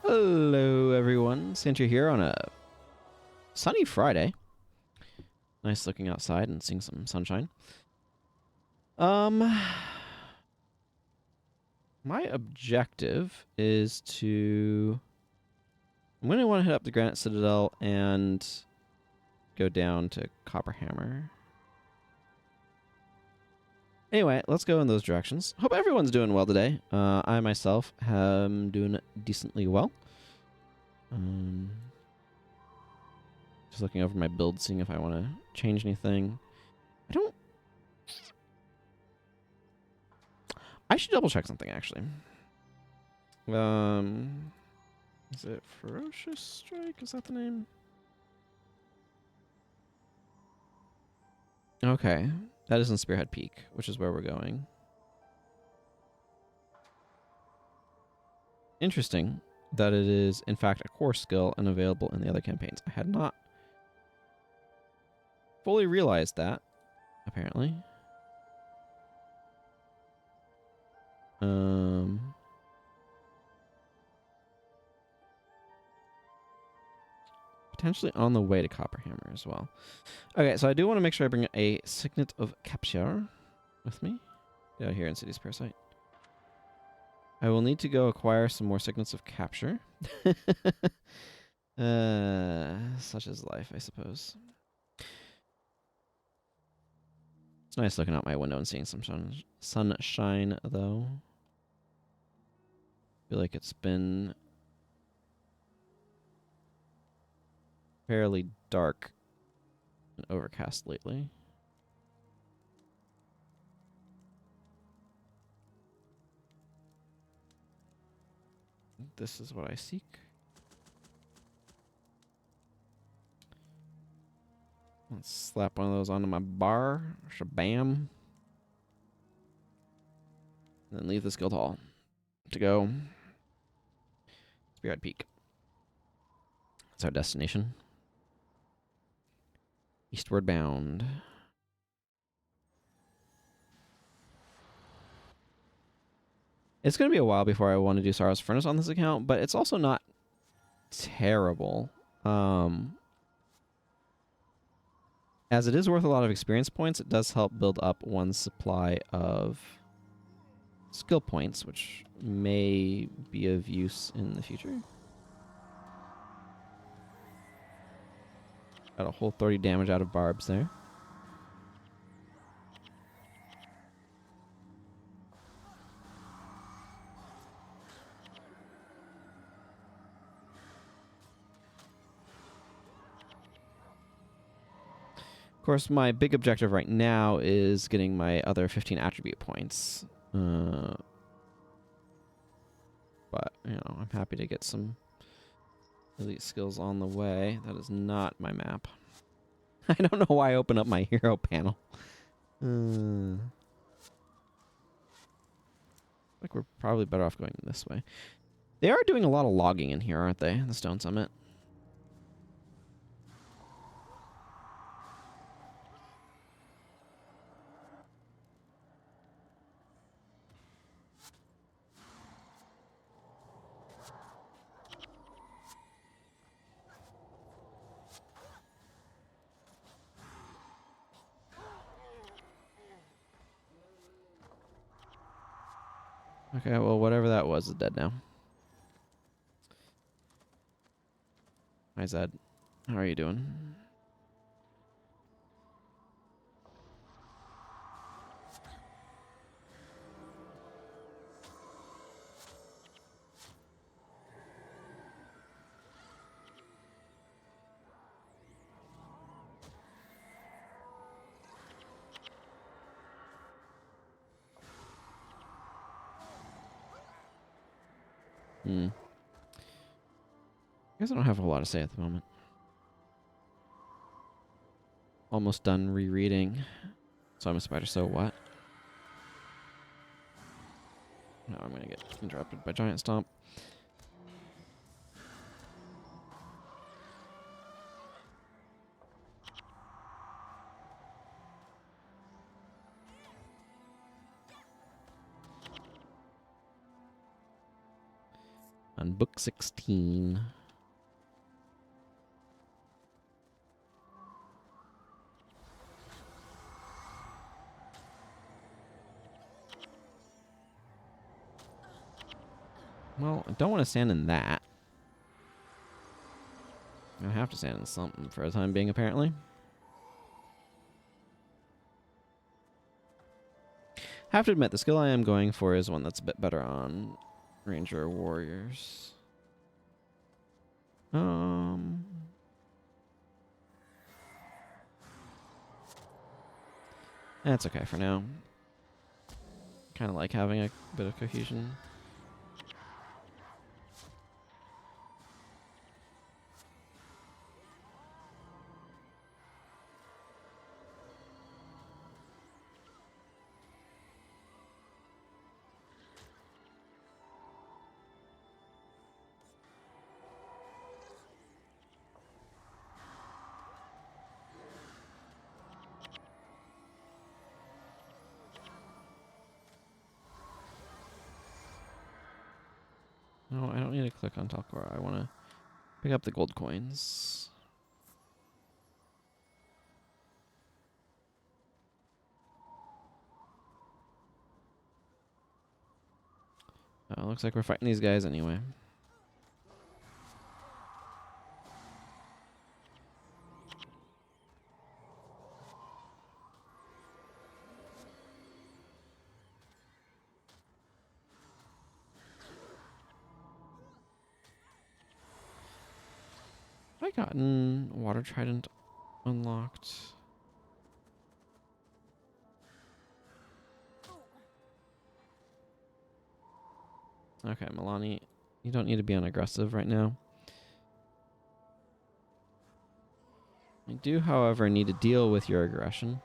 Hello, everyone. Sandra here on a sunny Friday. Nice looking outside and seeing some sunshine. My objective is to... I'm going to want to hit up the Granite Citadel and go down to Copperhammer. Anyway, let's go in those directions. Hope everyone's doing well today. I myself am doing decently well. Just looking over my build, seeing if I want to change anything. I should double check something, actually. Is it Ferocious Strike? Is that the name? Okay. That is in Spearhead Peak, which is where we're going. Interesting that it is, in fact, a core skill and available in the other campaigns. I had not fully realized that, apparently. Potentially on the way to Copperhammer as well. Okay, so I do want to make sure I bring a Signet of Capture with me. Yeah, here in City's Parasite. I will need to go acquire some more Signets of Capture. Such is life, I suppose. It's nice looking out my window and seeing some sunshine, though. I feel like it's been fairly dark and overcast lately. This is what I seek. Let's slap one of those onto my bar. Shabam. And then leave this guild hall to go Spearhead Peak. That's our destination. Eastward bound. It's going to be a while before I want to do Sorrow's Furnace on this account, but it's also not terrible. As it is worth a lot of experience points, it does help build up one's supply of skill points, which may be of use in the future. Got a whole 30 damage out of barbs there. Of course, my big objective right now is getting my other 15 attribute points. But, you know, I'm happy to get some elite skills on the way. That is not my map. I don't know why I opened up my hero panel. Like we're probably better off going this way. They are doing a lot of logging in here, aren't they? The Stone Summit. Okay, well, whatever that was is dead now. Hi, Zed. How are you doing? I guess I don't have a whole lot to say at the moment. Almost done rereading. So I'm a spider, so what? No, I'm gonna get interrupted by Giant Stomp. on book 16. Well, I don't want to stand in that. I have to stand in something for the time being, apparently. Have to admit, the skill I am going for is one that's a bit better on Ranger Warriors. That's okay for now. Kind of like having a bit of cohesion. No, I don't need to click on Talcor. I want to pick up the gold coins. Looks like we're fighting these guys anyway. Have I gotten Water Trident unlocked? Okay, Milani, you don't need to be on aggressive right now. I do, however, need to deal with your aggression.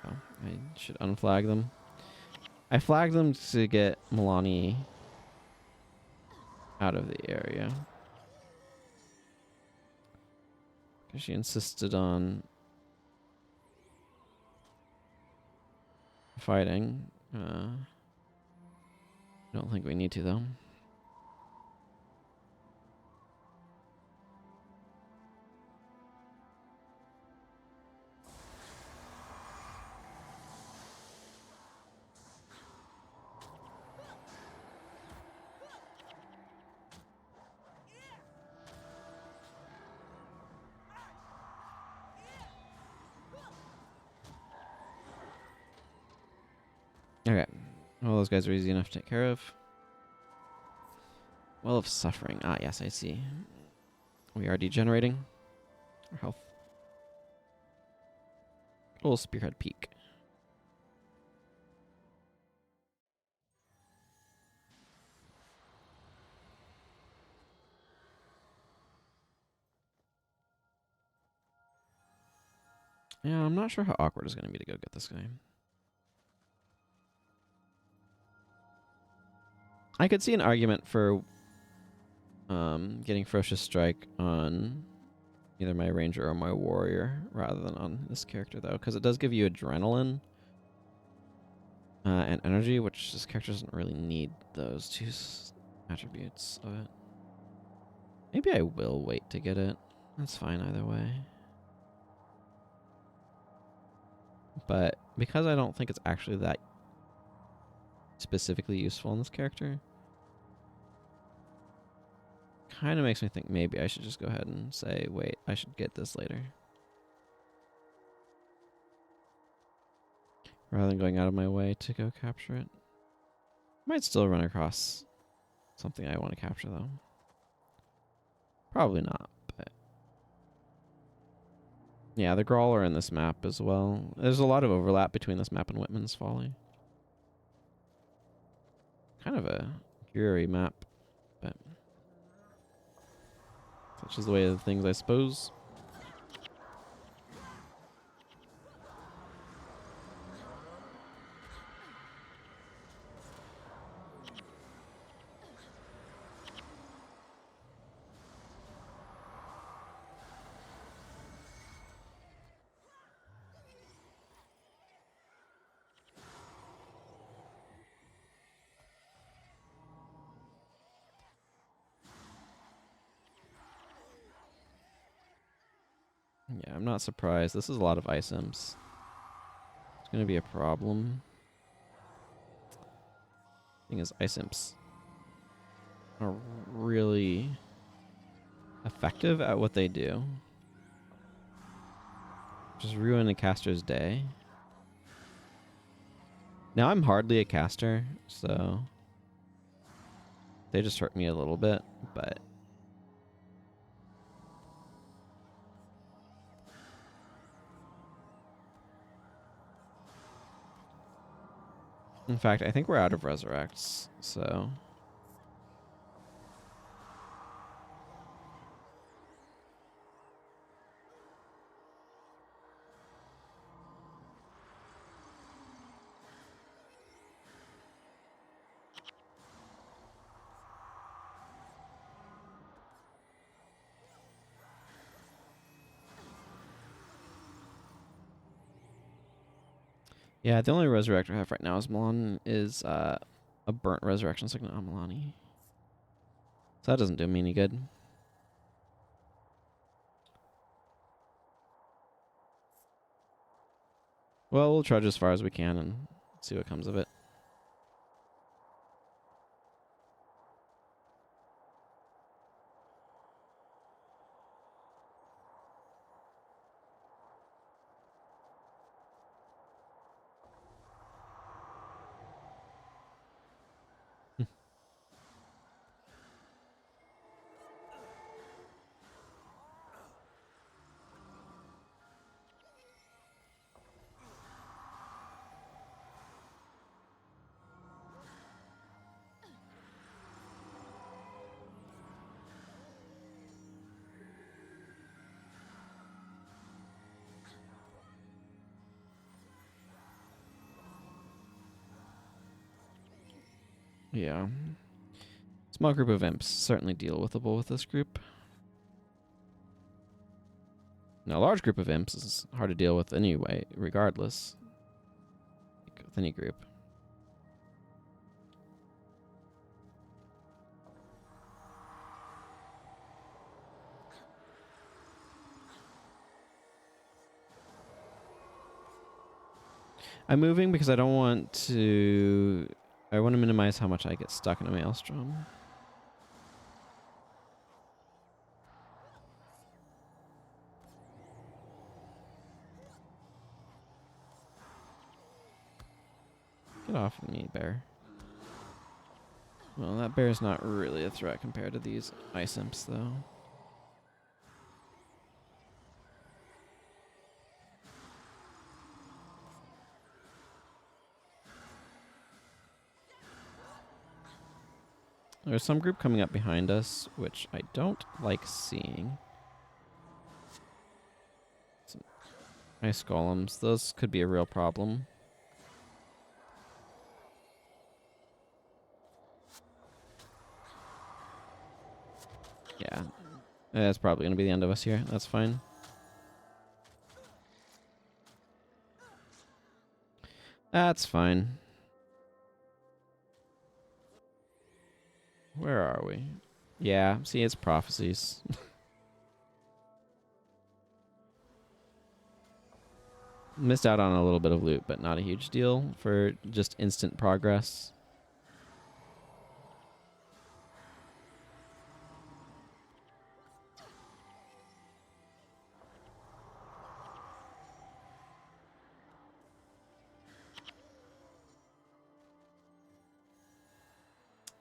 Oh, I should unflag them. I flagged them to get Milani out of the area. Because she insisted on fighting. I don't think we need to, though. Okay. Well, those guys are easy enough to take care of. Well of suffering. Ah, yes, I see. We are degenerating. Our health. Little Spearhead Peak. Yeah, I'm not sure how awkward it's going to be to go get this guy. I could see an argument for getting Ferocious Strike on either my Ranger or my Warrior rather than on this character, though, because it does give you adrenaline and energy, which this character doesn't really need those two attributes of it. Maybe I will wait to get it. That's fine either way. But because I don't think it's actually that specifically useful in this character, kind of makes me think maybe I should just go ahead and say, wait, I should get this later. Rather than going out of my way to go capture it. Might still run across something I want to capture, though. Probably not, but... yeah, the Grawl are in this map as well. There's a lot of overlap between this map and Whitman's Folly. Kind of a dreary map, but... such is the way of things, I suppose. Yeah, I'm not surprised. This is a lot of ice imps. It's going to be a problem. Thing is, ice imps are really effective at what they do. Just ruin a caster's day. Now I'm hardly a caster, so they just hurt me a little bit, but in fact, I think we're out of resurrects, so yeah, the only resurrector I have right now is Milan is a burnt resurrection signet on Milani. So that doesn't do me any good. Well, we'll trudge as far as we can and see what comes of it. Yeah. Small group of imps, certainly deal withable with this group. Now, a large group of imps is hard to deal with anyway, regardless. With any group. I'm moving because I don't want to... I want to minimize how much I get stuck in a maelstrom. Get off of me, bear. Well, that bear's not really a threat compared to these ice imps, though. There's some group coming up behind us, which I don't like seeing. Some ice golems. Those could be a real problem. Yeah. That's probably going to be the end of us here. That's fine. That's fine. Where are we? Yeah, see, it's prophecies. Missed out on a little bit of loot, but not a huge deal for just instant progress.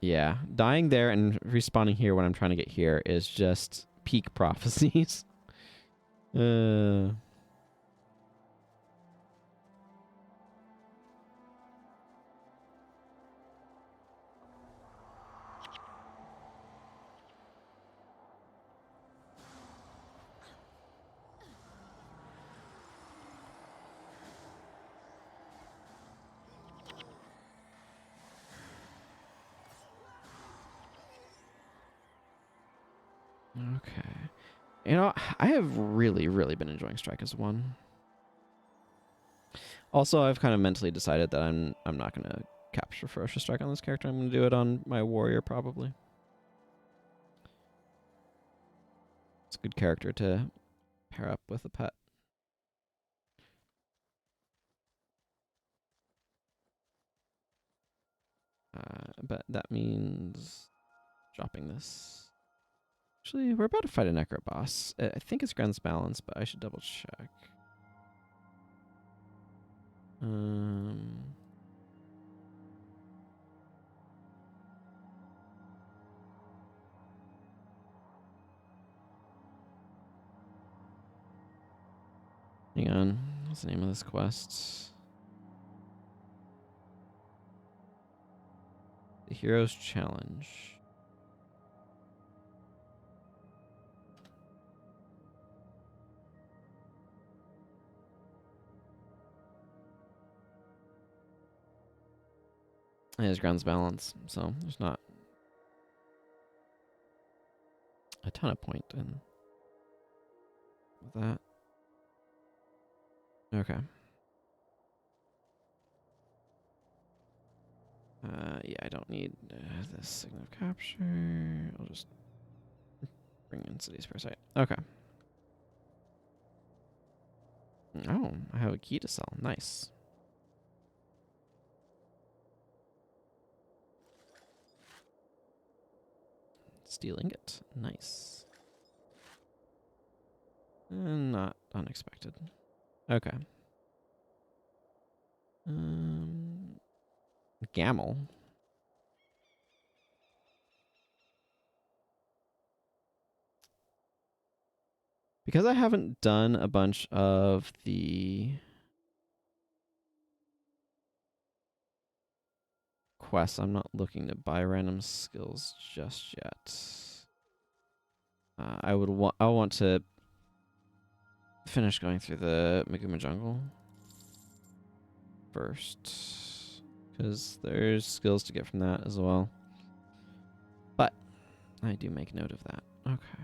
Yeah, dying there and respawning here when I'm trying to get here is just peak prophecies. Okay. You know, I have really, really been enjoying Strike as 1. Also, I've kind of mentally decided that I'm not going to capture Ferocious Strike on this character. I'm going to do it on my warrior, probably. It's a good character to pair up with a pet. But that means dropping this. Actually, we're about to fight a necro boss. I think it's Gren's balance, but I should double check. Hang on. What's the name of this quest? The Hero's Challenge. It has Gren's balance, so there's not a ton of point in that. Okay. Yeah, I don't need this signal of capture. I'll just bring in cities per site. Okay. Oh, I have a key to sell. Nice. Stealing it. Nice. Not unexpected. Okay. Gamel. Because I haven't done a bunch of the quests, I'm not looking to buy random skills just yet. I want to finish going through the Maguma jungle first, because there's skills to get from that as well. But I do make note of that. Okay.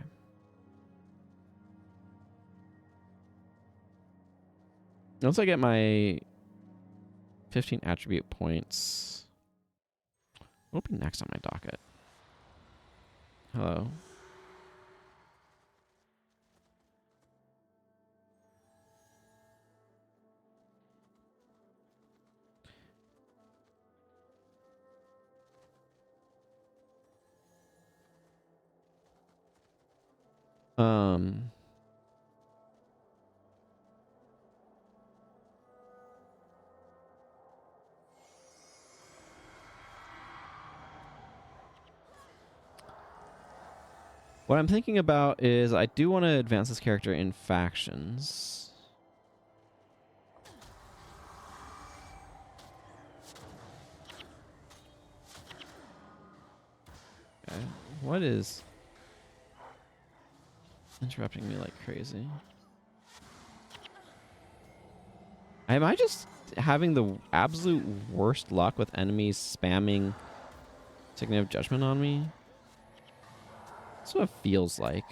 Once I get my 15 attribute points, what'll be next on my docket? Hello. What I'm thinking about is I do want to advance this character in factions. Okay. What is interrupting me like crazy? Am I just having the absolute worst luck with enemies spamming Signet of Judgment on me? That's what it feels like.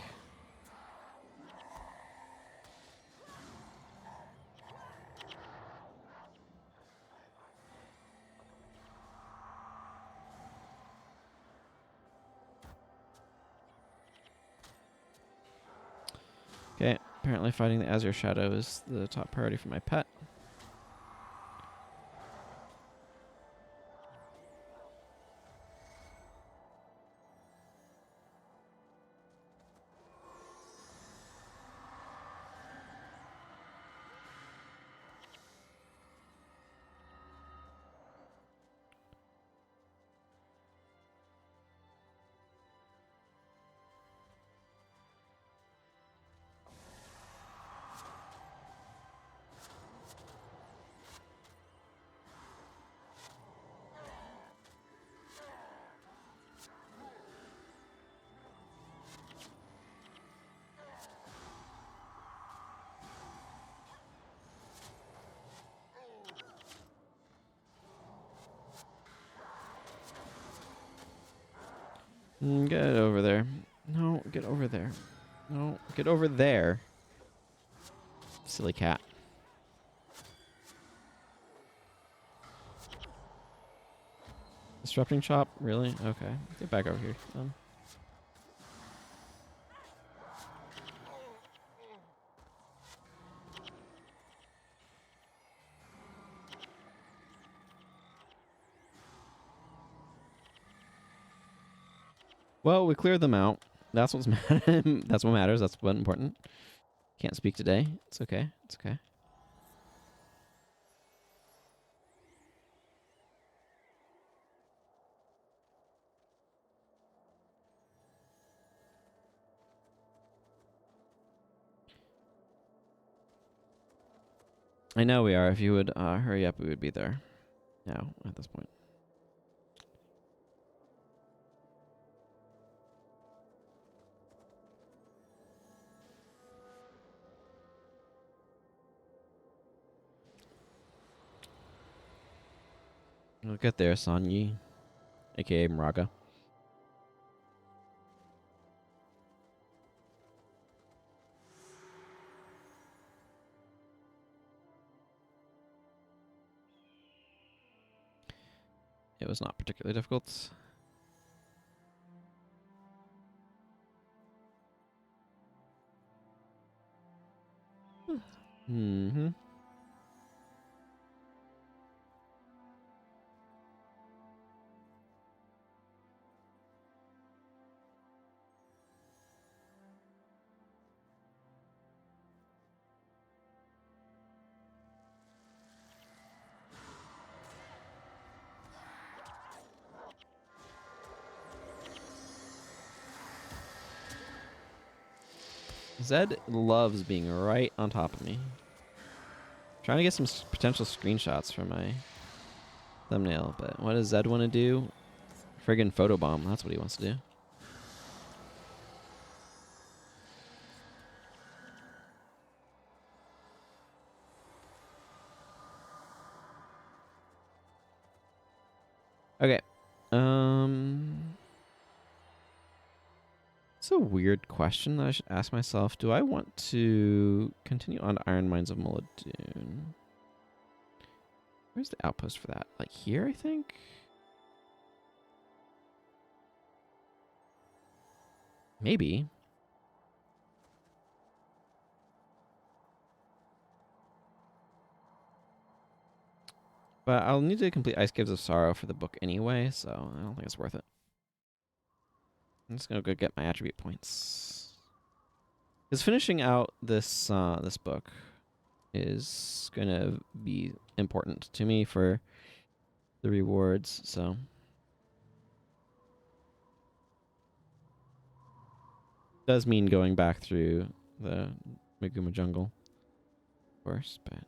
Okay, apparently fighting the Azure Shadow is the top priority for my pet. Get over there. No, get over there. No, get over there. Silly cat. Disrupting chop? Really? Okay. Get back over here. Well, we cleared them out. That's what's that's what matters. That's what's important. Can't speak today. It's okay. It's okay. I know we are. If you would hurry up, we would be there now at this point. We'll get there, Sanyi, aka Mraga. It was not particularly difficult. Mm-hmm. Zed loves being right on top of me. Trying to get some potential screenshots for my thumbnail, but what does Zed want to do? Friggin' photobomb. That's what he wants to do. Okay. It's a weird question that I should ask myself. Do I want to continue on to Iron Mines of Mullidoon? Where's the outpost for that? Like here, I think? Maybe. But I'll need to complete Ice Caves of Sorrow for the book anyway, so I don't think it's worth it. I'm just gonna go get my attribute points. Because finishing out this this book is gonna be important to me for the rewards, so does mean going back through the Meguma jungle, of course, but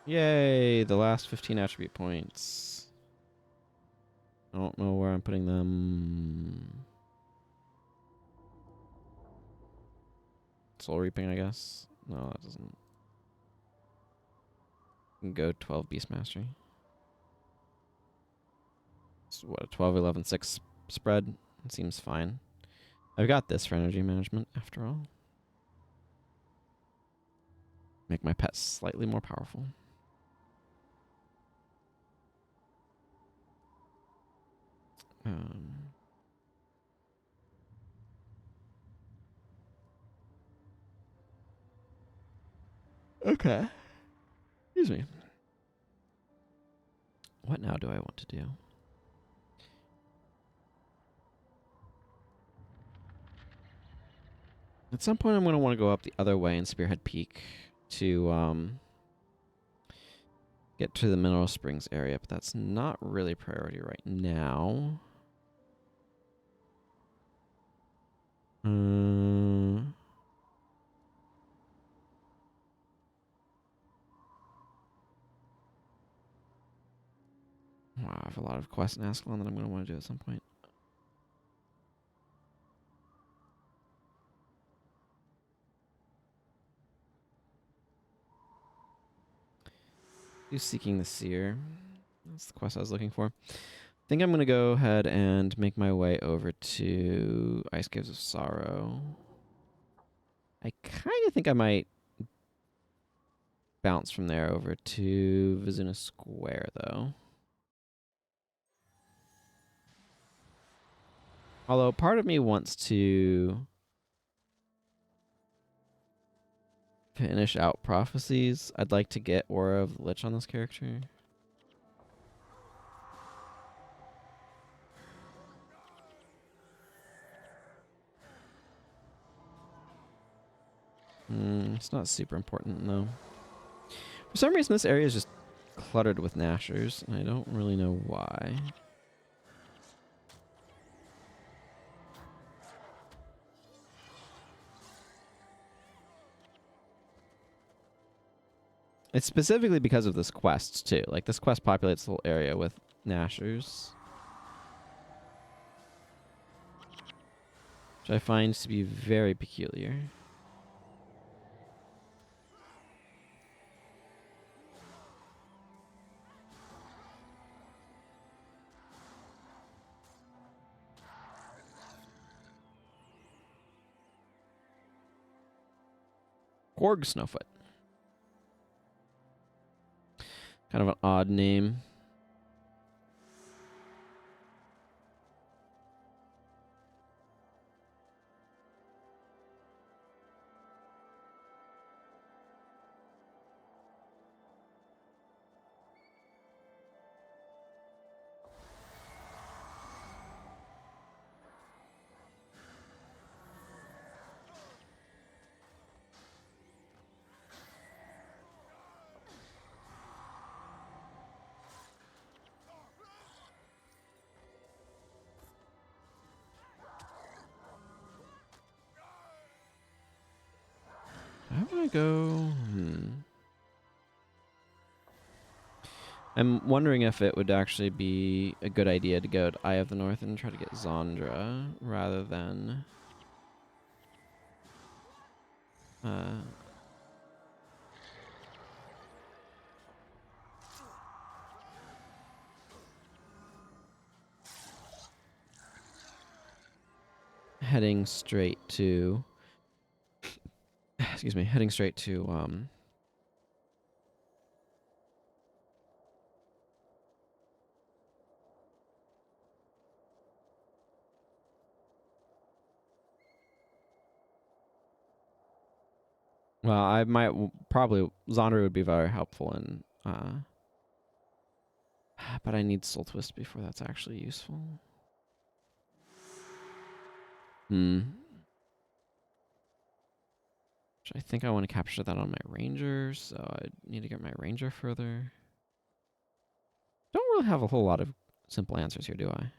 yay, the last 15 attribute points. I don't know where I'm putting them. Soul Reaping, I guess. No, that doesn't. Go 12 Beast Mastery. It's what, a 12, 11, 6 spread? It seems fine. I've got this for energy management, after all. Make my pets slightly more powerful. Okay. Excuse me. What now do I want to do? At some point, I'm going to want to go up the other way in Spearhead Peak to get to the Mineral Springs area, but that's not really priority right now. Wow, I have a lot of quests in Ascalon that I'm going to want to do at some point. Who's Seeking the Seer? That's the quest I was looking for. I think I'm going to go ahead and make my way over to Ice Caves of Sorrow. I kind of think I might bounce from there over to Vizuna Square, though. Although part of me wants to finish out Prophecies. I'd like to get Aura of the Lich on this character. It's not super important, though. For some reason, this area is just cluttered with Nashers, and I don't really know why. It's specifically because of this quest, too. Like, this quest populates the whole area with Nashers. Which I find to be very peculiar. Korg Snowfoot. Kind of an odd name. How would I go? I'm wondering if it would actually be a good idea to go to Eye of the North and try to get Zondra rather than heading straight to excuse me, heading straight to well, I might probably Zondra would be very helpful in but I need Soul Twist before that's actually useful. I think I want to capture that on my ranger, so I need to get my ranger further. Don't really have a whole lot of simple answers here, do I?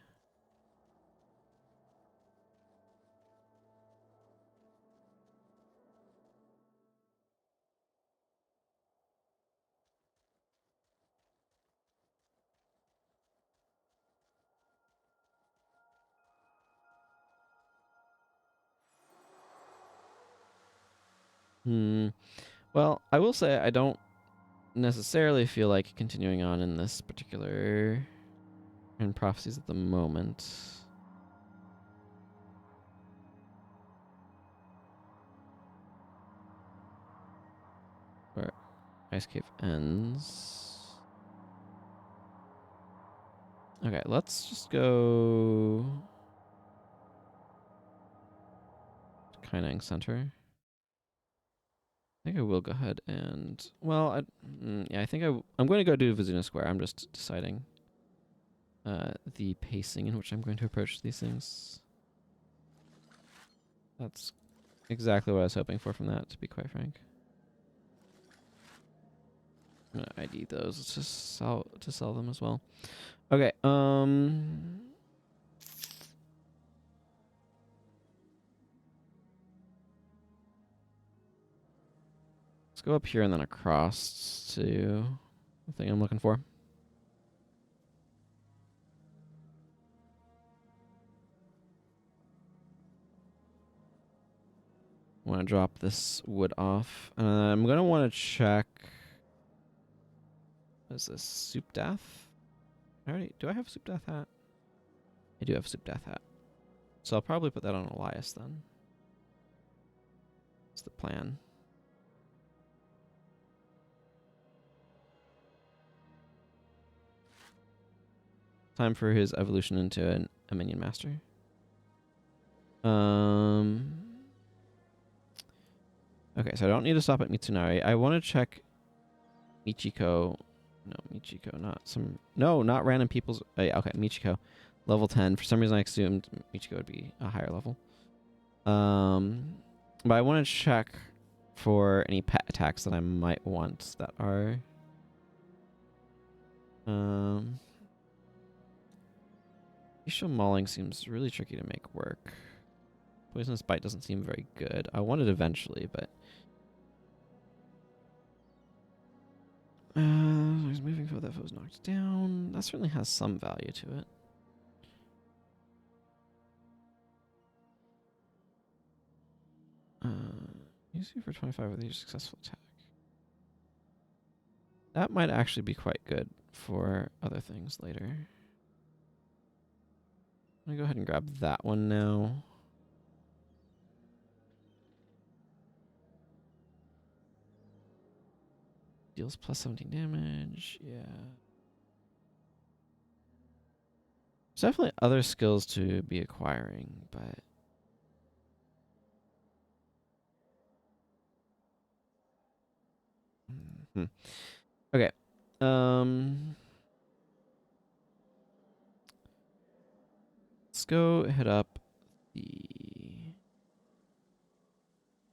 Well, I will say I don't necessarily feel like continuing on in this particular in prophecies at the moment. Where Ice Cave ends. Okay, let's just go Kainang Center. I think I will go ahead and, well, yeah, I think I'm going to go do Vizuna Square. I'm just deciding the pacing in which I'm going to approach these things. That's exactly what I was hoping for from that, to be quite frank. I'm gonna ID those to sell them as well. Okay, let's go up here and then across to the thing I'm looking for. I want to drop this wood off. I'm going to want to check. What is this? Soup Death? Do I have Soup Death hat? I do have Soup Death hat. So I'll probably put that on Elias then. That's the plan. Time for his evolution into a minion master. Okay, so I don't need to stop at Mitsunari. I want to check Michiko. No, Michiko, not some... No, not random people's... yeah, okay, Michiko. Level 10. For some reason, I assumed Michiko would be a higher level. But I want to check for any pet attacks that I might want that are facial mauling seems really tricky to make work. Poisonous bite doesn't seem very good. I want it eventually, but there's moving foe that foe's knocked down. That certainly has some value to it. Use you for 25 with each successful attack. That might actually be quite good for other things later. I'm gonna go ahead and grab that one now. Deals plus 17 damage. Yeah. There's definitely other skills to be acquiring, but okay. Let's go hit up the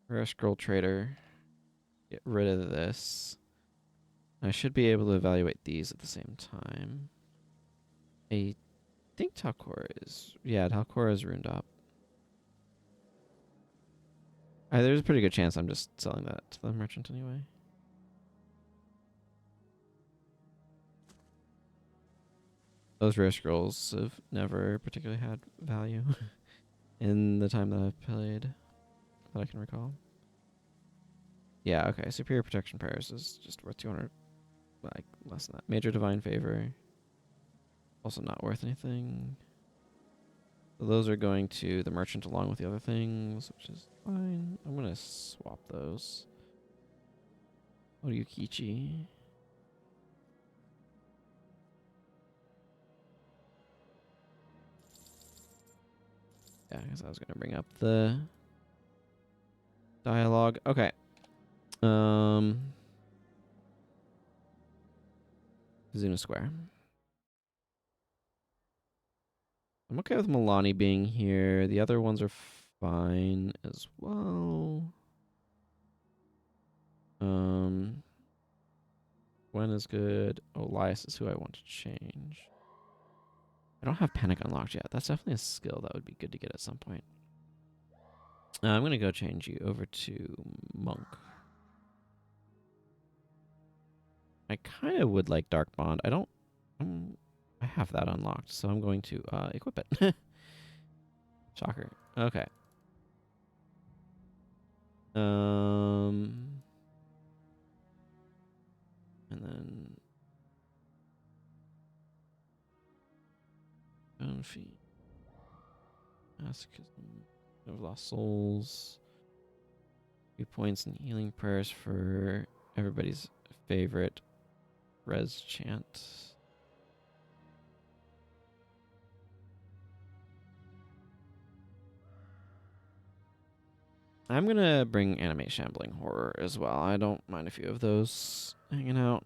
rare scroll trader. Get rid of this. I should be able to evaluate these at the same time. I think Talcora is... Yeah, Talcora is ruined up. There's a pretty good chance I'm just selling that to the merchant anyway. Those rare scrolls have never particularly had value in the time that I've played that I can recall. Yeah, okay. Superior Protection Prayers is just worth 200. Like, less than that. Major Divine Favor. Also not worth anything. So those are going to the merchant along with the other things, which is fine. I'm going to swap those. Oryukichi. Yeah, I guess I was going to bring up the dialogue. Okay. Zuna Square. I'm okay with Milani being here. The other ones are fine as well. Gwen is good. Elias is who I want to change. I don't have Panic unlocked yet. That's definitely a skill that would be good to get at some point. I'm going to go change you over to Monk. I kind of would like Dark Bond. I don't... I have that unlocked, so I'm going to equip it. Shocker. Okay. And then... Bonefeet. Masochism. I've lost souls. 3 points in healing prayers for everybody's favorite res chant. I'm gonna bring Animate Shambling Horror as well. I don't mind a few of those hanging out.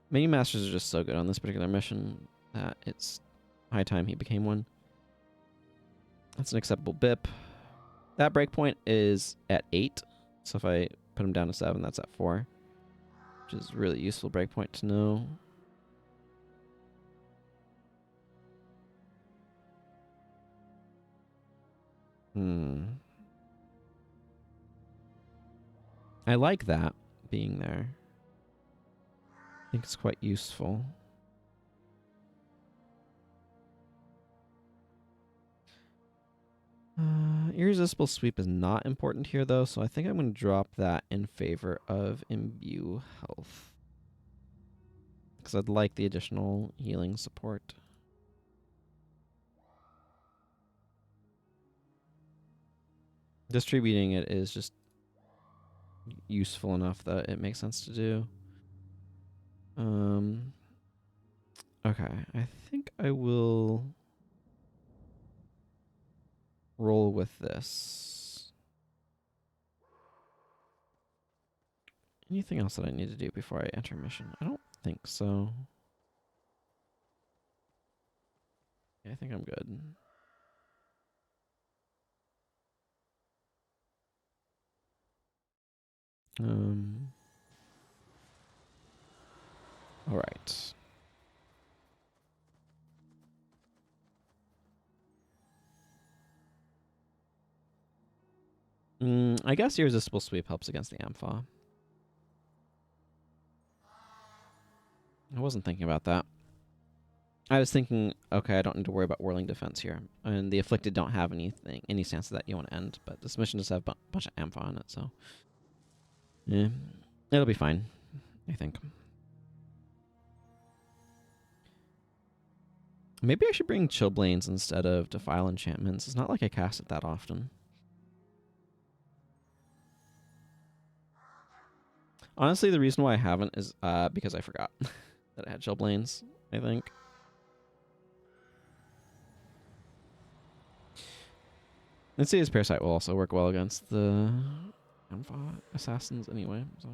Mini Masters are just so good on this particular mission that it's high time he became one. That's an acceptable BIP. That breakpoint is at 8, so if I put him down to 7, that's at 4, which is a really useful breakpoint to know. I like that being there. I think it's quite useful. Irresistible Sweep is not important here, though, so I think I'm going to drop that in favor of Imbue Health. Because I'd like the additional healing support. Distributing it is just useful enough that it makes sense to do. Okay, I think I will roll with this. Anything else that I need to do before I enter mission? I don't think so. Yeah, I think I'm good. All right. I guess irresistible sweep helps against the Ampha. I wasn't thinking about that. I was thinking, okay, I don't need to worry about whirling defense here, and the afflicted don't have any stance that you want to end. But this mission does have a bunch of Ampha on it, so yeah, it'll be fine, I think. Maybe I should bring Chillblains instead of Defile enchantments. It's not like I cast it that often. Honestly, the reason why I haven't is because I forgot that I had Chillblains, I think. Insidious Parasite will also work well against the Ampha assassins anyway, so.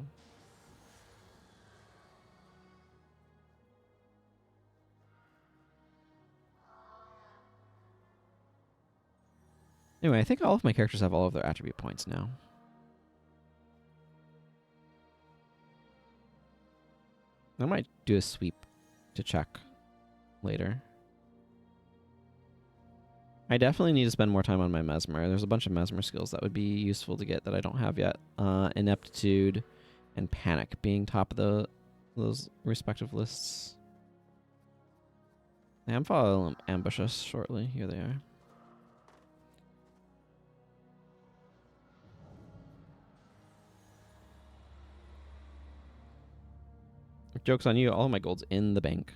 Anyway, I think all of my characters have all of their attribute points now. I might do a sweep to check later. I definitely need to spend more time on my Mesmer. There's a bunch of Mesmer skills that would be useful to get that I don't have yet. Ineptitude and Panic being top of those respective lists. The Ampha will ambush us shortly. Here they are. Joke's on you, all of my gold's in the bank.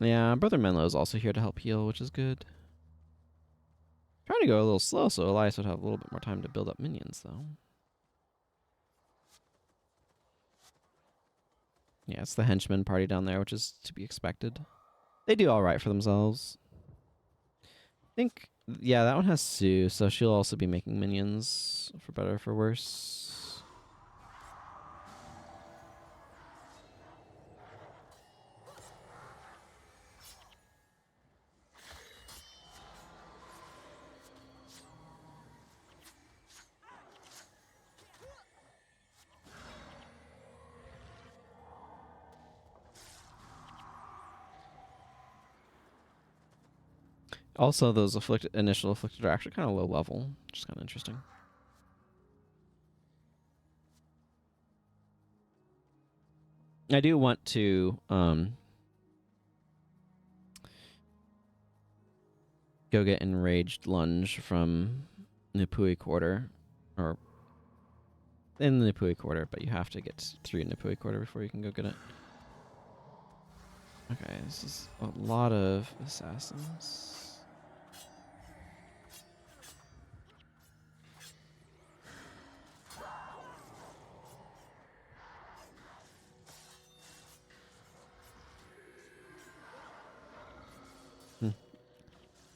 Yeah, Brother Menlo is also here to help heal, which is good. Trying to go a little slow so Elias would have a little bit more time to build up minions, though. Yeah, it's the henchman party down there, which is to be expected. They do all right for themselves. I think, yeah, that one has Sue, so she'll also be making minions, for better or for worse. Also, those initial afflicted are actually kind of low level, which is kind of interesting. I do want to go get Enraged Lunge from Nipui Quarter, or in the Nipui Quarter, but you have to get through Nipui Quarter before you can go get it. Okay, this is a lot of assassins.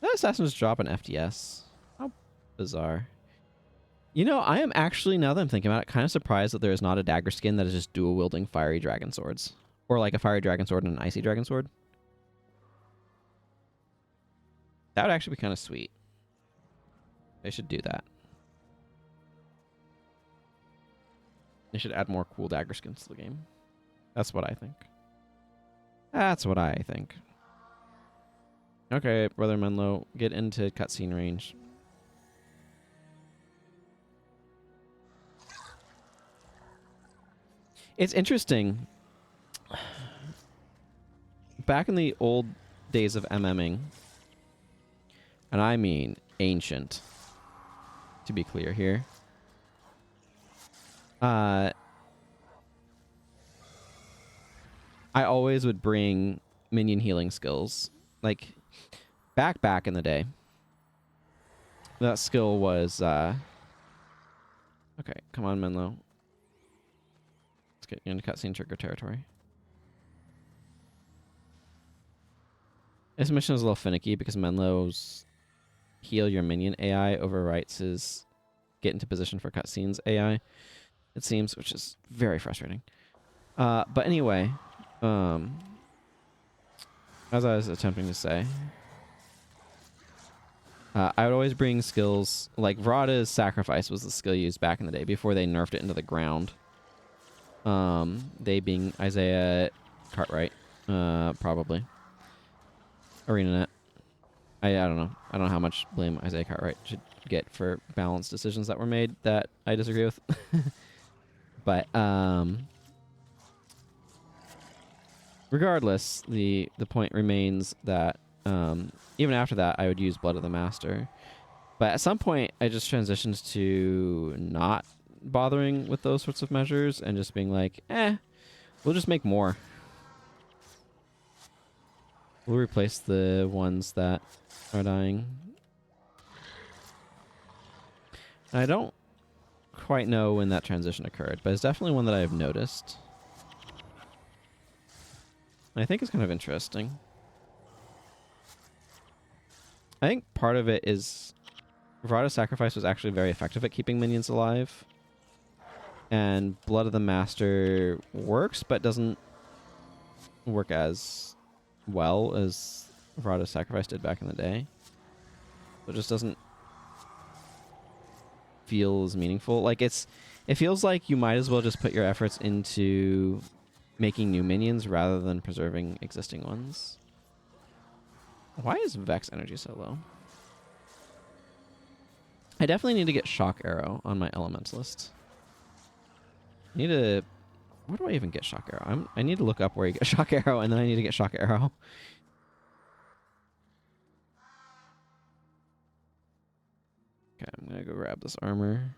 That assassin's drop an FDS. How bizarre. You know, I am actually, now that I'm thinking about it, kind of surprised that there is not a dagger skin that is just dual wielding fiery dragon swords. Or like a fiery dragon sword and an icy dragon sword. That would actually be kind of sweet. They should do that. They should add more cool dagger skins to the game. That's what I think. That's what I think. Okay, Brother Menlo, get into cutscene range. It's interesting. Back in the old days of MMing, and I mean ancient, to be clear here, I always would bring minion healing skills. Like, back in the day, that skill was, okay, come on, Menlo. Let's get you into cutscene trigger territory. This mission is a little finicky because Menlo's heal your minion AI overwrites his get into position for cutscenes AI, it seems, which is very frustrating. But anyway, as I was attempting to say, I would always bring skills like Vrada's Sacrifice was the skill used back in the day before they nerfed it into the ground. They being Isaiah Cartwright, probably. ArenaNet. I don't know. I don't know how much blame Isaiah Cartwright should get for balanced decisions that were made that I disagree with. But regardless, the point remains that even after that, I would use Blood of the Master. But at some point, I just transitioned to not bothering with those sorts of measures and just being like, we'll just make more. We'll replace the ones that are dying. I don't quite know when that transition occurred, but it's definitely one that I've noticed. I think it's kind of interesting. I think part of it is Vrada's Sacrifice was actually very effective at keeping minions alive. And Blood of the Master works, but doesn't work as well as Vrada's Sacrifice did back in the day. So it just doesn't feel as meaningful. Like it feels like you might as well just put your efforts into making new minions rather than preserving existing ones. Why is Vex energy so low? I definitely need to get Shock Arrow on my Elementalist. I need to... Where do I even get Shock Arrow? I need to look up where you get Shock Arrow, and then I need to get Shock Arrow. Okay, I'm going to go grab this armor.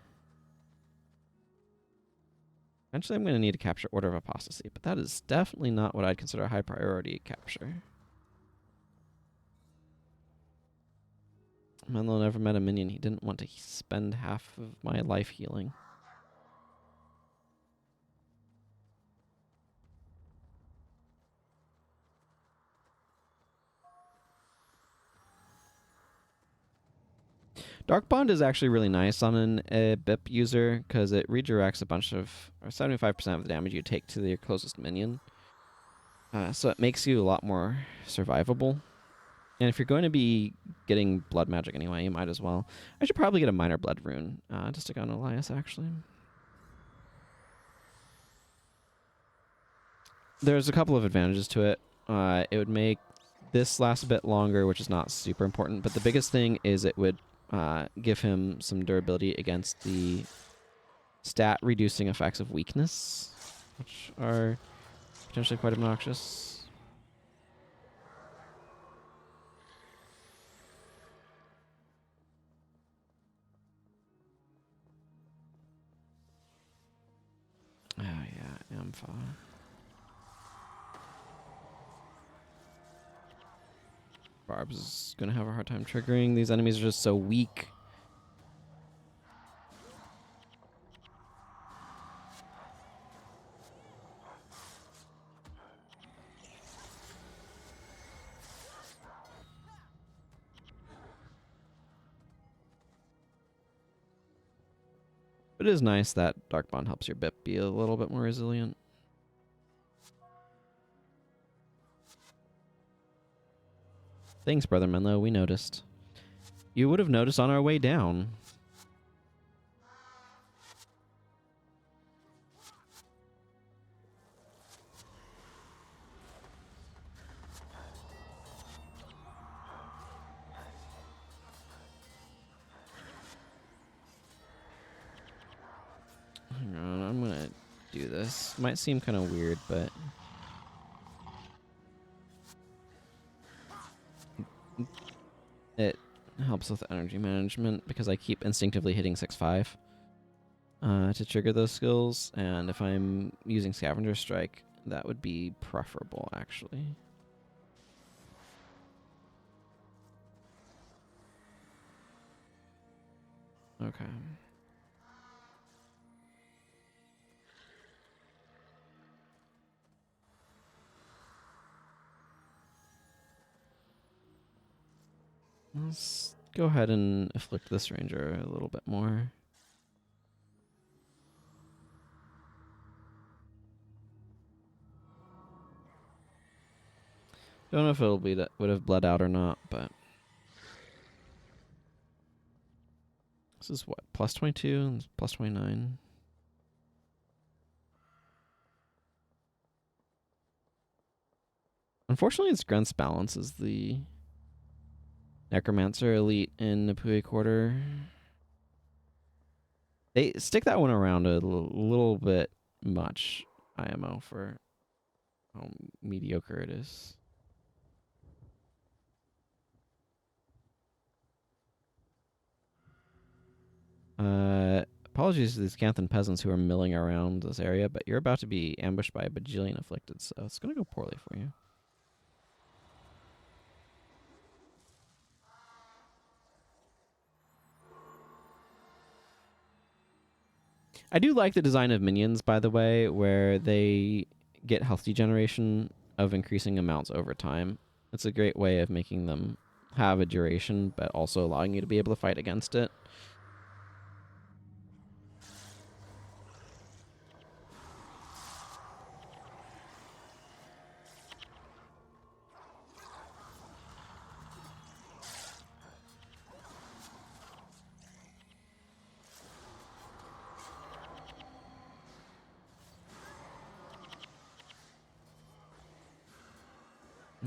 Eventually I'm going to need to capture Order of Apostasy, but that is definitely not what I'd consider a high priority capture. Menlo never met a minion he didn't want to spend half of my life healing. Dark Bond is actually really nice on a BIP user because it redirects a bunch of, or 75% of the damage you take to your closest minion. So it makes you a lot more survivable. And if you're going to be getting blood magic anyway, you might as well. I should probably get a minor blood rune to stick on Elias, actually. There's a couple of advantages to it. It would make this last a bit longer, which is not super important. But the biggest thing is it would give him some durability against the stat-reducing effects of weakness, which are potentially quite obnoxious. Oh yeah, Ampha. Barb's is gonna have a hard time triggering. These enemies are just so weak. But it is nice that Dark Bond helps your BIP be a little bit more resilient. Thanks, Brother Menlo. We noticed. You would have noticed on our way down. Hang on, I'm gonna do this. Might seem kind of weird, but... it helps with energy management because I keep instinctively hitting 6-5 to trigger those skills, and if I'm using Scavenger Strike, that would be preferable, actually. Okay. Let's go ahead and afflict this ranger a little bit more. Don't know if it'll be would have bled out or not, but this is what, plus 22 and plus 29. Unfortunately, its Grunts balance is the Necromancer elite in the Pui Quarter. They stick that one around a little bit much, IMO, for how mediocre it is. Apologies to these Canthan peasants who are milling around this area, but you're about to be ambushed by a bajillion afflicted, so it's going to go poorly for you. I do like the design of minions, by the way, where they get health degeneration of increasing amounts over time. It's a great way of making them have a duration, but also allowing you to be able to fight against it.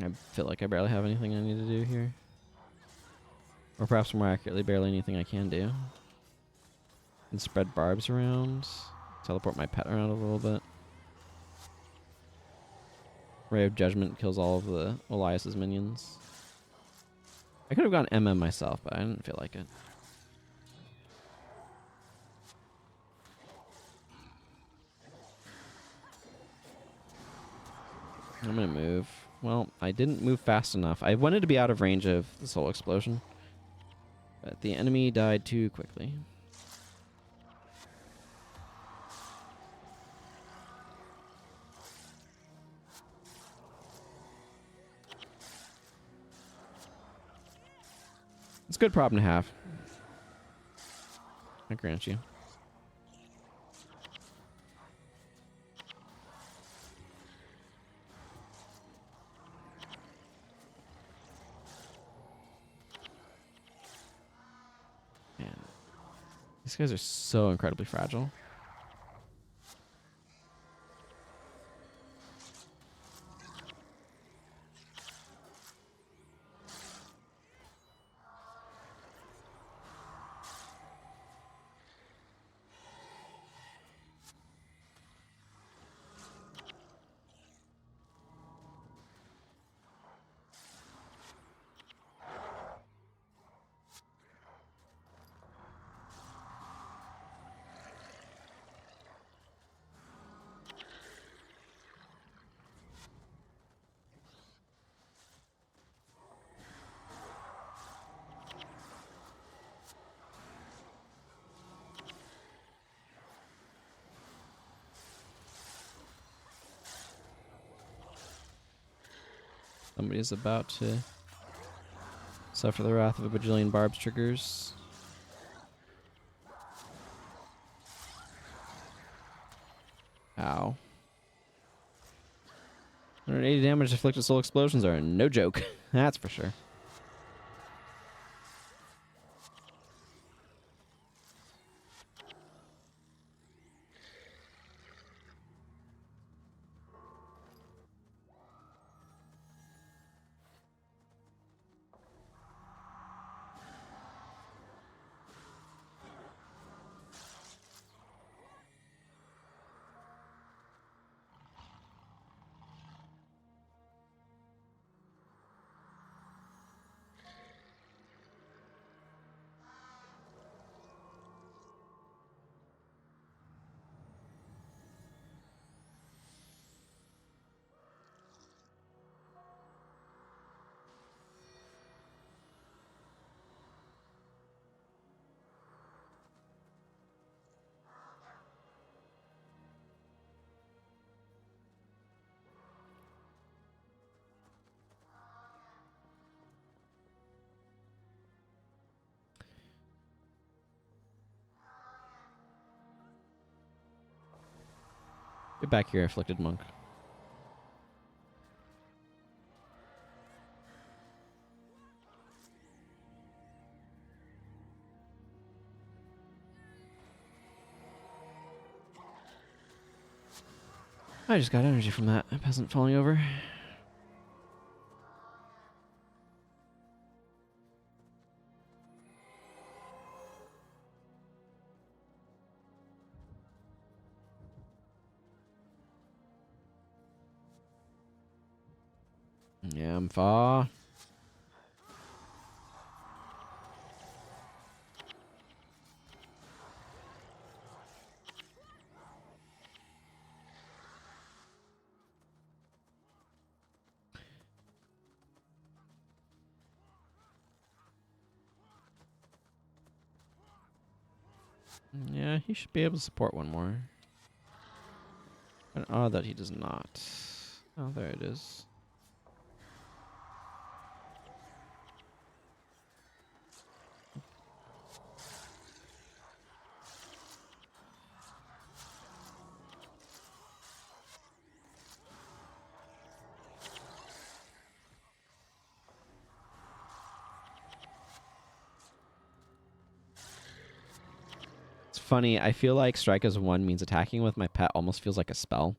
I feel like I barely have anything I need to do here. Or perhaps more accurately, barely anything I can do. And spread barbs around. Teleport my pet around a little bit. Ray of Judgment kills all of the Elias's minions. I could have gone MM myself, but I didn't feel like it. I'm going to move. Well, I didn't move fast enough. I wanted to be out of range of the soul explosion. But the enemy died too quickly. It's a good problem to have. I grant you. Man, these guys are so incredibly fragile. Somebody's about to suffer the wrath of a bajillion barbs triggers. Ow. 180 damage afflicted soul explosions are no joke. That's for sure. Get back here, afflicted monk. I just got energy from that peasant falling over. Yeah, I'm far. Yeah, he should be able to support one more. But odd that he does not. Oh, there it is. It's funny, I feel like strike as one means attacking with my pet almost feels like a spell.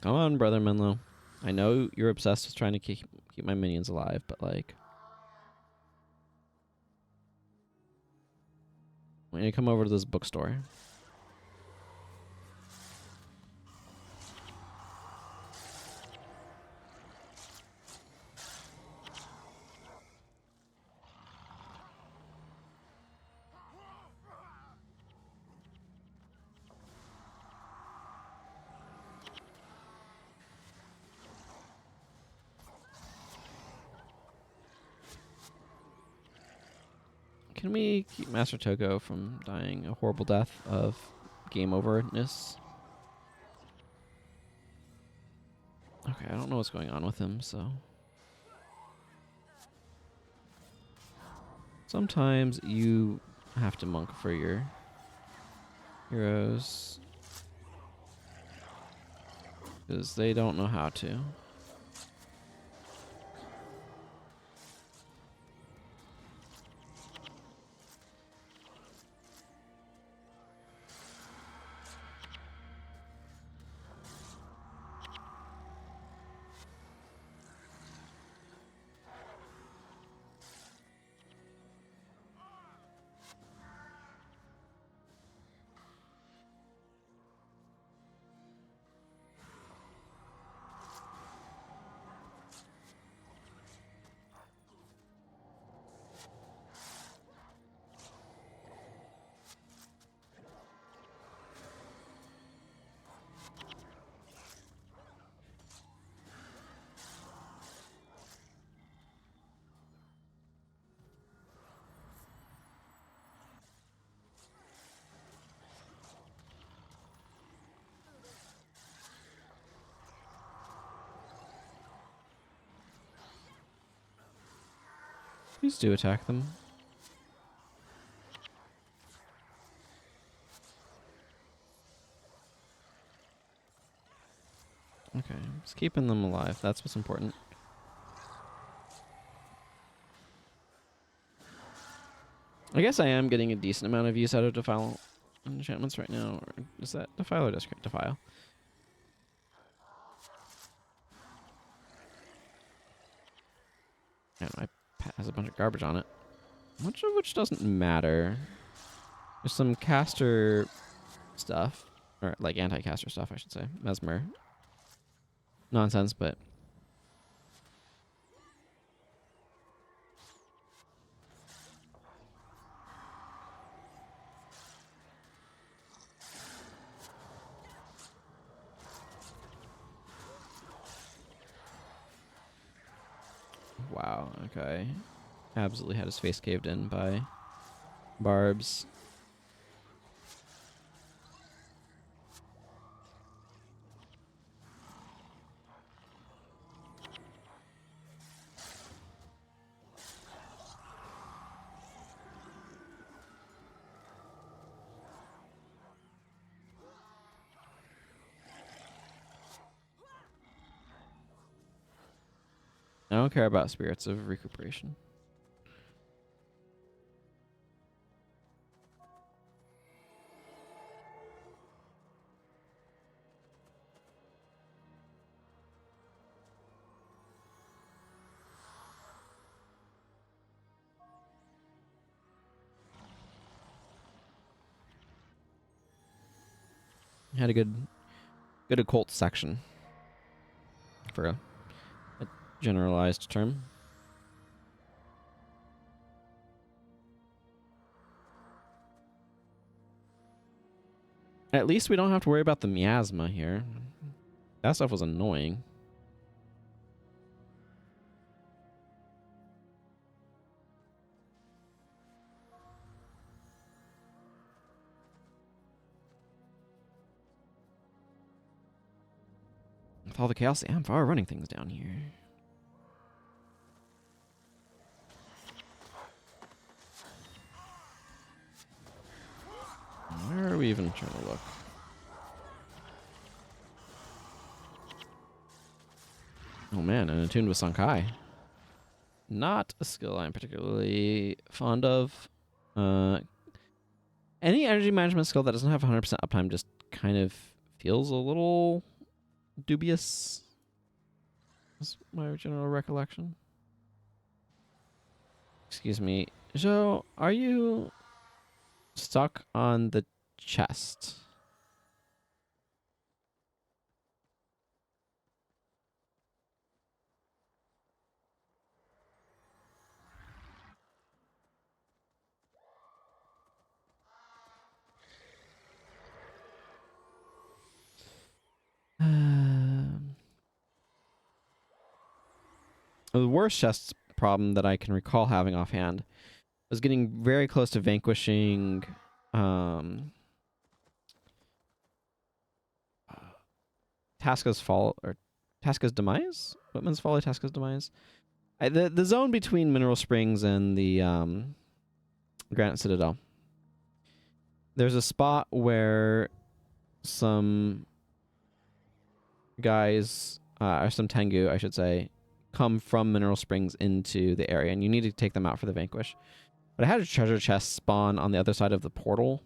Come on, brother Menlo. I know you're obsessed with trying to keep my minions alive, but like, we need to come over to this bookstore. Can we keep Master Toko from dying a horrible death of game overness? Okay, I don't know what's going on with him, so. Sometimes you have to monk for your heroes. Because they don't know how to. Please do attack them. Okay, just keeping them alive. That's what's important. I guess I am getting a decent amount of use out of Defile enchantments right now. Or is that Defile or Desecrate? Defile. And my pet has a bunch of garbage on it. Much of which doesn't matter. There's some caster stuff. Or like anti-caster stuff, I should say. Mesmer. Nonsense, but... Wow, okay. Absolutely had his face caved in by barbs. I don't care about spirits of recuperation. Had a good occult section for a generalized term. At least we don't have to worry about the miasma here. That stuff was annoying. With all the chaos, I'm far running things down here. Where are we even trying to look? Oh man, and attuned with Sankai. Not a skill I'm particularly fond of. Any energy management skill that doesn't have 100% uptime just kind of feels a little dubious. That's my general recollection. Excuse me. Joe, are you stuck on the chest? The worst chest problem that I can recall having offhand was getting very close to vanquishing Tasca's fall or Tasca's demise? Whitman's folly, Tasca's demise. The zone between Mineral Springs and the Granite Citadel. There's a spot where some guys, or some Tengu, I should say, come from Mineral Springs into the area, and you need to take them out for the vanquish. But I had a treasure chest spawn on the other side of the portal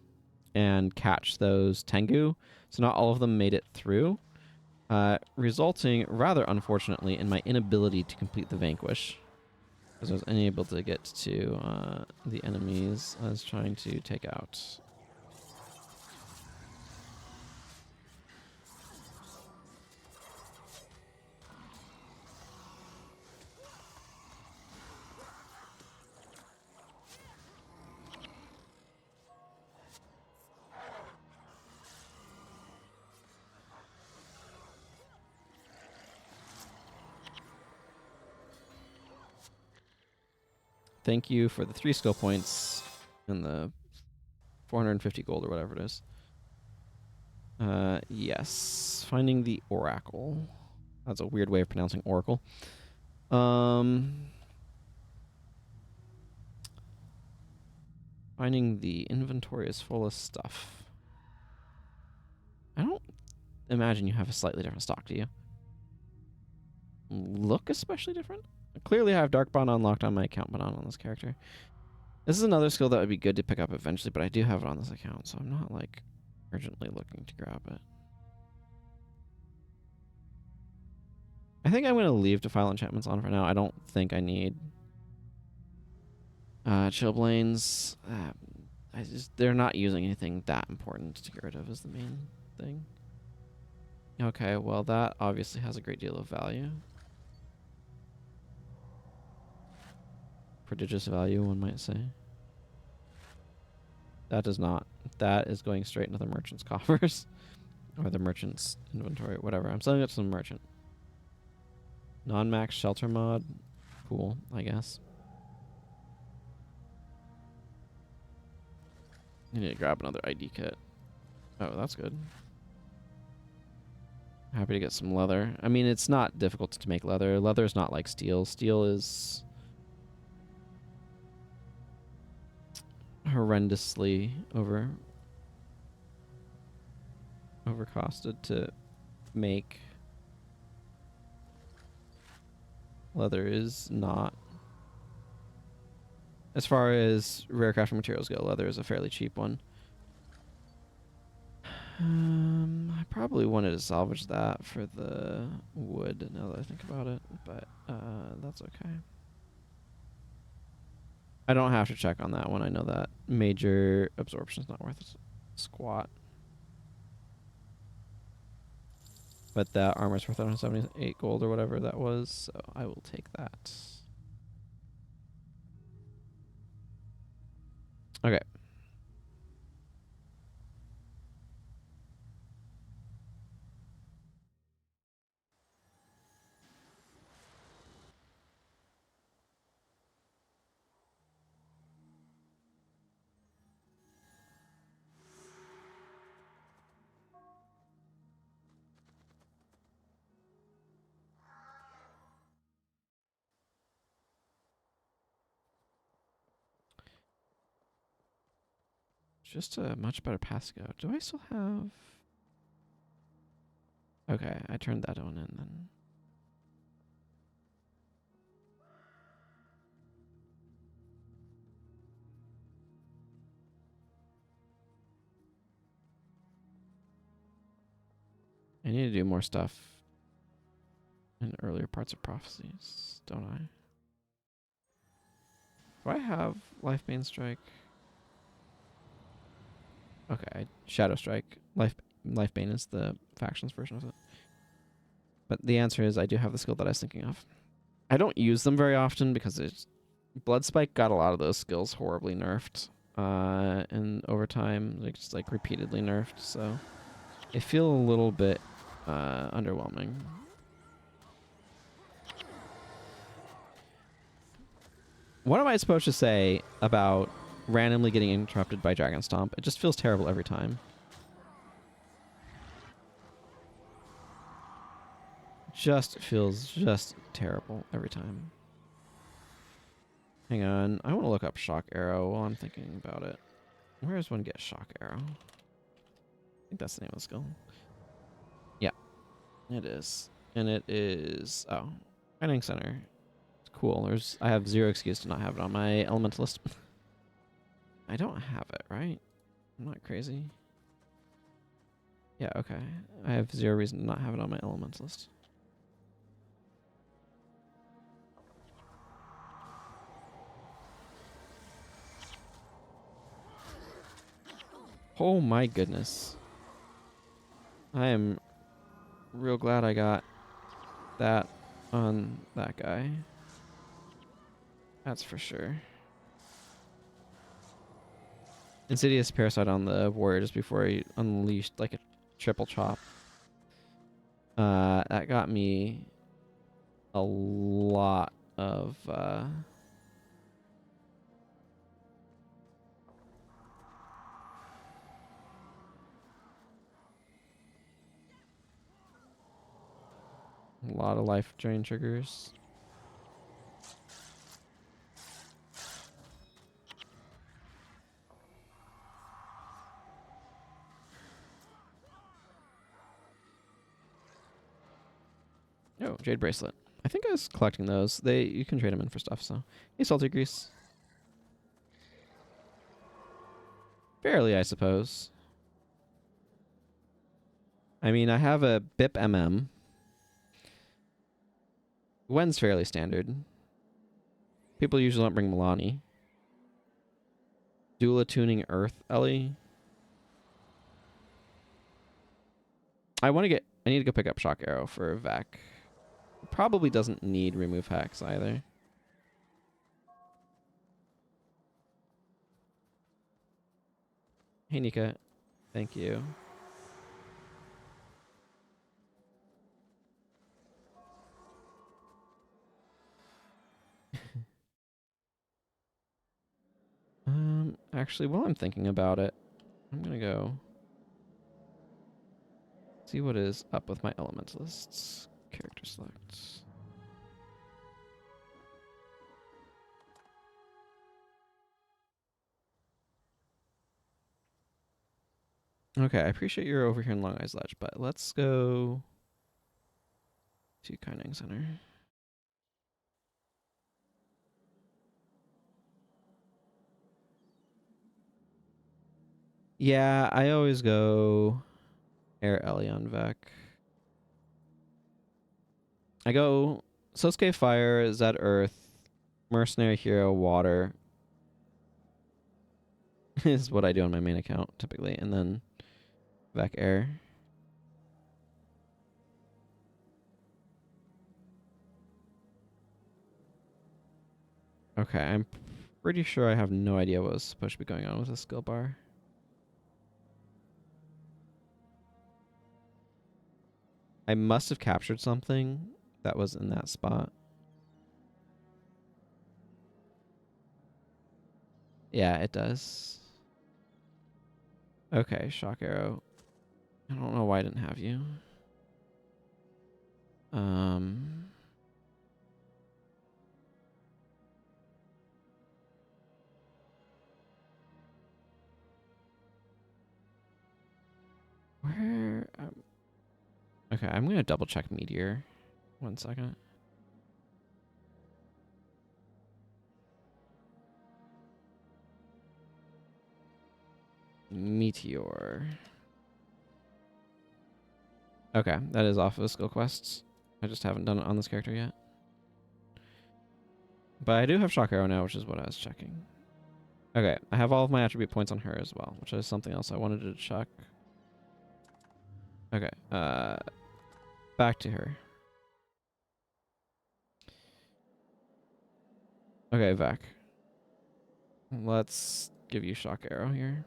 and catch those Tengu, so not all of them made it through, resulting, rather unfortunately, in my inability to complete the vanquish, because I was unable to get to the enemies I was trying to take out. Thank you for the 3 skill points and the 450 gold or whatever it is. Yes. Finding the Oracle. That's a weird way of pronouncing Oracle. Finding the inventory is full of stuff. I don't imagine you have a slightly different stock, do you? Look especially different? Clearly I have Darkbond unlocked on my account, but not on this character. This is another skill that would be good to pick up eventually, but I do have it on this account, so I'm not, like, urgently looking to grab it. I think I'm going to leave Defile Enchantments on for now. I don't think I need Chillblains. They're not using anything that important to get rid of is the main thing. Okay, well that obviously has a great deal of value. Prodigious value, one might say. That does not. That is going straight into the merchant's coffers. Or the merchant's inventory, whatever. I'm selling it to some merchant. Non-max shelter mod. Cool, I guess. I need to grab another ID kit. Oh, that's good. Happy to get some leather. I mean, it's not difficult to make leather. Leather is not like steel. Steel is horrendously overcosted to make. Leather is not. As far as rare crafting materials go, leather is a fairly cheap one. I probably wanted to salvage that for the wood now that I think about it, but that's okay. I don't have to check on that one. I know that major absorption's not worth squat. But that armor's worth 178 gold or whatever that was, so I will take that. Okay. Just a much better pass go. Do I still have... Okay, I turned that one in then. I need to do more stuff in earlier parts of prophecies, don't I? Do I have Life Bane Strike? Okay, Shadow Strike. Life Bane is the factions version of it. But the answer is I do have the skill that I was thinking of. I don't use them very often because it's Blood Spike got a lot of those skills horribly nerfed. And over time, like just like repeatedly nerfed, so I feel a little bit underwhelming. What am I supposed to say about randomly getting interrupted by Dragon Stomp? It just feels terrible every time. Just feels just terrible every time. Hang on, I want to look up Shock Arrow while I'm thinking about it. Where does one get Shock Arrow? I think that's the name of the skill. Yeah, it is. And it is... Oh, Training Center. It's cool. I have zero excuse to not have it on my Elementalist. I don't have it, right? I'm not crazy. Yeah, okay. I have zero reason to not have it on my Elementalist. Oh my goodness. I am real glad I got that on that guy. That's for sure. Insidious Parasite on the warrior just before he unleashed like a triple chop. That got me a lot of life drain triggers. Oh, Jade Bracelet. I think I was collecting those. You can trade them in for stuff, so. Hey, Salty Grease. Fairly, I suppose. I mean, I have a BIP MM. Gwen's fairly standard. People usually don't bring Milani. Dual Tuning Earth Ellie. I need to go pick up Shock Arrow for Vac. Probably doesn't need remove hacks either. Hey, Nika. Thank you. Actually, while I'm thinking about it, I'm gonna go see what is up with my elementalists. Character select. Okay, I appreciate you're over here in Long Eyes Ledge, but let's go to Kaining Center. Yeah, I always go Air Elion Vec. I go Sosuke Fire, Zed Earth, Mercenary Hero Water is what I do on my main account typically, and then Vec Air. Okay, I'm pretty sure I have no idea what was supposed to be going on with this skill bar. I must have captured something that was in that spot. Yeah, it does. Okay, Shock Arrow. I don't know why I didn't have you. Where? Okay, I'm gonna double check Meteor. 1 second. Meteor. Okay, that is off of the skill quests. I just haven't done it on this character yet. But I do have Shock Arrow now, which is what I was checking. Okay, I have all of my attribute points on her as well, which is something else I wanted to check. Okay, back to her. Okay, Vec. Let's give you Shock Arrow here.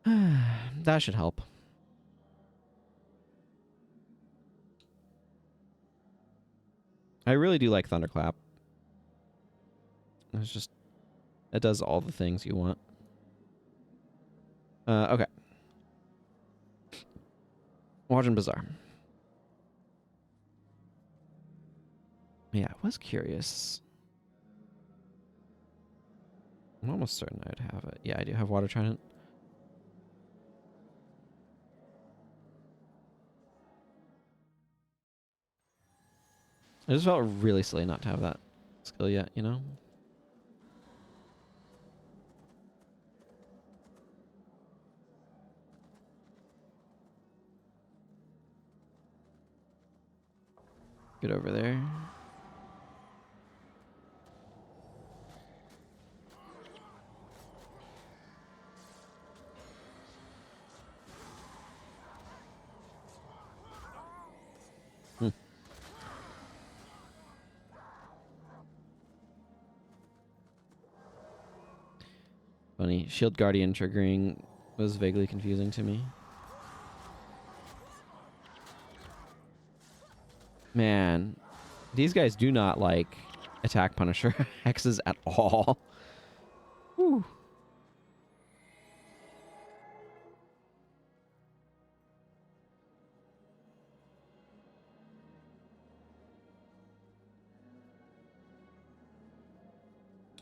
That should help. I really do like Thunderclap. It's just, it does all the things you want. Okay. Watching Bazaar. Yeah, I was curious. I'm almost certain I'd have it. Yeah, I do have Water Trident. I just felt really silly not to have that skill yet, you know? Get over there. Funny. Shield Guardian triggering was vaguely confusing to me. Man, these guys do not like attack Punisher hexes at all. Whew.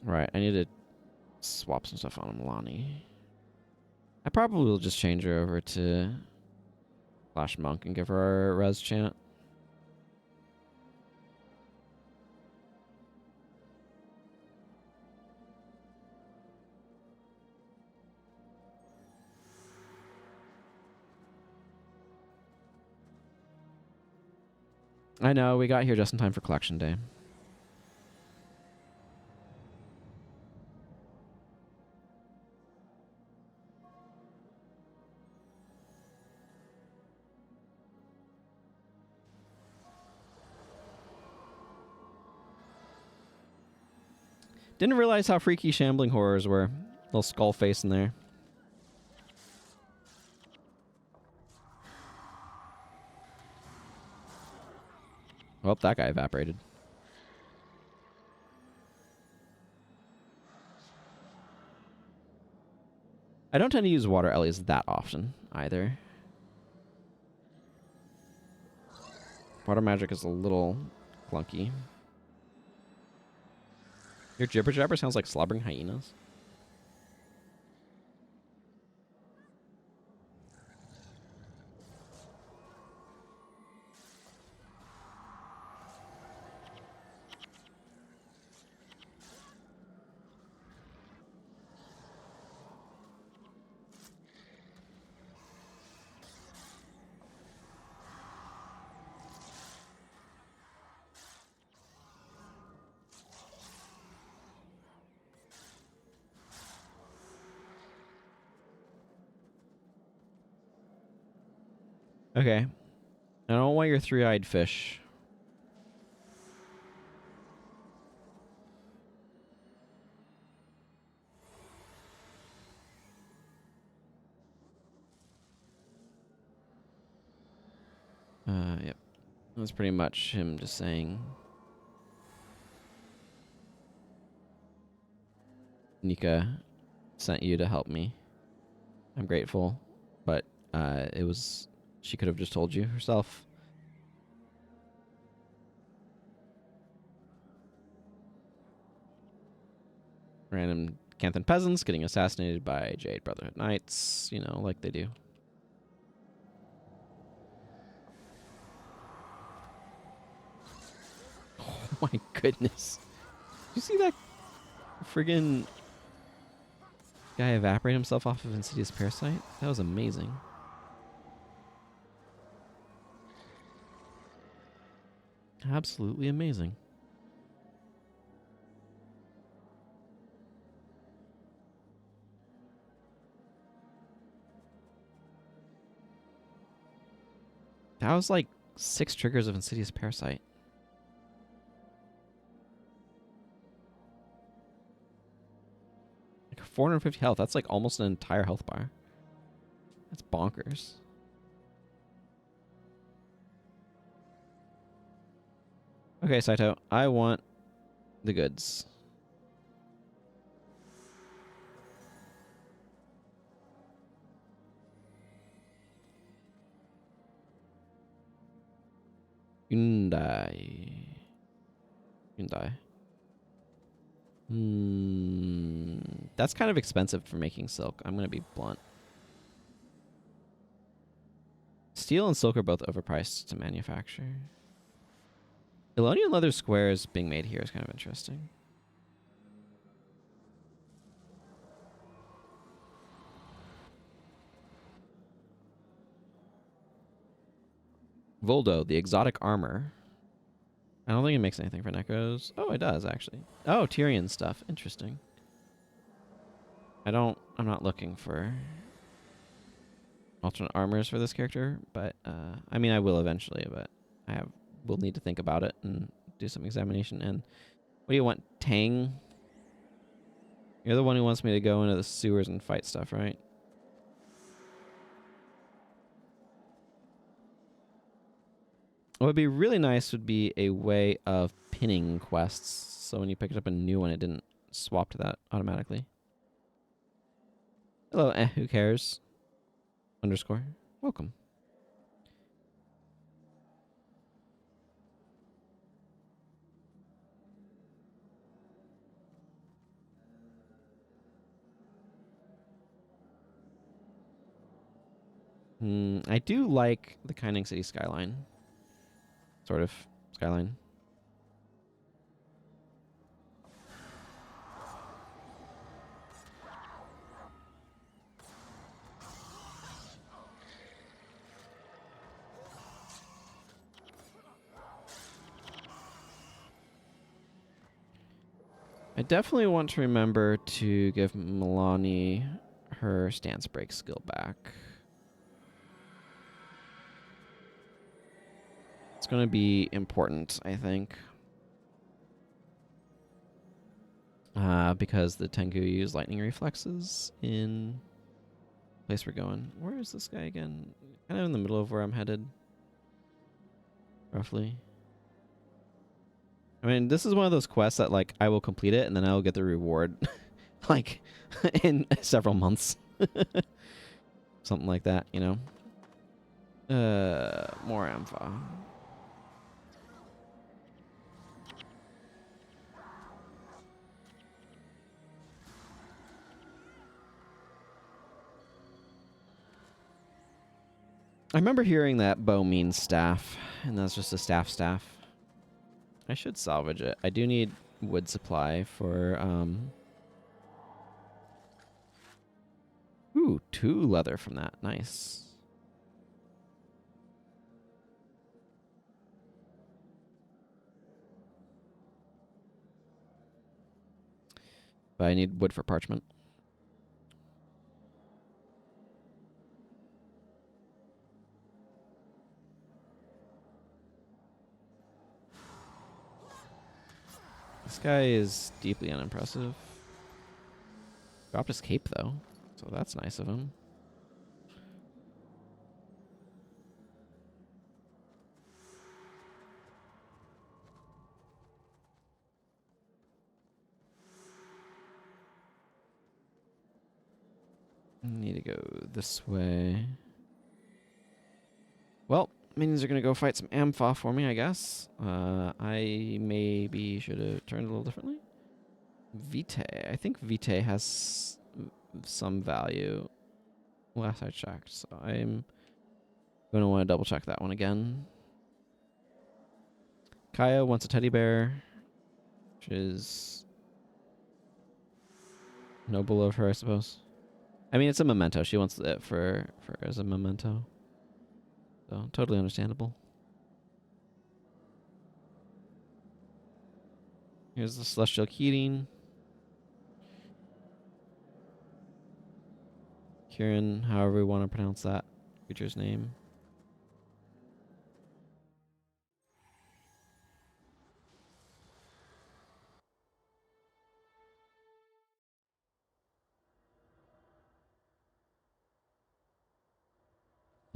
Right, I need to swap some stuff on Milani. I probably will just change her over to Flash Monk and give her a res chant. I know, we got here just in time for collection day. Didn't realize how freaky shambling horrors were. Little skull face in there. Well, that guy evaporated. I don't tend to use water Ellies that often, either. Water magic is a little clunky. Your jibber jabber sounds like slobbering hyenas. Okay. I don't want your three-eyed fish. Yep. That's pretty much him just saying, Nika sent you to help me. I'm grateful, but she could have just told you herself. Random Canthan peasants getting assassinated by Jade Brotherhood Knights, you know, like they do. Oh my goodness. Did you see that friggin' guy evaporate himself off of Insidious Parasite? That was amazing. Absolutely amazing. That was like 6 triggers of Insidious Parasite. Like 450 health. That's like almost an entire health bar. That's bonkers. Okay, Saito. I want the goods. Hyundai. That's kind of expensive for making silk. I'm going to be blunt. Steel and silk are both overpriced to manufacture. Elonian leather squares being made here is kind of interesting. Voldo, the exotic armor. I don't think it makes anything for Necros. Oh, it does, actually. Oh, Tyrion stuff. Interesting. I'm not looking for alternate armors for this character, but, I mean, I will eventually, but will need to think about it and do some examination. And what do you want, Tang? You're the one who wants me to go into the sewers and fight stuff, right? What would be really nice would be a way of pinning quests, so when you picked up a new one, it didn't swap to that automatically. Hello, who cares? _ Welcome. I do like the Kaining City skyline. Sort of skyline. I definitely want to remember to give Milani her stance break skill back. It's going to be important, I think. Because the Tengu use lightning reflexes in the place we're going. Where is this guy again? Kind of in the middle of where I'm headed. Roughly. I mean, this is one of those quests that, like, I will complete it and then I will get the reward, like, in several months. Something like that, you know? More Ampha. I remember hearing that bow means staff, and that's just a staff. I should salvage it. I do need wood supply for, Ooh, 2 leather from that. Nice. But I need wood for parchment. This guy is deeply unimpressive. Dropped his cape, though, so that's nice of him. Need to go this way. Well, minions are going to go fight some Ampha for me, I guess. I maybe should have turned a little differently. Vitae. I think Vitae has some value. Last I checked, so I'm going to want to double check that one again. Kaya wants a teddy bear, which is noble of her, I suppose. I mean, it's a memento. She wants it for as a memento. So, totally understandable. Here's the Celestial Keating. Kieran, however we want to pronounce that creature's name.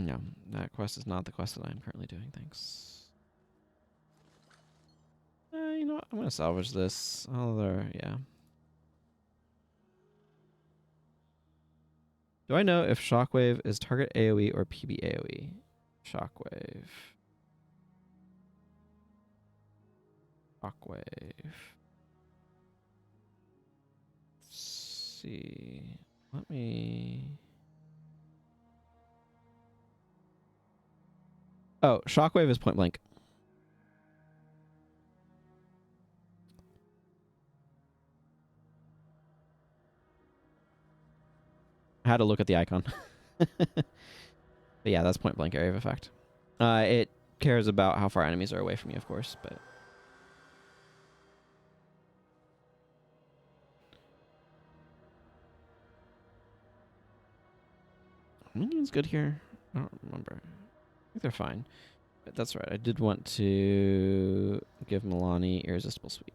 No, that quest is not the quest that I'm currently doing, thanks. You know what? I'm going to salvage this. Yeah. Do I know if Shockwave is target AoE or PB AoE? Shockwave. Shockwave. Let's see. Let me... Oh, Shockwave is point blank. I had to look at the icon. But yeah, that's point blank area of effect. It cares about how far enemies are away from you, of course, but... Minions good here? I don't remember. I think they're fine. But that's right. I did want to give Milani Irresistible Sweep.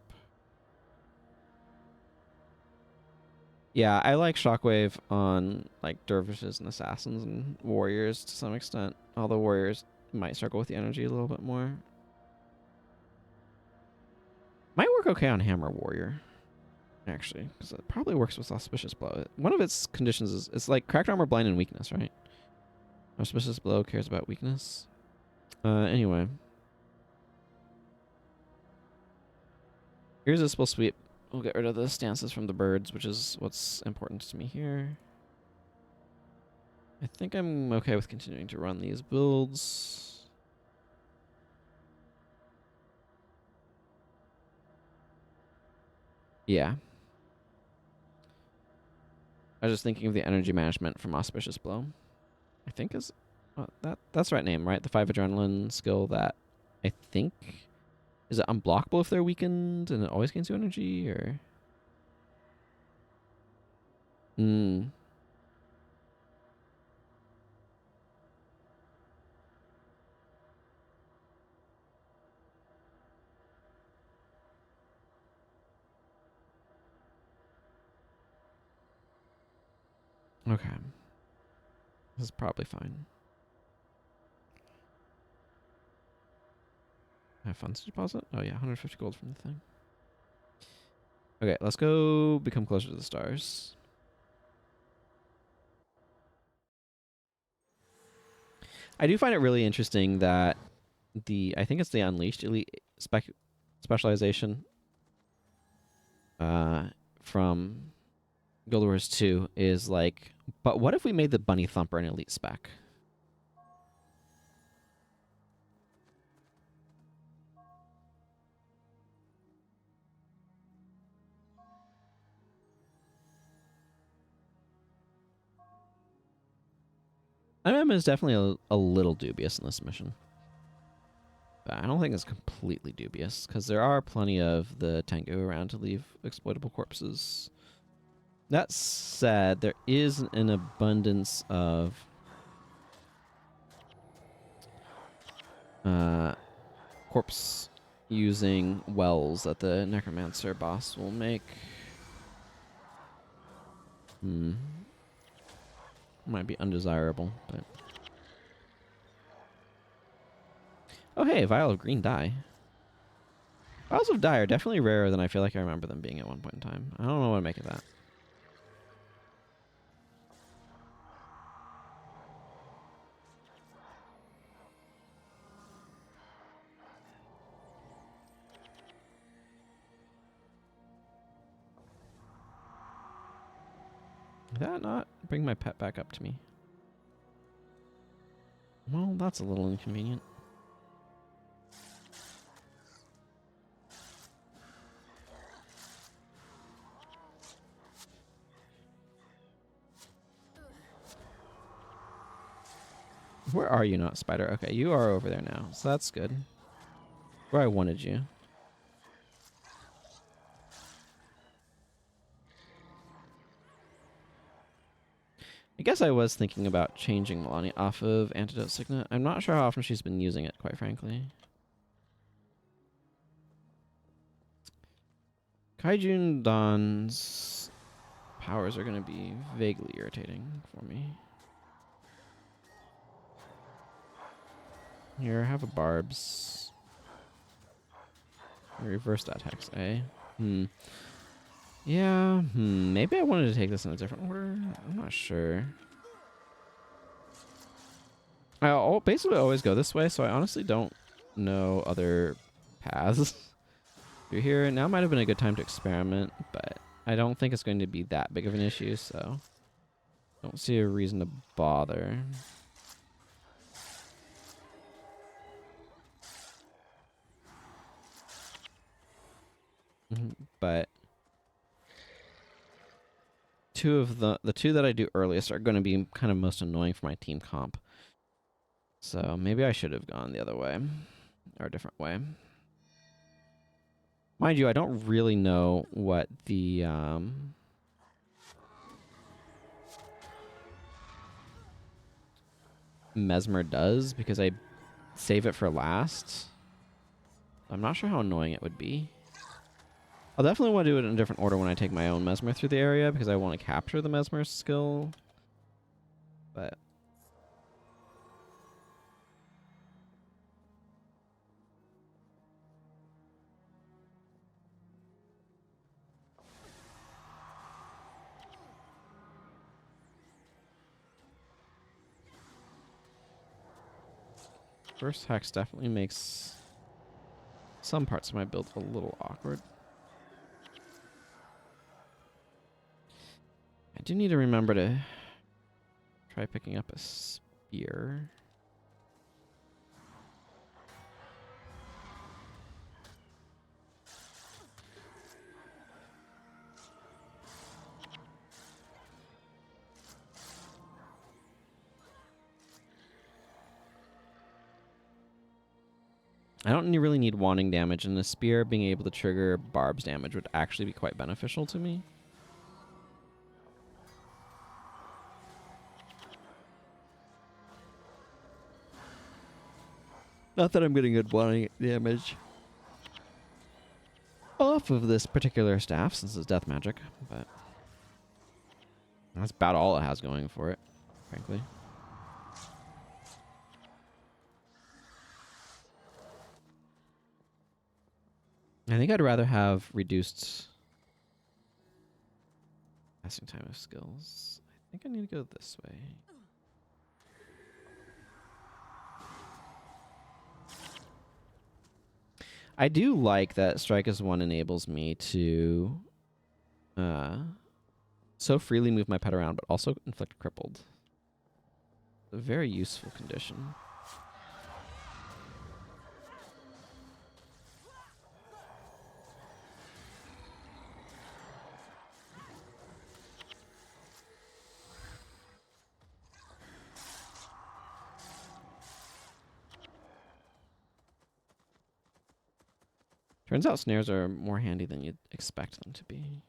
Yeah, I like Shockwave on like dervishes and assassins and warriors to some extent. Although warriors might struggle with the energy a little bit more. Might work okay on Hammer Warrior, actually, because it probably works with Auspicious Blow. One of its conditions is it's like Cracked Armor, Blind, and Weakness, right? Auspicious Blow cares about weakness. Anyway. Irresistible Sweep. We'll get rid of the stances from the birds, which is what's important to me here. I think I'm okay with continuing to run these builds. Yeah. I was just thinking of the energy management from Auspicious Blow. I think is... that's the right name, right? The 5 Adrenaline skill that I think... Is it unblockable if they're weakened and it always gains 2 energy, or... Hmm. Okay. This is probably fine. Have funds to deposit? Oh yeah, 150 gold from the thing. Okay, let's go become closer to the stars. I do find it really interesting that I think it's the Unleashed Elite specialization from Guild Wars 2 is like, but what if we made the Bunny Thumper an elite spec? MM is definitely a little dubious in this mission. But I don't think it's completely dubious, because there are plenty of the Tengu around to leave exploitable corpses. That said, there is an abundance of corpse using wells that the necromancer boss will make. Might be undesirable, but... Oh hey, vial of green dye. Vials of dye are definitely rarer than I feel like I remember them being at one point in time. I don't know what to make of that. Did that not bring my pet back up to me? Well, that's a little inconvenient. Where are you, not spider? Okay, you are over there now, so that's good. Where I wanted you. I guess I was thinking about changing Melania off of Antidote Signet. I'm not sure how often she's been using it, quite frankly. Kaijun Dawn's powers are going to be vaguely irritating for me. Here, have a Barbs. Reverse that hex, eh? Yeah, maybe I wanted to take this in a different order. I'm not sure. I'll basically always go this way, so I honestly don't know other paths through here. Now might have been a good time to experiment, but I don't think it's going to be that big of an issue, so don't see a reason to bother. But two of the two that I do earliest are going to be kind of most annoying for my team comp. So maybe I should have gone the other way, or a different way. Mind you, I don't really know what the Mesmer does because I save it for last. I'm not sure how annoying it would be. I'll definitely want to do it in a different order when I take my own Mesmer through the area because I want to capture the Mesmer skill. But first hex definitely makes some parts of my build a little awkward. I do need to remember to try picking up a spear. I don't really need wanting damage, and the spear being able to trigger Barb's damage would actually be quite beneficial to me. Not that I'm getting good wanting damage off of this particular staff, since it's death magic, but that's about all it has going for it, frankly. I think I'd rather have reduced casting time of skills. I think I need to go this way. I do like that Strike as 1 enables me to so freely move my pet around, but also inflict crippled. A very useful condition. Turns out snares are more handy than you'd expect them to be.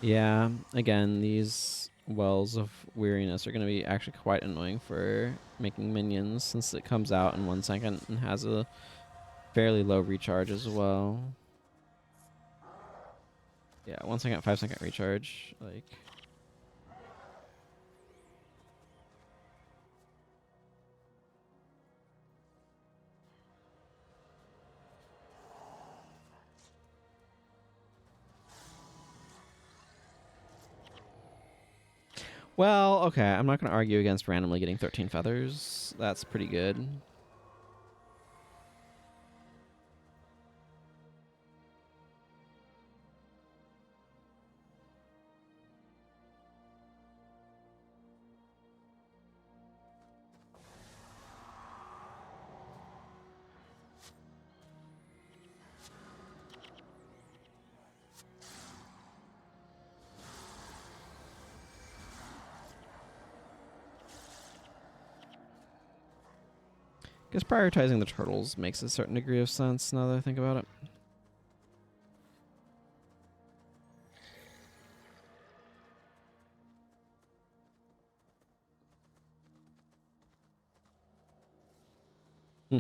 Yeah, again, these wells of weariness are going to be actually quite annoying for making minions since it comes out in 1 second and has a fairly low recharge as well. Yeah, 1 second, 5 second recharge. Like, well, okay, I'm not going to argue against randomly getting 13 feathers. That's pretty good. I guess prioritizing the turtles makes a certain degree of sense now that I think about it. Hmm.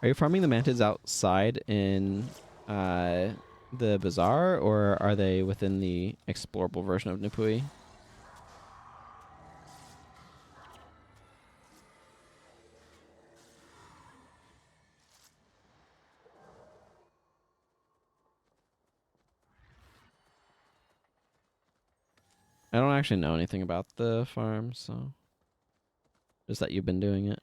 Are you farming the mantids outside in the bazaar, or are they within the explorable version of Nipui? I don't actually know anything about the farm, so just that you've been doing it.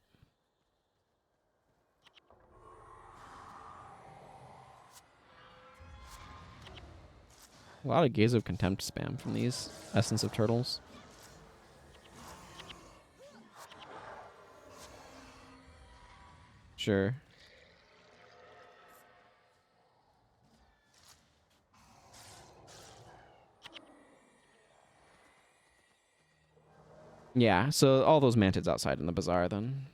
A lot of Gaze of Contempt spam from these Essence of Turtles. Sure. Yeah, so all those mantids outside in the bazaar then.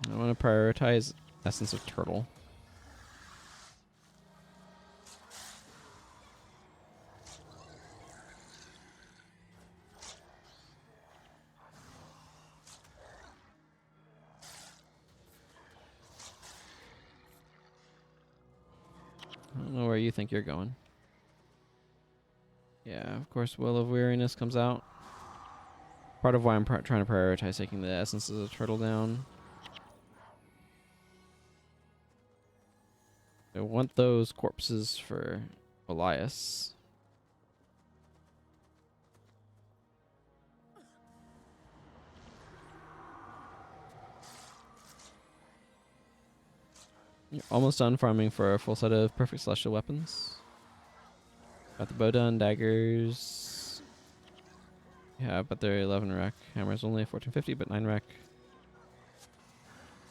I want to prioritize Essence of Turtle. I don't know where you think you're going. Yeah, of course, Will of Weariness comes out. Part of why I'm trying to prioritize taking the Essences of Turtle down. I want those corpses for Elias. You're almost done farming for a full set of perfect celestial weapons. Got the bow done, daggers. Yeah, but they're 11 rec. Hammer's only 1450, but 9 rec.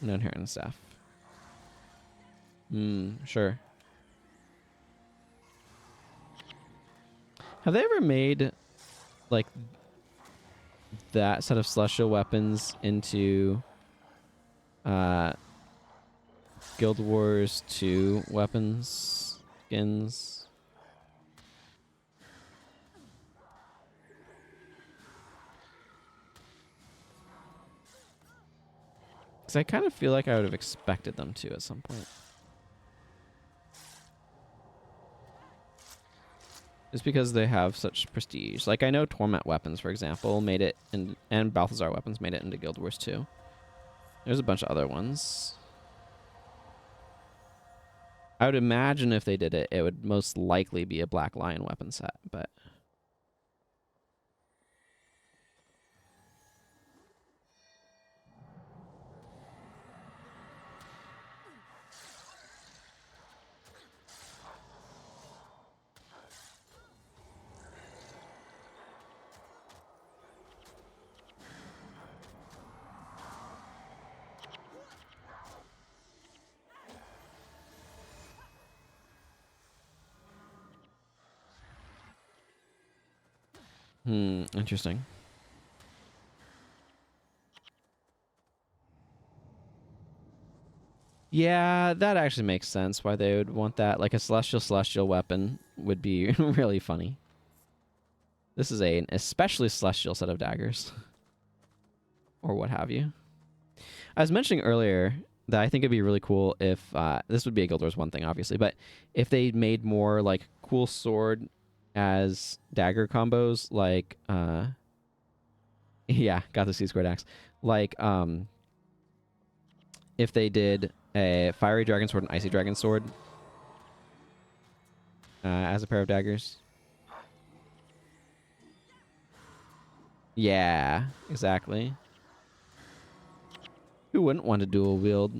No inherent staff. Sure. Have they ever made like that set of celestial weapons into Guild Wars 2 weapons skins? Because I kind of feel like I would have expected them to at some point. Just because they have such prestige. Like, I know Torment Weapons, for example, made it, and Balthazar Weapons made it into Guild Wars 2. There's a bunch of other ones. I would imagine if they did it, it would most likely be a Black Lion weapon set, but... Interesting. Yeah, that actually makes sense why they would want that. Like a celestial weapon would be really funny. This is an especially celestial set of daggers. Or what have you. I was mentioning earlier that I think it'd be really cool if this would be a Guild Wars 1 thing, obviously, but if they made more like cool sword as dagger combos, like yeah, got the C squared axe. Like if they did a fiery dragon sword and icy dragon sword as a pair of daggers. Yeah, exactly. Who wouldn't want to dual wield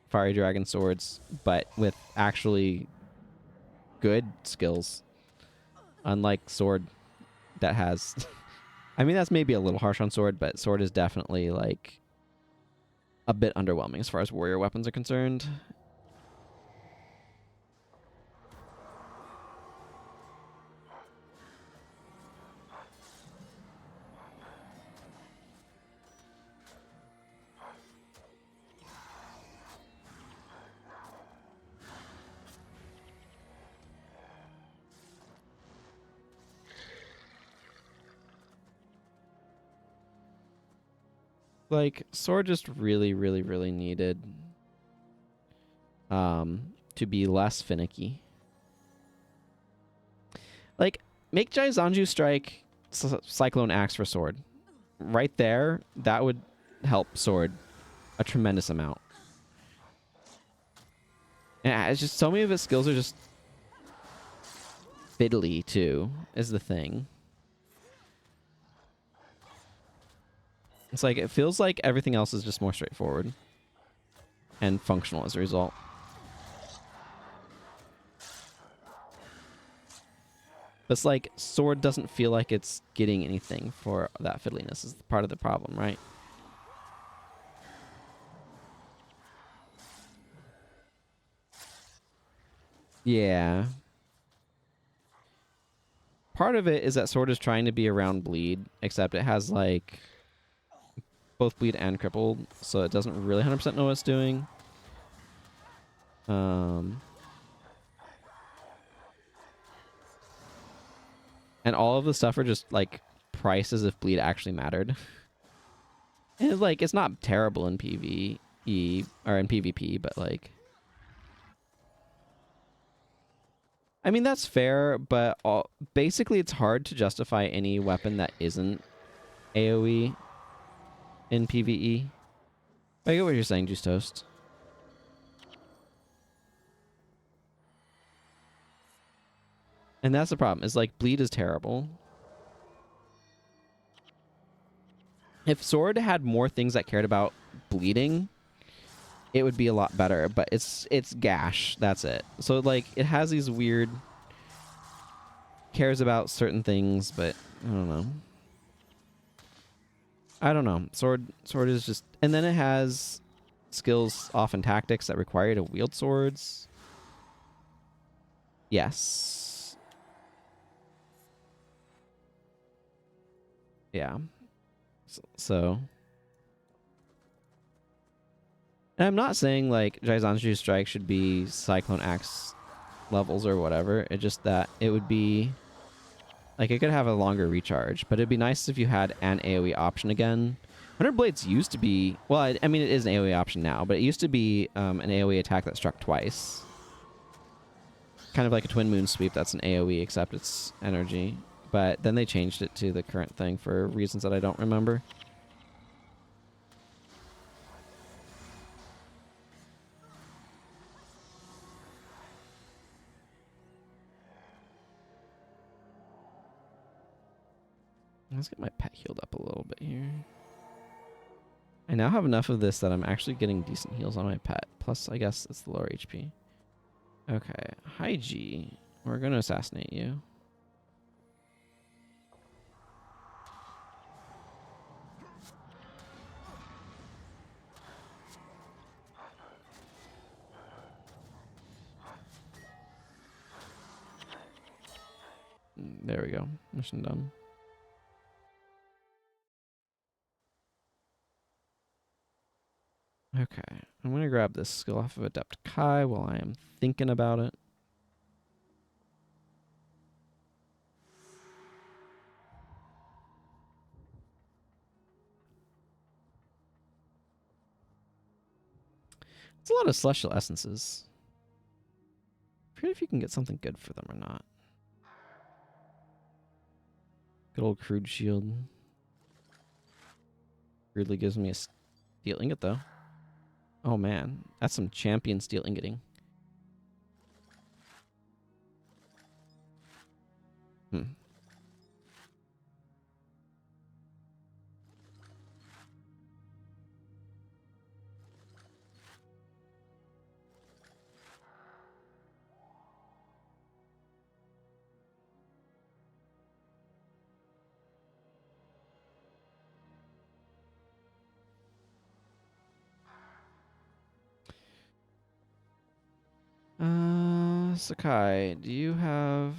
fiery dragon swords, but with actually good skills? Unlike sword that has... I mean, that's maybe a little harsh on sword, but sword is definitely, like, a bit underwhelming as far as warrior weapons are concerned. Like, sword just really, really, really needed to be less finicky. Like, make Jaizanju strike Cyclone Axe for sword. Right there, that would help sword a tremendous amount. And it's just so many of his skills are just fiddly too, is the thing. It's like it feels like everything else is just more straightforward and functional as a result. But it's like sword doesn't feel like it's getting anything for that fiddliness is part of the problem, right? Yeah. Part of it is that sword is trying to be around bleed, except it has like both bleed and crippled, so it doesn't really 100% know what it's doing. And all of the stuff are just like priced as if bleed actually mattered. And it's like it's not terrible in PvE or in PvP, but like I mean that's fair, but basically it's hard to justify any weapon that isn't AoE in PvE. I get what you're saying, Juice Toast. And that's the problem, is like bleed is terrible. If sword had more things that cared about bleeding, it would be a lot better, but it's gash, that's it. So like it has these weird cares about certain things, but I don't know. I don't know. Sword is just, and then it has skills, often tactics that require you to wield swords. Yes. Yeah. So. And I'm not saying like Jaizanju Strike should be Cyclone Axe levels or whatever. It's just that it would be like it could have a longer recharge, but it'd be nice if you had an AoE option again. 100 Blades used to be, well, I mean, it is an AoE option now, but it used to be an AoE attack that struck twice. Kind of like a Twin Moon Sweep that's an AoE, except it's energy. But then they changed it to the current thing for reasons that I don't remember. Let's get my pet healed up a little bit here. I now have enough of this that I'm actually getting decent heals on my pet. Plus, I guess it's the lower HP. Okay. Hi, G. We're going to assassinate you. There we go. Mission done. Okay. I'm going to grab this skill off of Adept Kai while I am thinking about it. It's a lot of celestial essences. I forget if you can get something good for them or not. Good old crude shield. Weirdly gives me a steel ingot though. Oh man, that's some champion steel ingoting. Hmm. Sakai, do you have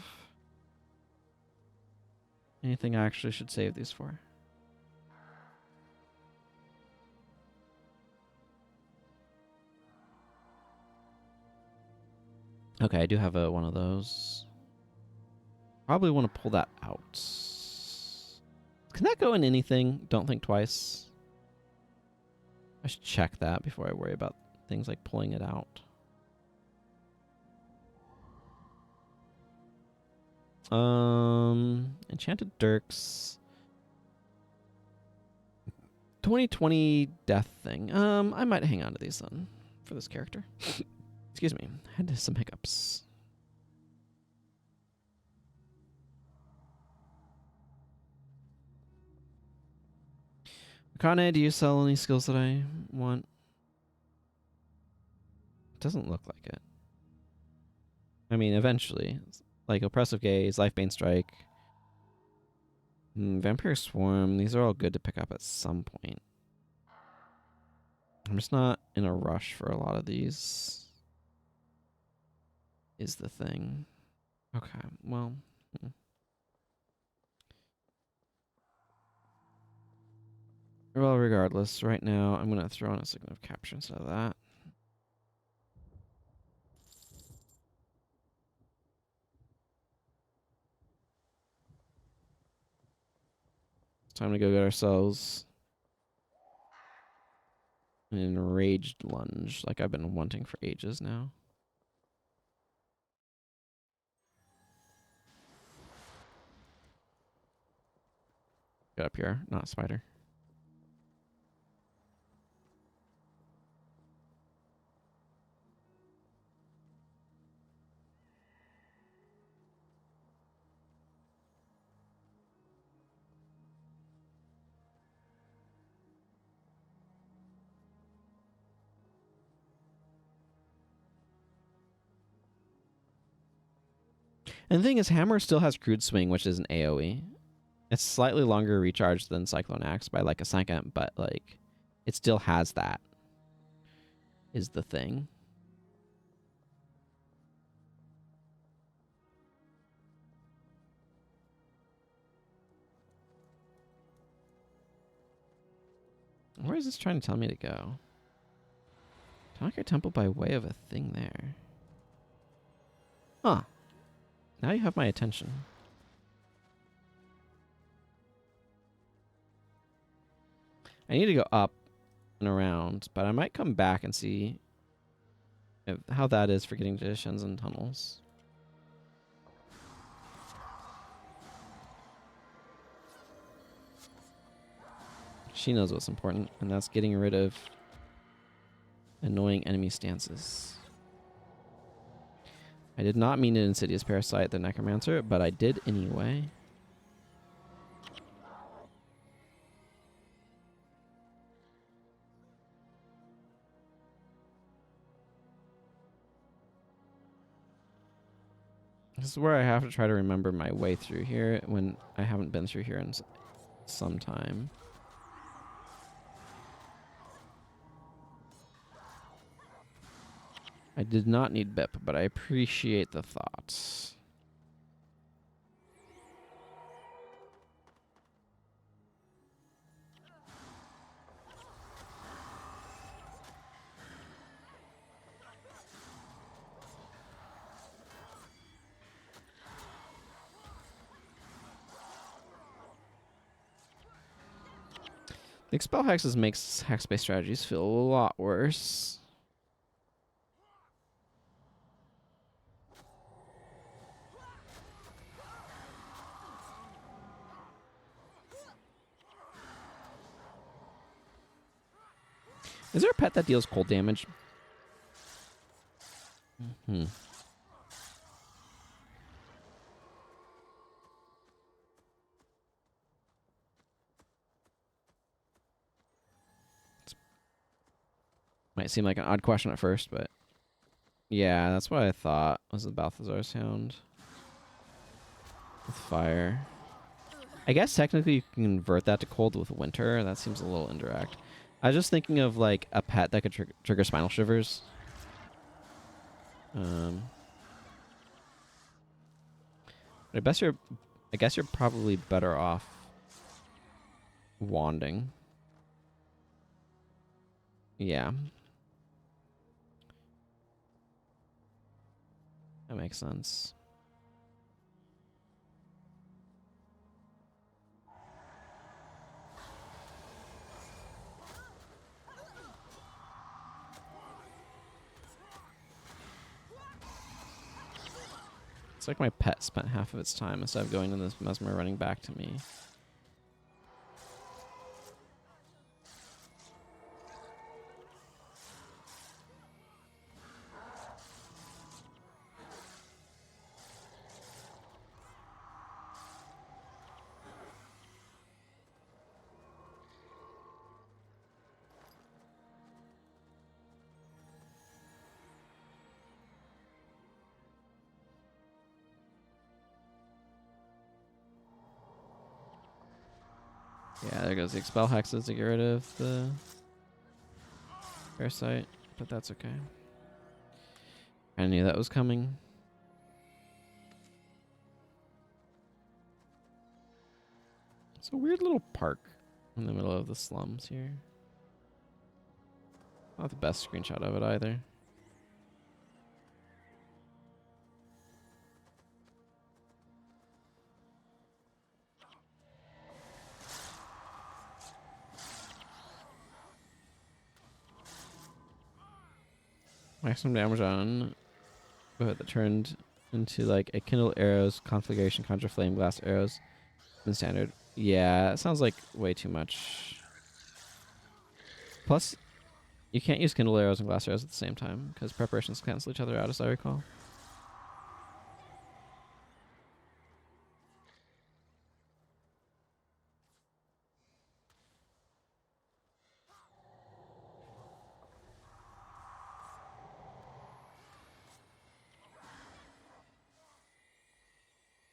anything I actually should save these for? Okay, I do have one of those. Probably want to pull that out. Can that go in anything? Don't think twice. I should check that before I worry about things like pulling it out. Enchanted Dirks. 2020 death thing. I might hang on to these then for this character. Excuse me. I had some hiccups. Akane, do you sell any skills that I want? It doesn't look like it. I mean, eventually. Like Oppressive Gaze, Lifebane Strike, Vampire Swarm. These are all good to pick up at some point. I'm just not in a rush for a lot of these. Is the thing. Okay, well. Well, regardless, right now I'm going to throw in a Signal of Capture instead of that. It's time to go get ourselves an Enraged Lunge, like I've been wanting for ages now. Get up here, not a spider. And the thing is, Hammer still has Crude Swing, which is an AoE. It's slightly longer recharge than Cyclone Axe by like a second, but like it still has that. Is the thing. Where is this trying to tell me to go? Talk your temple by way of a thing there. Huh. Now you have my attention. I need to go up and around, but I might come back and see how that is for getting to Shenzhen tunnels. She knows what's important, and that's getting rid of annoying enemy stances. I did not mean to Insidious Parasite the Necromancer, but I did anyway. This is where I have to try to remember my way through here when I haven't been through here in some time. I did not need BIP, but I appreciate the thoughts. The expel hexes makes hex-based strategies feel a lot worse. Is there a pet that deals cold damage? Hmm. Might seem like an odd question at first, but yeah, that's what I thought was the Balthazar's Hound with fire. I guess technically you can convert that to cold with winter. That seems a little indirect. I was just thinking of like a pet that could trigger spinal shivers. But I guess you're probably better off wanding. Yeah. That makes sense. It's like my pet spent half of its time instead of going to this Mesmer running back to me. Yeah, there goes the expel hexes to get rid of the parasite, but that's okay. I knew that was coming. It's a weird little park in the middle of the slums here. Not the best screenshot of it either. Maximum damage on that turned into like a kindle arrows configuration conjure flame blast arrows in standard. Yeah, it sounds like way too much. Plus, you can't use kindle arrows and glass arrows at the same time because preparations cancel each other out, as I recall.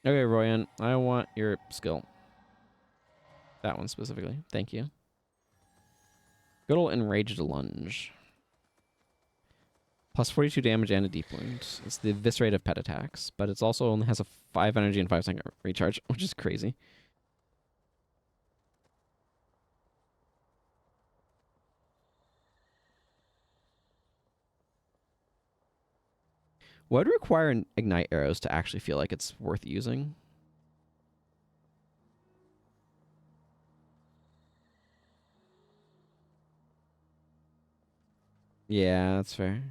Okay, Royan, I want your skill. That one specifically. Thank you. Good old Enraged Lunge. Plus 42 damage and a deep wound. It's the eviscerate of pet attacks, but it's also only has a 5 energy and 5 second recharge, which is crazy. What would require ignite arrows to actually feel like it's worth using? Yeah, that's fair.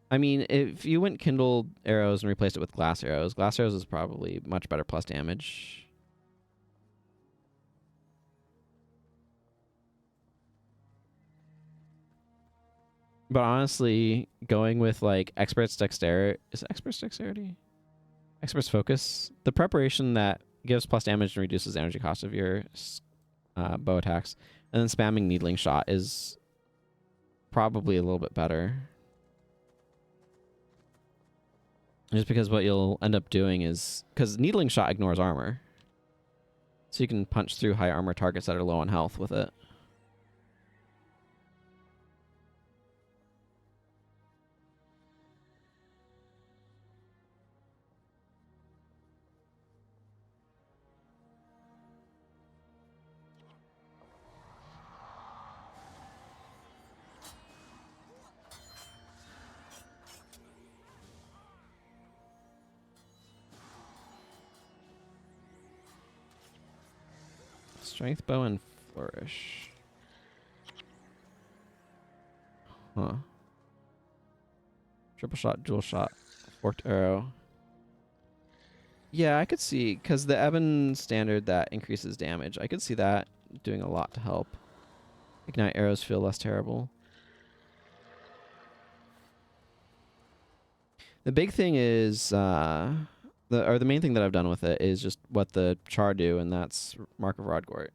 I mean, if you went kindled arrows and replaced it with glass arrows is probably much better plus damage. But honestly, going with like expert's dexterity, is it expert's dexterity? Expert's focus. The preparation that gives plus damage and reduces the energy cost of your bow attacks, and then spamming needling shot is probably a little bit better. Just because what you'll end up doing is, because needling shot ignores armor, so you can punch through high armor targets that are low on health with it. Strength bow and flourish. Huh. Triple shot, dual shot, forked arrow. Yeah, I could see, because the Ebon standard that increases damage, I could see that doing a lot to help. Ignite arrows feel less terrible. The big thing is, the main thing that I've done with it is just what the char do, and that's Mark of Rodgort.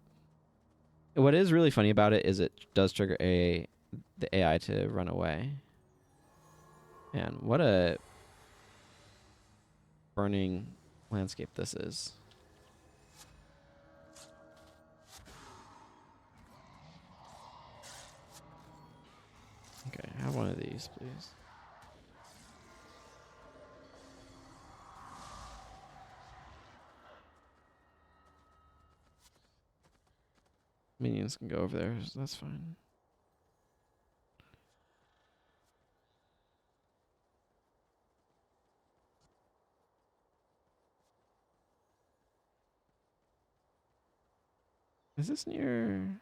What is really funny about it is it does trigger the AI to run away. Man, what a burning landscape this is. Okay, have one of these, please. Minions can go over there, so that's fine. Is this near?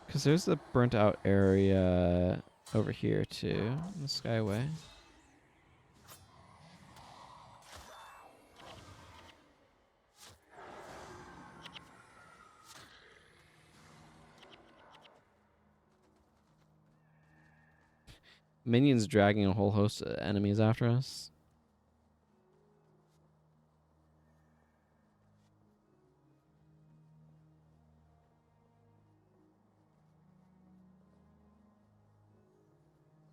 Because there's the burnt out area over here too, in the Skyway. Minions dragging a whole host of enemies after us.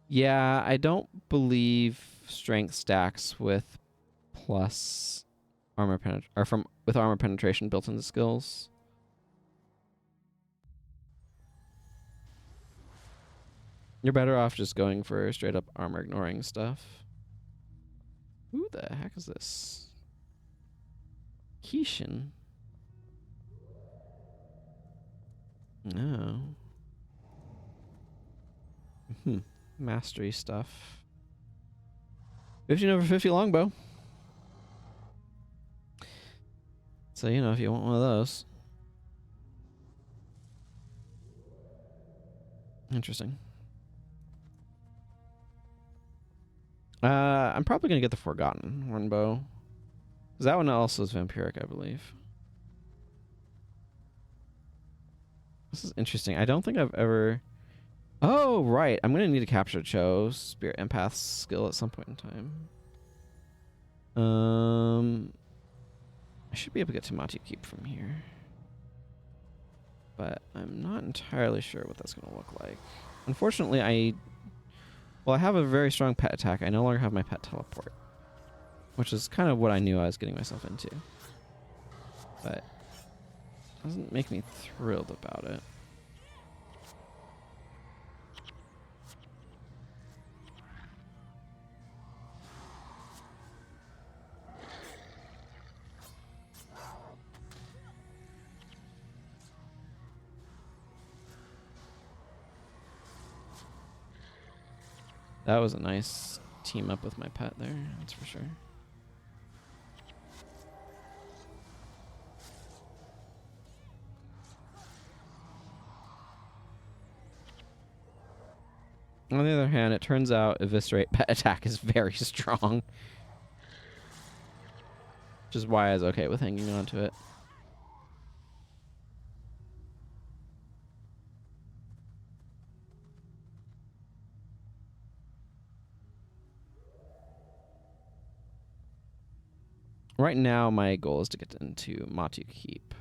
Yeah, I don't believe strength stacks with plus armor with armor penetration built into skills. You're better off just going for straight up armor ignoring stuff. Who the heck is this? Keishan. No. Mastery stuff. 15/50 longbow. So, you know, if you want one of those. Interesting. I'm probably going to get the Forgotten Hornbow. Because that one also is vampiric, I believe. This is interesting. I don't think I've ever... Oh, right. I'm going to need to capture Cho Spirit Empath skill at some point in time. I should be able to get to Matu Keep from here. But I'm not entirely sure what that's going to look like. Unfortunately, I have a very strong pet attack. I no longer have my pet teleport. Which is kind of what I knew I was getting myself into. But doesn't make me thrilled about it. That was a nice team up with my pet there, that's for sure. On the other hand, it turns out Eviscerate pet attack is very strong. Which is why I was okay with hanging on to it. Right now, my goal is to get into Matu Keep.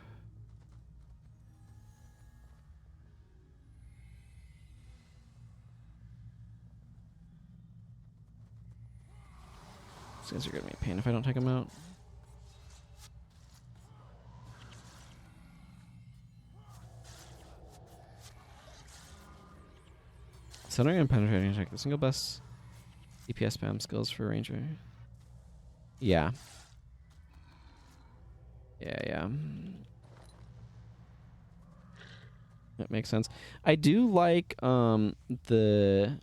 These guys are going to be a pain if I don't take them out. Centering and penetrating attack. The single best DPS spam skills for Ranger. Yeah. Yeah. That makes sense. I do like the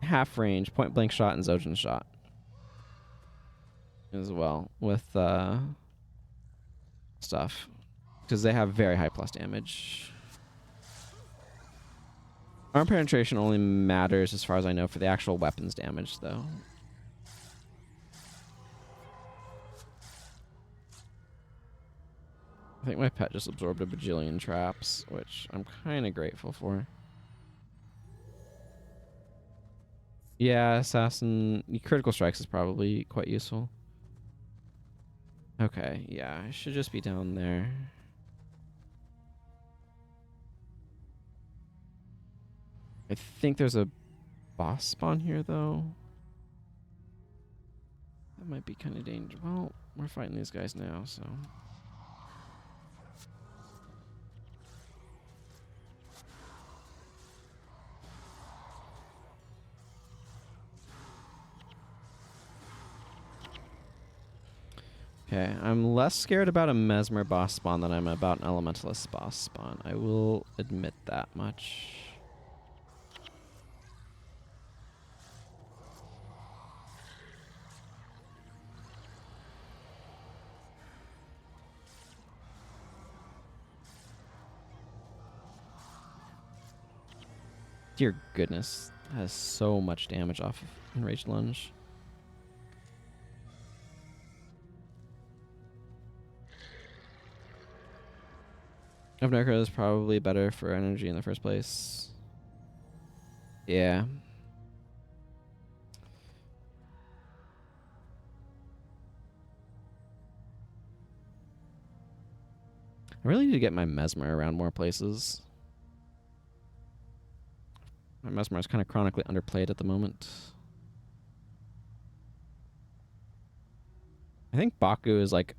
half range point blank shot and Zojin shot. as well with stuff. Because they have very high plus damage. Arm penetration only matters, as far as I know, for the actual weapons damage, though. I think my pet just absorbed a bajillion traps, which I'm kind of grateful for. Yeah, assassin... Critical strikes is probably quite useful. Okay, yeah, I should just be down there. I think there's a boss spawn here, though. That might be kind of dangerous. Well, we're fighting these guys now, so... Okay, I'm less scared about a Mesmer boss spawn than I'm about an Elementalist boss spawn. I will admit that much. Dear goodness, that has so much damage off of Enraged Lunge. Of Necro is probably better for energy in the first place. Yeah. I really need to get my Mesmer around more places. My Mesmer is kind of chronically underplayed at the moment. I think Baku is like,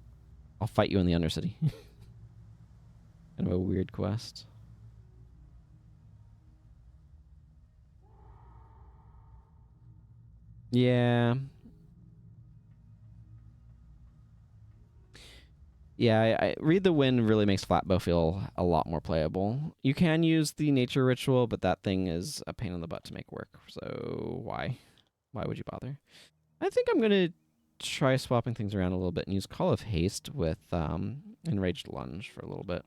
I'll fight you in the Undercity. Kind of a weird quest. Yeah. Yeah, I Read the Wind really makes Flatbow feel a lot more playable. You can use the Nature Ritual, but that thing is a pain in the butt to make work. So why? Why would you bother? I think I'm going to try swapping things around a little bit and use Call of Haste with Enraged Lunge for a little bit.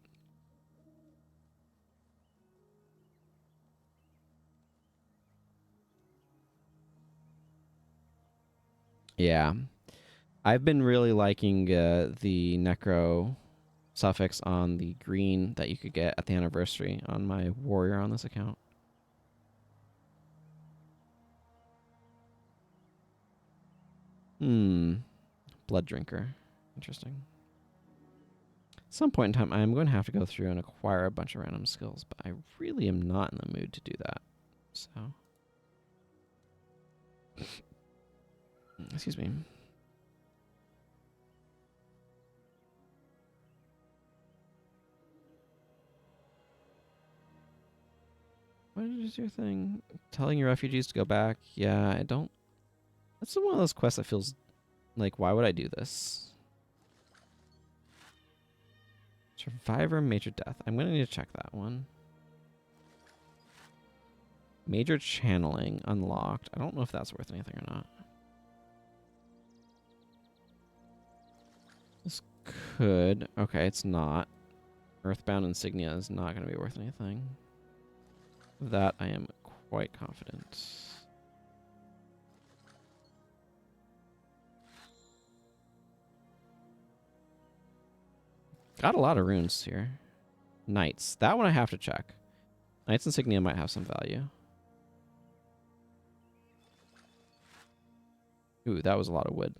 Yeah. I've been really liking the Necro suffix on the green that you could get at the anniversary on my warrior on this account. Blood Drinker. Interesting. At some point in time, I'm going to have to go through and acquire a bunch of random skills, but I really am not in the mood to do that. So... Excuse me. What is your thing? Telling your refugees to go back? Yeah, I don't... That's one of those quests that feels like, why would I do this? Survivor Major Death. I'm going to need to check that one. Major Channeling unlocked. I don't know if that's worth anything or not. This could... Okay, it's not. Earthbound Insignia is not going to be worth anything. That I am quite confident. Got a lot of runes here. Knights. That one I have to check. Knights Insignia might have some value. Ooh, that was a lot of wood.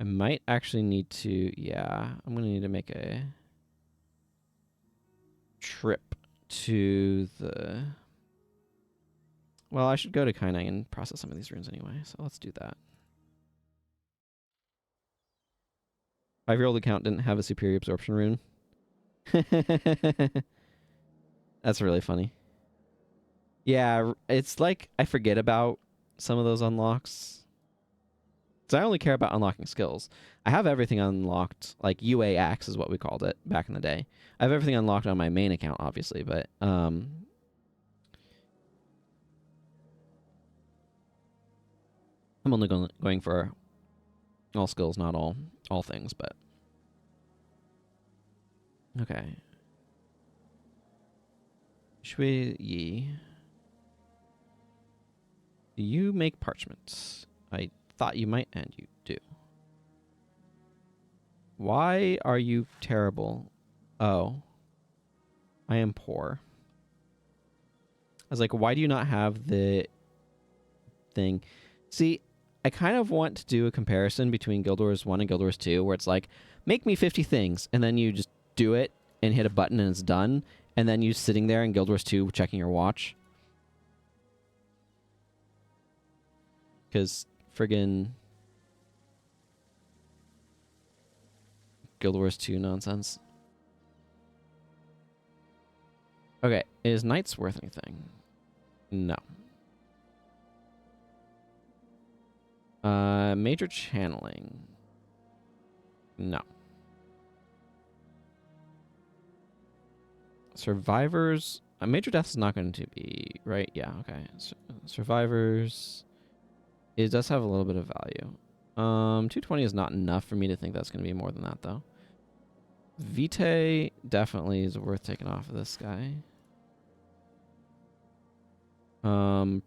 I might actually need to... Yeah, I'm going to need to make a trip to the... Well, I should go to Kainai and process some of these runes anyway, so let's do that. 5-year-old account didn't have a superior absorption rune. That's really funny. Yeah, it's like I forget about some of those unlocks. So I only care about unlocking skills. I have everything unlocked, like UAS is what we called it back in the day. I have everything unlocked on my main account, obviously, but I'm only going for All skills, not all things, but okay. Shui Yi. Do you make parchments? I thought you might, and you do. Why are you terrible? Oh. I am poor. I was like, why do you not have the thing? See, I kind of want to do a comparison between Guild Wars 1 and Guild Wars 2, where it's like, make me 50 things, and then you just do it and hit a button and it's done, and then you sitting there in Guild Wars 2 checking your watch. Because friggin' Guild Wars 2 nonsense. Okay, is Knights worth anything? No. Major channeling. No. Survivors. Major death is not going to be, right? Yeah, okay. Survivors. It does have a little bit of value. 220 is not enough for me to think that's going to be more than that, though. Vitae definitely is worth taking off of this guy.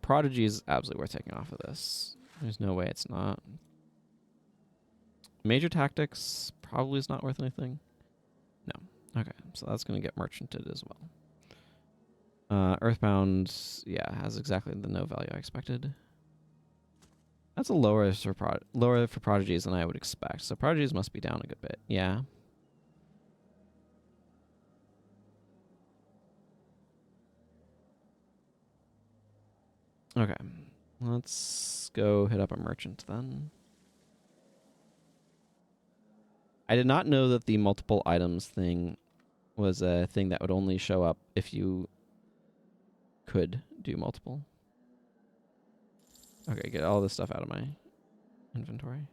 Prodigy is absolutely worth taking off of this. There's no way it's not. Major tactics probably is not worth anything. No. Okay, so that's going to get merchanted as well. Earthbound, yeah, has exactly the no value I expected. That's a lower for prodigies than I would expect. So prodigies must be down a good bit. Yeah. Okay. Let's go hit up a merchant then. I did not know that the multiple items thing was a thing that would only show up if you could do multiple. Okay, get all this stuff out of my inventory.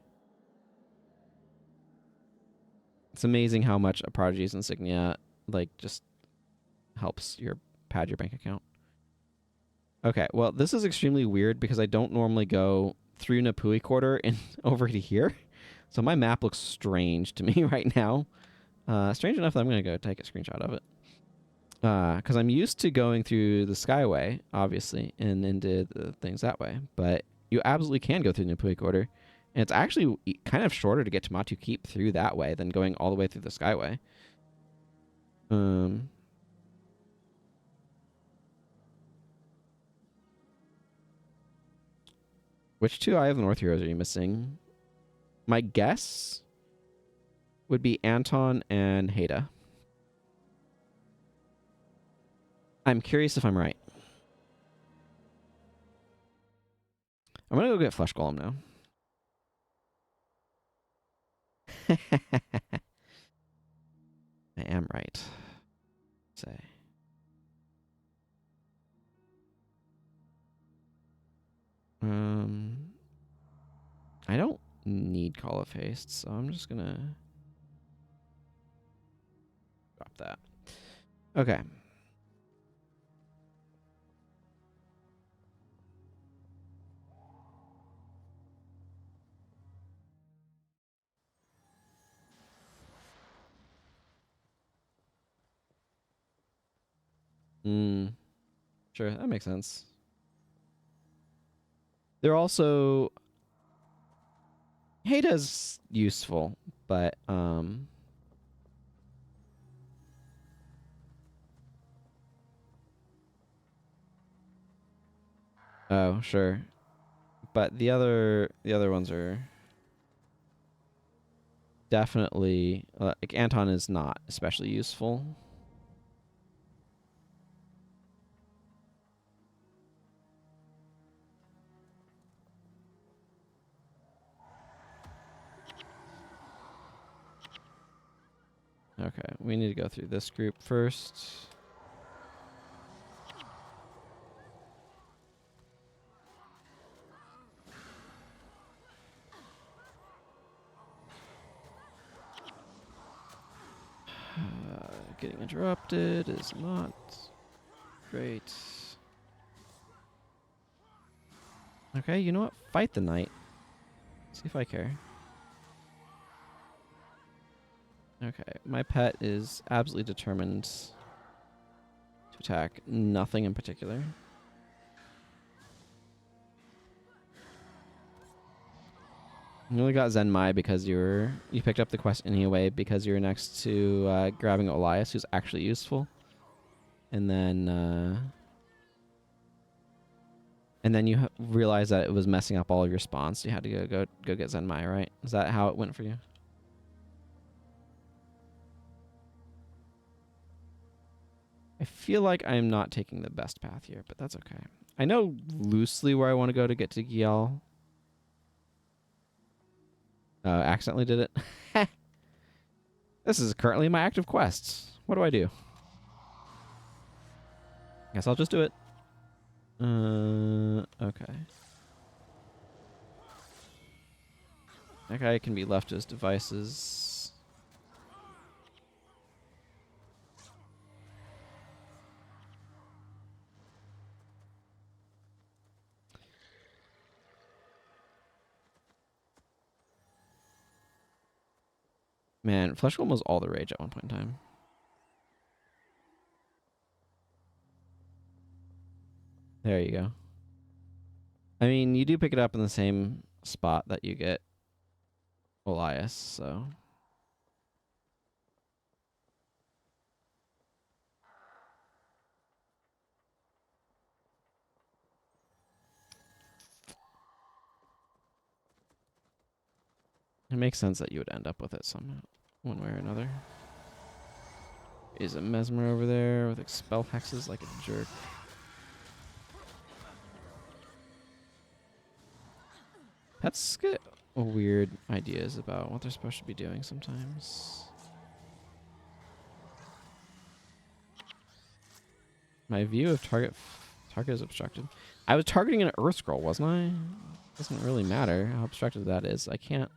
It's amazing how much a Prodigy's insignia like just helps pad your bank account. Okay, well, this is extremely weird because I don't normally go through Napui Quarter and over to here. So my map looks strange to me right now. Strange enough that I'm going to go take a screenshot of it. Because I'm used to going through the Skyway, obviously, and into the things that way. But you absolutely can go through Napui Quarter. And it's actually kind of shorter to get to Matu Keep through that way than going all the way through the Skyway. Which two Eye of the North heroes are you missing? My guess would be Anton and Haida. I'm curious if I'm right. I'm going to go get Flesh Golem now. I am right. Say. I don't need Call of Haste, so I'm just going to drop that. Okay. Sure, that makes sense. They're also... Haida's useful, but... Oh, sure. But the other ones are... Definitely... like, Anton is not especially useful. Okay, we need to go through this group first. Getting interrupted is not great. Okay, you know what? Fight the knight. See if I care. Okay, my pet is absolutely determined to attack nothing in particular. You only got Zenmai because you picked up the quest anyway because you're next to grabbing Elias, who's actually useful, and then you realize that it was messing up all of your spawns. So you had to go get Zenmai, right? Is that how it went for you? I feel like I'm not taking the best path here, but that's okay. I know loosely where I want to get to Gyal. Accidentally did it. This is currently my active quests. What do I do? Guess I'll just do it. Okay. That guy can be left as devices. Man, Flesh Golem was all the rage at one point in time. There you go. I mean, you do pick it up in the same spot that you get Elias, so... It makes sense that you would end up with it somehow, one way or another. Is a Mesmer over there with expel hexes like a jerk. Pets get weird ideas about what they're supposed to be doing sometimes. My view of target is obstructed. I was targeting an Earth Scroll, wasn't I? Doesn't really matter how obstructed that is. I can't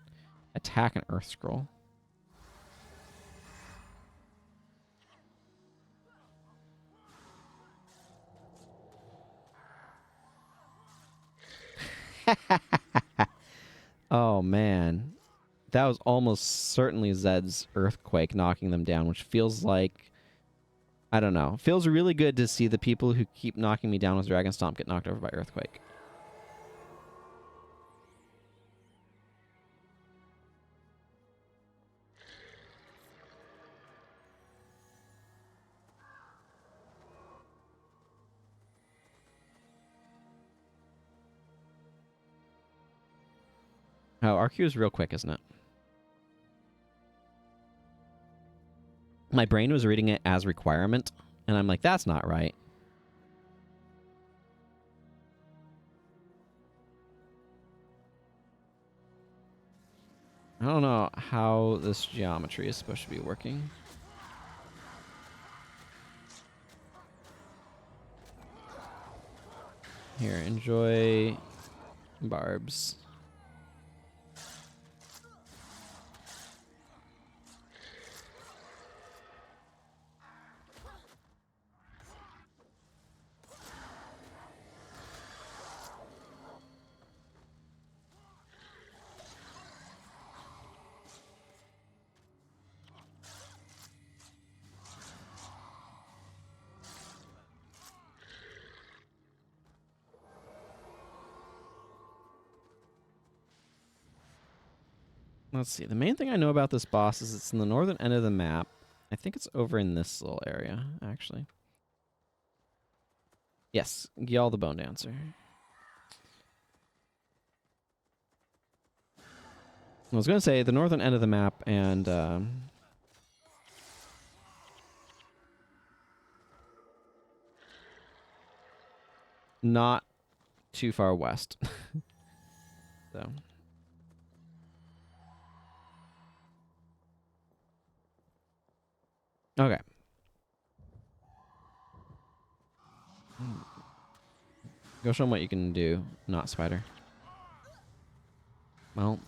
attack an Earth Scroll. Oh, man. That was almost certainly Zed's Earthquake knocking them down, which feels like... I don't know. Feels really good to see the people who keep knocking me down with Dragon Stomp get knocked over by Earthquake. Oh, RQ is real quick, isn't it? My brain was reading it as requirement, and I'm like, that's not right. I don't know how this geometry is supposed to be working. Here, enjoy barbs. Let's see. The main thing I know about this boss is it's in the northern end of the map. I think it's over in this little area, actually. Yes, Gyal the Bone Dancer. I was going to say the northern end of the map and... not too far west. So... Okay. Go show them what you can do, not spider. Well,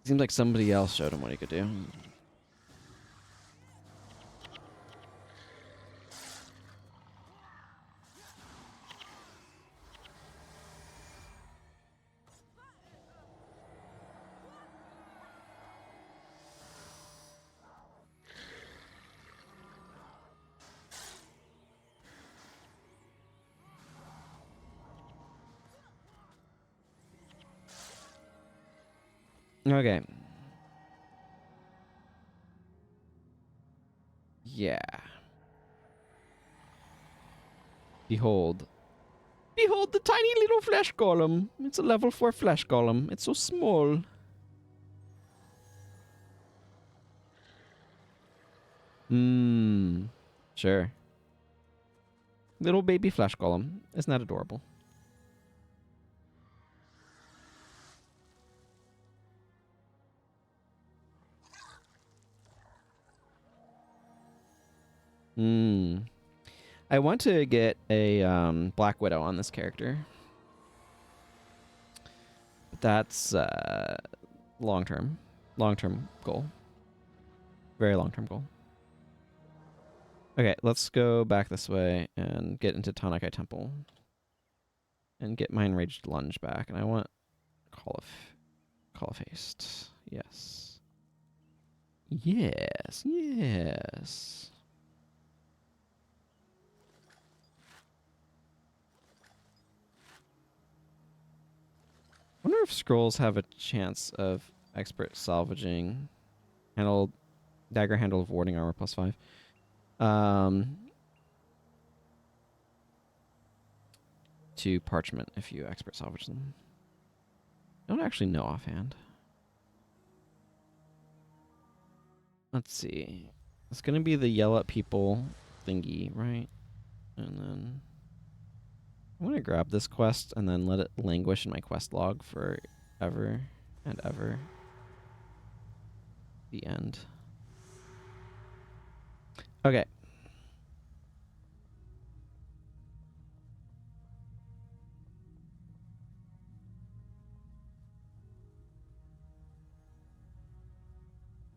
seems like somebody else showed him what he could do. Okay. Yeah. Behold. Behold the tiny little flesh golem. It's a level 4 flesh golem. It's so small. Sure. Little baby flesh golem. Isn't that adorable? I want to get a Black Widow on this character. But that's long-term. Long-term goal. Very long-term goal. Okay, let's go back this way and get into Tanakai Temple. And get my Enraged Lunge back. And I want Call of Haste. Yes. Yes. Yes. I wonder if scrolls have a chance of expert salvaging. Dagger handle of warding armor +5. To parchment if you expert salvage them. I don't actually know offhand. Let's see. It's gonna be the yell at people thingy, right? And then I'm gonna grab this quest and then let it languish in my quest log for ever and ever. The end. Okay.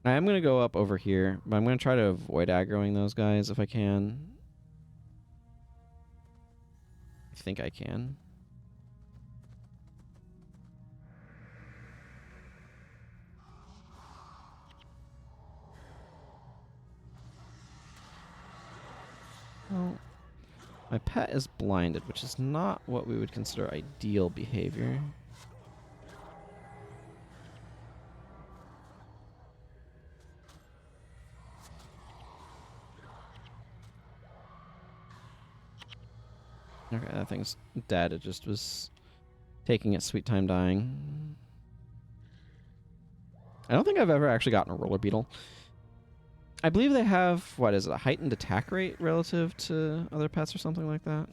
I am gonna go up over here, but I'm gonna try to avoid aggroing those guys if I can. I think I can. Well, my pet is blinded, which is not what we would consider ideal behavior. Okay, that thing's dead. It just was taking its sweet time dying. I don't think I've ever actually gotten a roller beetle. I believe they have, what is it, a heightened attack rate relative to other pets or something like that?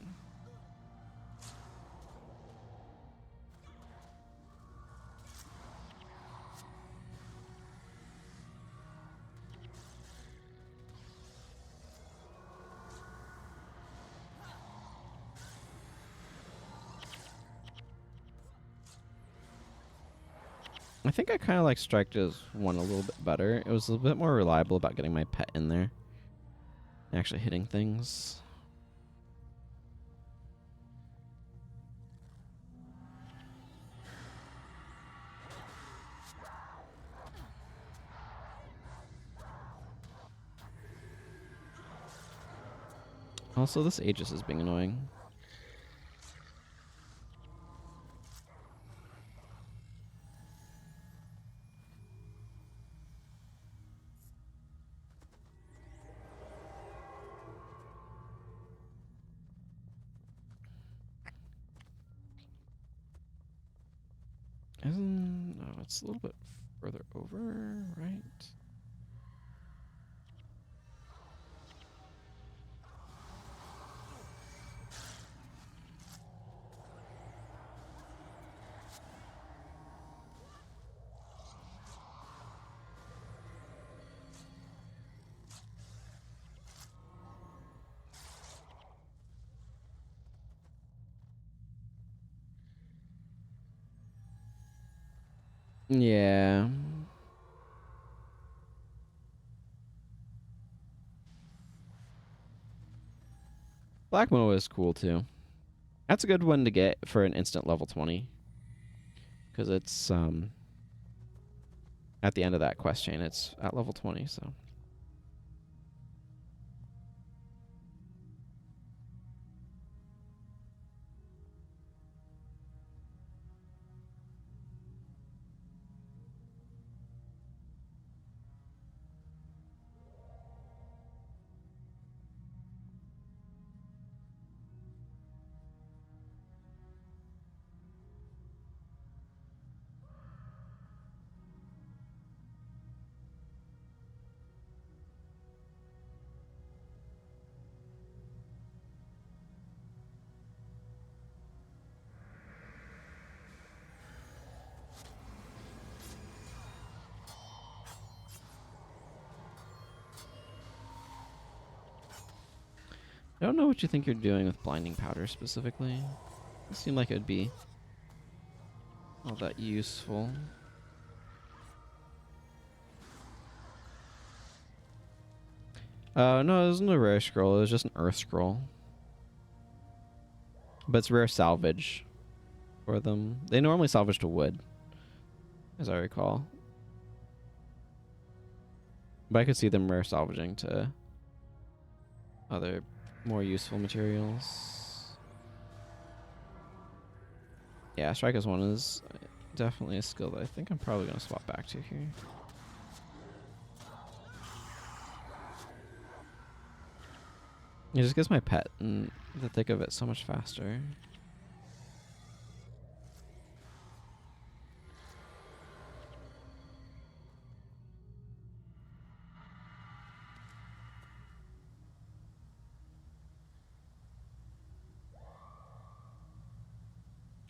I think I kind of like Strike's one a little bit better. It was a bit more reliable about getting my pet in there. Actually hitting things. Also, this Aegis is being annoying. No, it's a little bit further over, right? Yeah. Black Moa is cool too. That's a good one to get for an instant level 20. Because it's at the end of that quest chain, it's at level 20, so. I don't know what you think you're doing with blinding powder specifically. It seemed like it would be all that useful. No, it wasn't a rare scroll. It was just an earth scroll. But it's rare salvage for them. They normally salvage to wood, as I recall. But I could see them rare salvaging to other more useful materials. Yeah, Strikers 1 is definitely a skill that I think I'm probably going to swap back to here. It just gets my pet in the thick of it so much faster.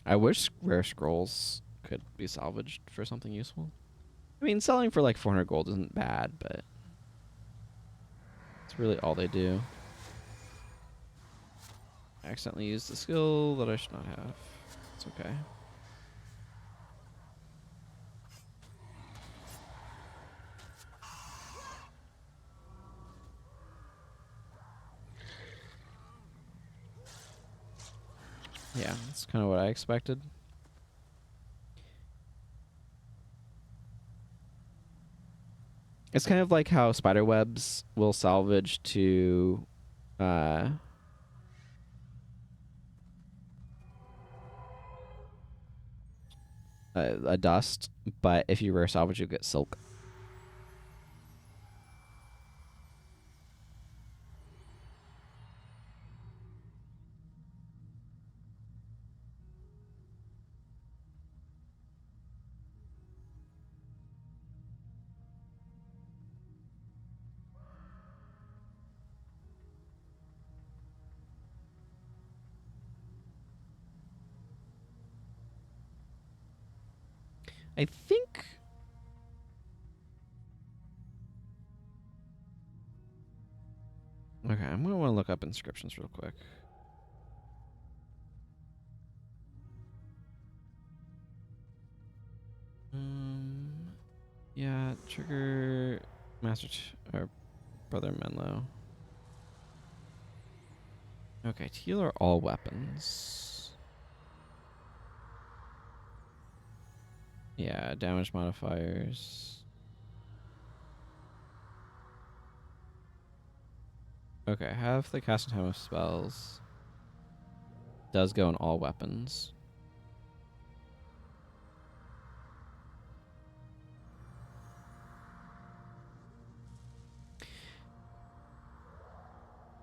I wish rare scrolls could be salvaged for something useful. I mean, selling for like 400 gold isn't bad, but it's really all they do. I accidentally used a skill that I should not have. It's okay. Yeah, that's kind of what I expected. It's kind of like how spider webs will salvage to a dust, but if you rare salvage, you get silk. I think... Okay, I'm going to want to look up inscriptions real quick. Yeah, trigger or Brother Menlo. Okay, to heal are all weapons. Yeah, damage modifiers. Okay, half the casting time of spells does go in all weapons.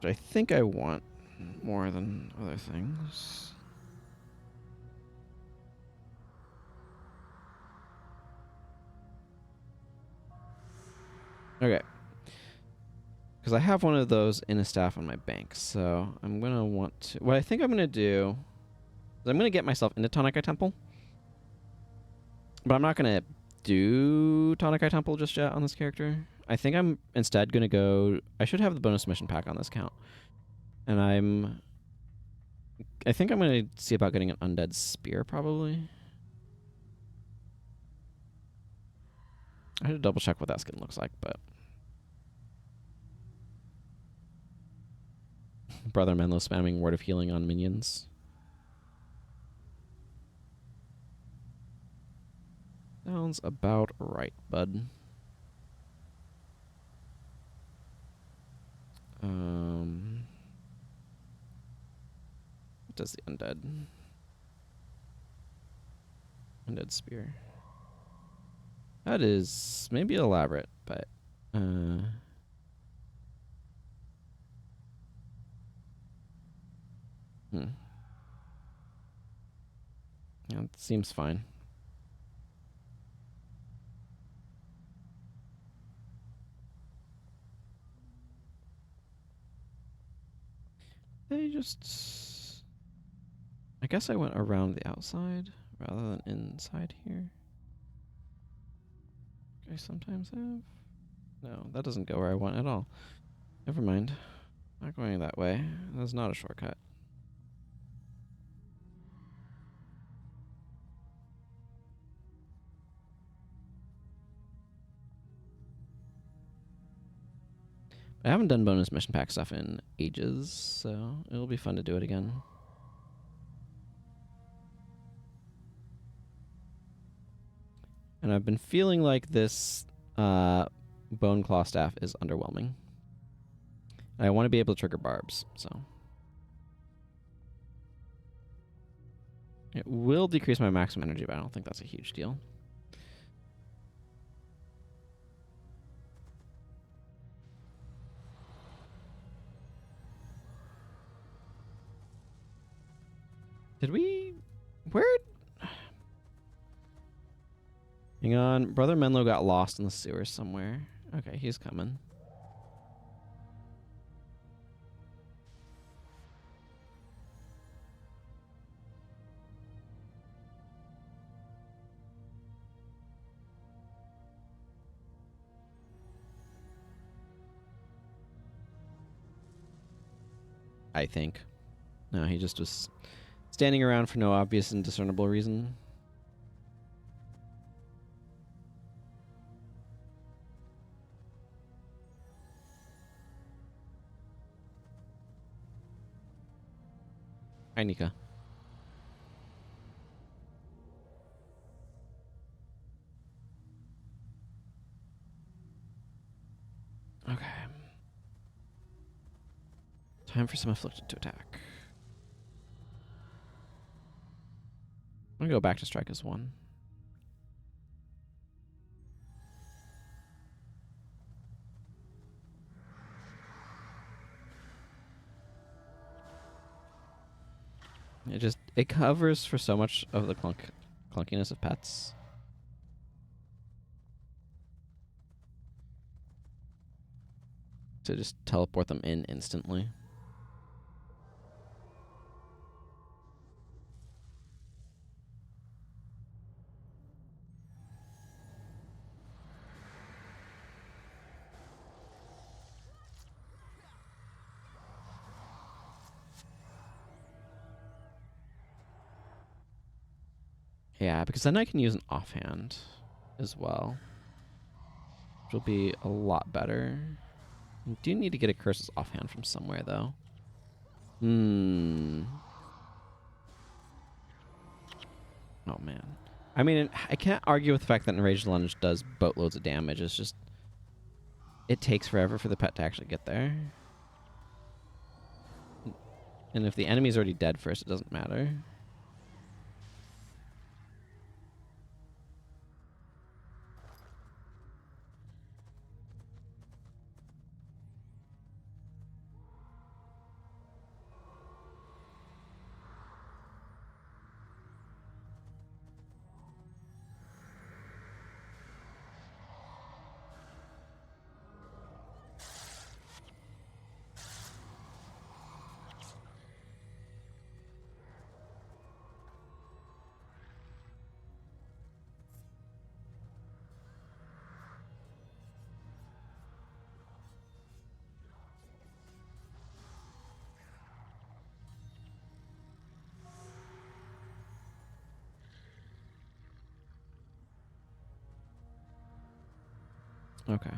But I think I want more than other things. Okay. Because I have one of those in a staff on my bank, so I'm going to want to... What I think I'm going to do is I'm going to get myself into Tonic Eye Temple. But I'm not going to do Tonic Eye Temple just yet on this character. I think I'm instead going to go... I should have the bonus mission pack on this count. And I think I'm going to see about getting an Undead Spear, probably. I had to double check what that skin looks like, but... Brother Menlo spamming Word of Healing on minions. Sounds about right, bud. What does the Undead? Undead Spear. That is maybe elaborate, but... Yeah, it seems fine. They just... I guess I went around the outside rather than inside here. I sometimes have. No, that doesn't go where I want at all. Never mind. Not going that way. That's not a shortcut. I haven't done bonus mission pack stuff in ages, so it'll be fun to do it again. And I've been feeling like this bone claw staff is underwhelming. I want to be able to trigger barbs, so. It will decrease my maximum energy, but I don't think that's a huge deal. Did we... Where... Hang on. Brother Menlo got lost in the sewers somewhere. Okay, he's coming. I think. No, he just was standing around for no obvious and discernible reason. Hi, Nika. Okay. Time for some afflicted to attack. I'm gonna go back to strike as one. It covers for so much of the clunkiness of pets. To just teleport them in instantly. Yeah, because then I can use an offhand as well, which will be a lot better. I do need to get a curse's offhand from somewhere, though. Oh, man. I mean, I can't argue with the fact that Enraged Lunge does boatloads of damage. It's just... It takes forever for the pet to actually get there. And if the enemy's already dead first, it doesn't matter. Okay.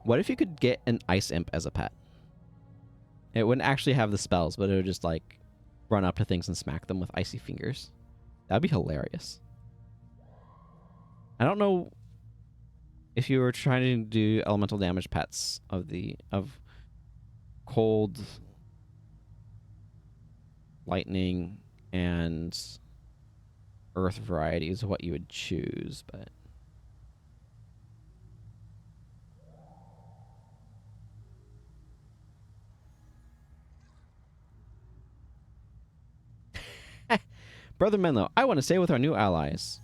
What if you could get an Ice Imp as a pet? It wouldn't actually have the spells, but it would just, like, run up to things and smack them with icy fingers. That'd be hilarious. I don't know if you were trying to do elemental damage pets of cold, lightning, and earth varieties, what you would choose, but... Brother Menlo, I want to stay with our new allies.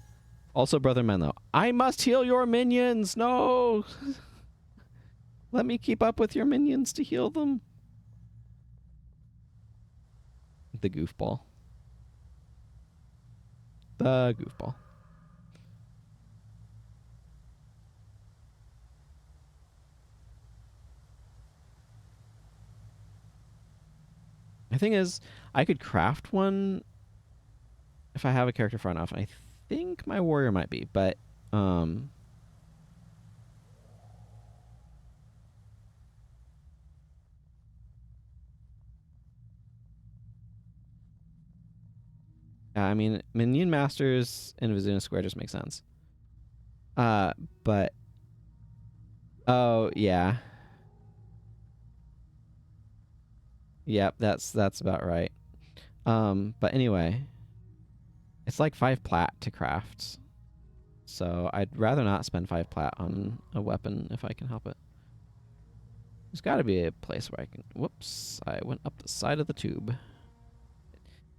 Also, Brother Menlo, I must heal your minions. No. Let me keep up with your minions to heal them. The goofball. The goofball. The thing is, I could craft one if I have a character far enough. I think my warrior might be, but I mean, Minion Masters and Vizuna Square just make sense. But oh yeah, yep, that's about right. But anyway, it's like 5 plat to craft, so I'd rather not spend 5 plat on a weapon if I can help it. There's got to be a place where I can. Whoops! I went up the side of the tube.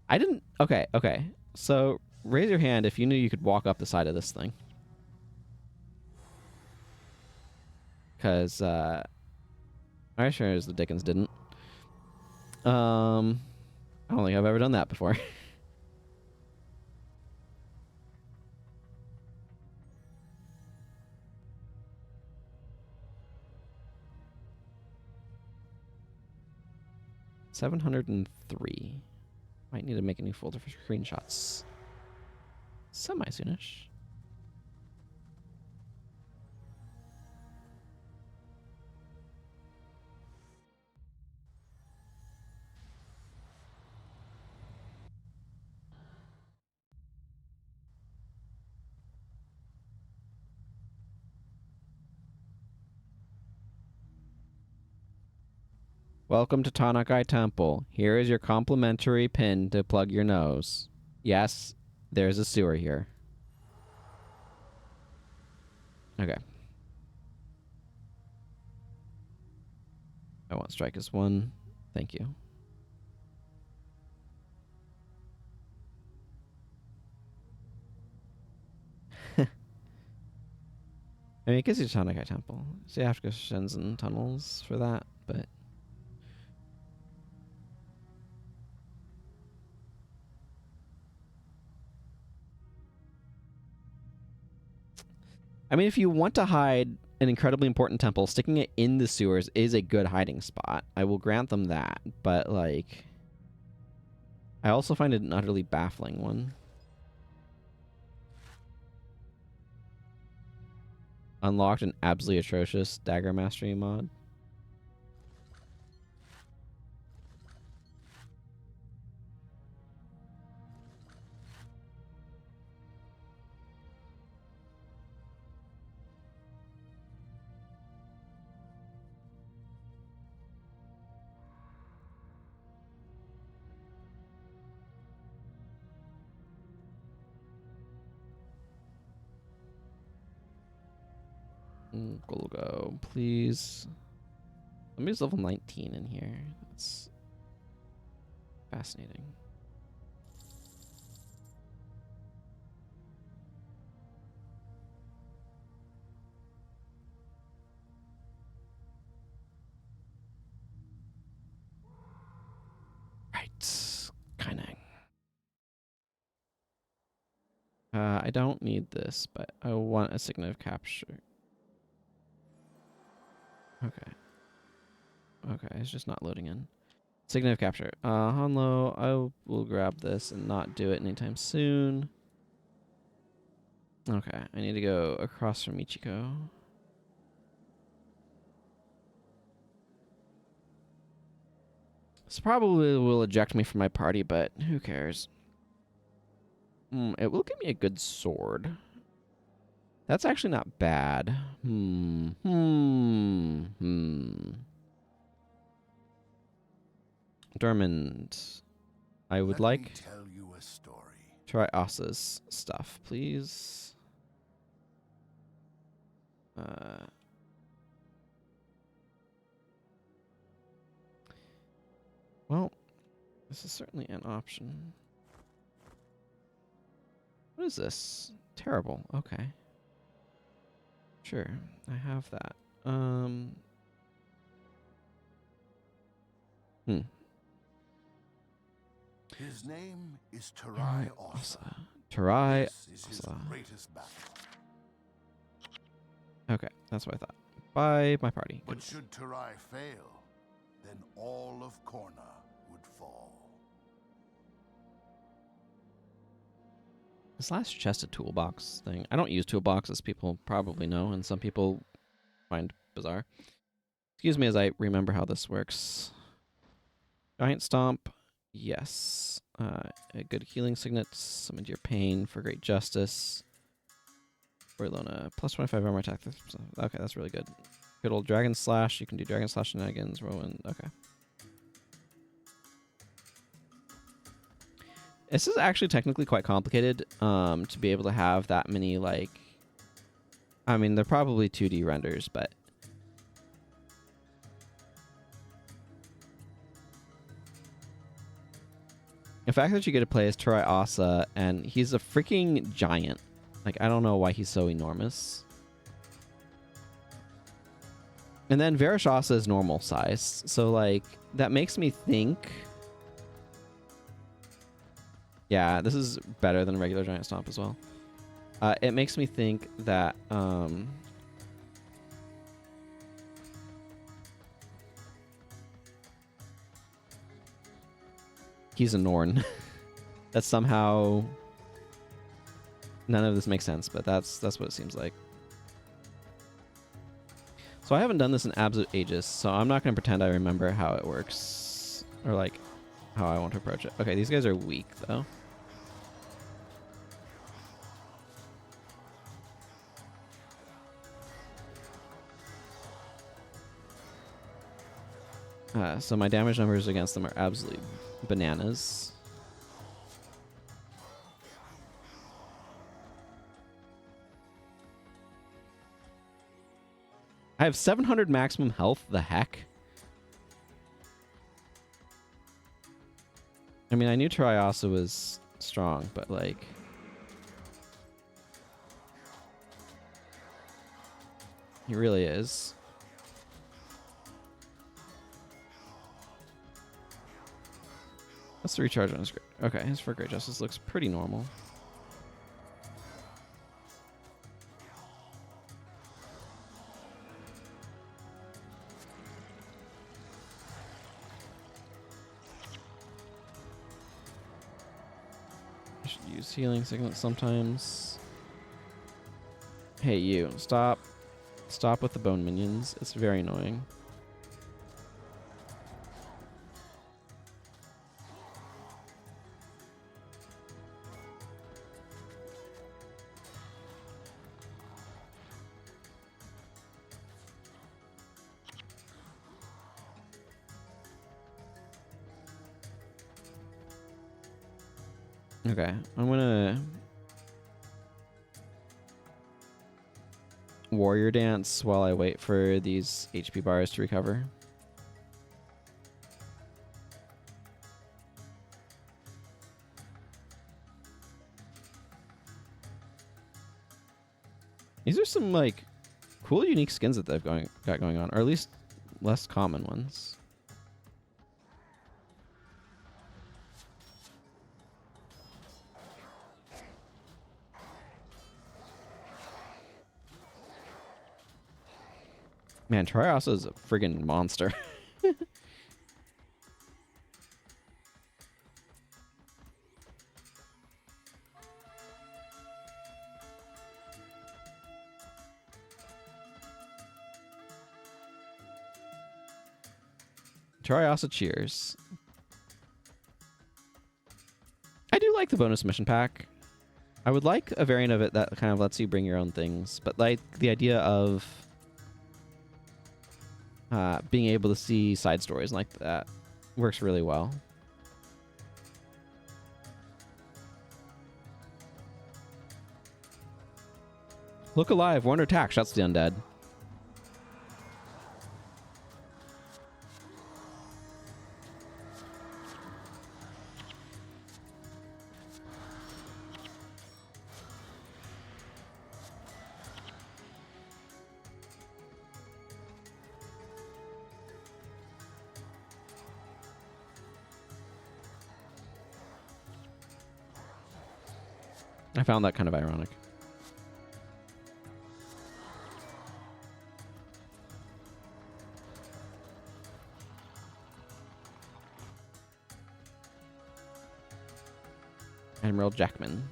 I didn't. Okay, okay. So raise your hand if you knew you could walk up the side of this thing. Because I sure as the Dickens didn't. I don't think I've ever done that before. $703. Might need to make a new folder for screenshots. Semi-soonish. Welcome to Tanakai Temple. Here is your complimentary pin to plug your nose. Yes, there's a sewer here. Okay. I want strike as 1. Thank you. I mean, it gives you Tanakai Temple. So you have to go Shenzhen tunnels for that, but... I mean, if you want to hide an incredibly important temple, sticking it in the sewers is a good hiding spot. I will grant them that, but, like... I also find it an utterly baffling one. Unlocked an absolutely atrocious dagger mastery mod. Go, please. Somebody's level 19 in here. That's fascinating. Right. Kind of. I don't need this, but I want a signet of capture. Okay. Okay, it's just not loading in. Signet of capture. Hanlo, I will grab this and not do it anytime soon. Okay, I need to go across from Ichiko. This probably will eject me from my party, but who cares? It will give me a good sword. That's actually not bad. Dormand. I would like to tell you a story. Try Ossa's stuff, please. Well, this is certainly an option. is this? Terrible. Okay. Sure, I have that. His name is Turai Ossa. Turai This is his Ossa. greatest battle. Okay, that's what I thought. Bye, my party. But should Turai fail, then all of Korna would fall. This last chest a toolbox thing. I don't use toolboxes, people probably know, and some people find bizarre. Excuse me as I remember how this works. Giant Stomp, yes. A good healing signet, summoned your pain for great justice. Orlona, plus 25 armor attack. Okay, that's really good. Good old Dragon Slash. You can do Dragon Slash shenanigans. Rowan. Okay. This is actually technically quite complicated to be able to have that many, like... I mean, they're probably 2D renders, but... The fact that you get to play as Turai Ossa, and he's a freaking giant. Like, I don't know why he's so enormous. And then Varish Ossa is normal size. So, like, that makes me think... Yeah, this is better than regular Giant Stomp as well. It makes me think that... he's a Norn. That somehow... None of this makes sense, but that's what it seems like. So I haven't done this in absolute ages, so I'm not going to pretend I remember how it works. Or, like, how I want to approach it. Okay, these guys are weak, though. So my damage numbers against them are absolutely bananas. I have 700 maximum health. The heck? I mean, I knew Turai Ossa was strong, but like... He really is. What's the recharge on his great? Okay, his for Great Justice looks pretty normal. I should use healing signals sometimes. Hey, you. Stop. Stop with the bone minions. It's very annoying. Okay, I'm gonna warrior dance while I wait for these HP bars to recover. These are some like cool, unique skins that they've got going on, or at least less common ones. Man, Turai Ossa is a friggin' monster. Turai Ossa cheers. I do like the bonus mission pack. I would like a variant of it that kind of lets you bring your own things, but like the idea of being able to see side stories like that works really well. Look alive, we're under attack, shuts the undead. I found that kind of ironic. Admiral Jackman.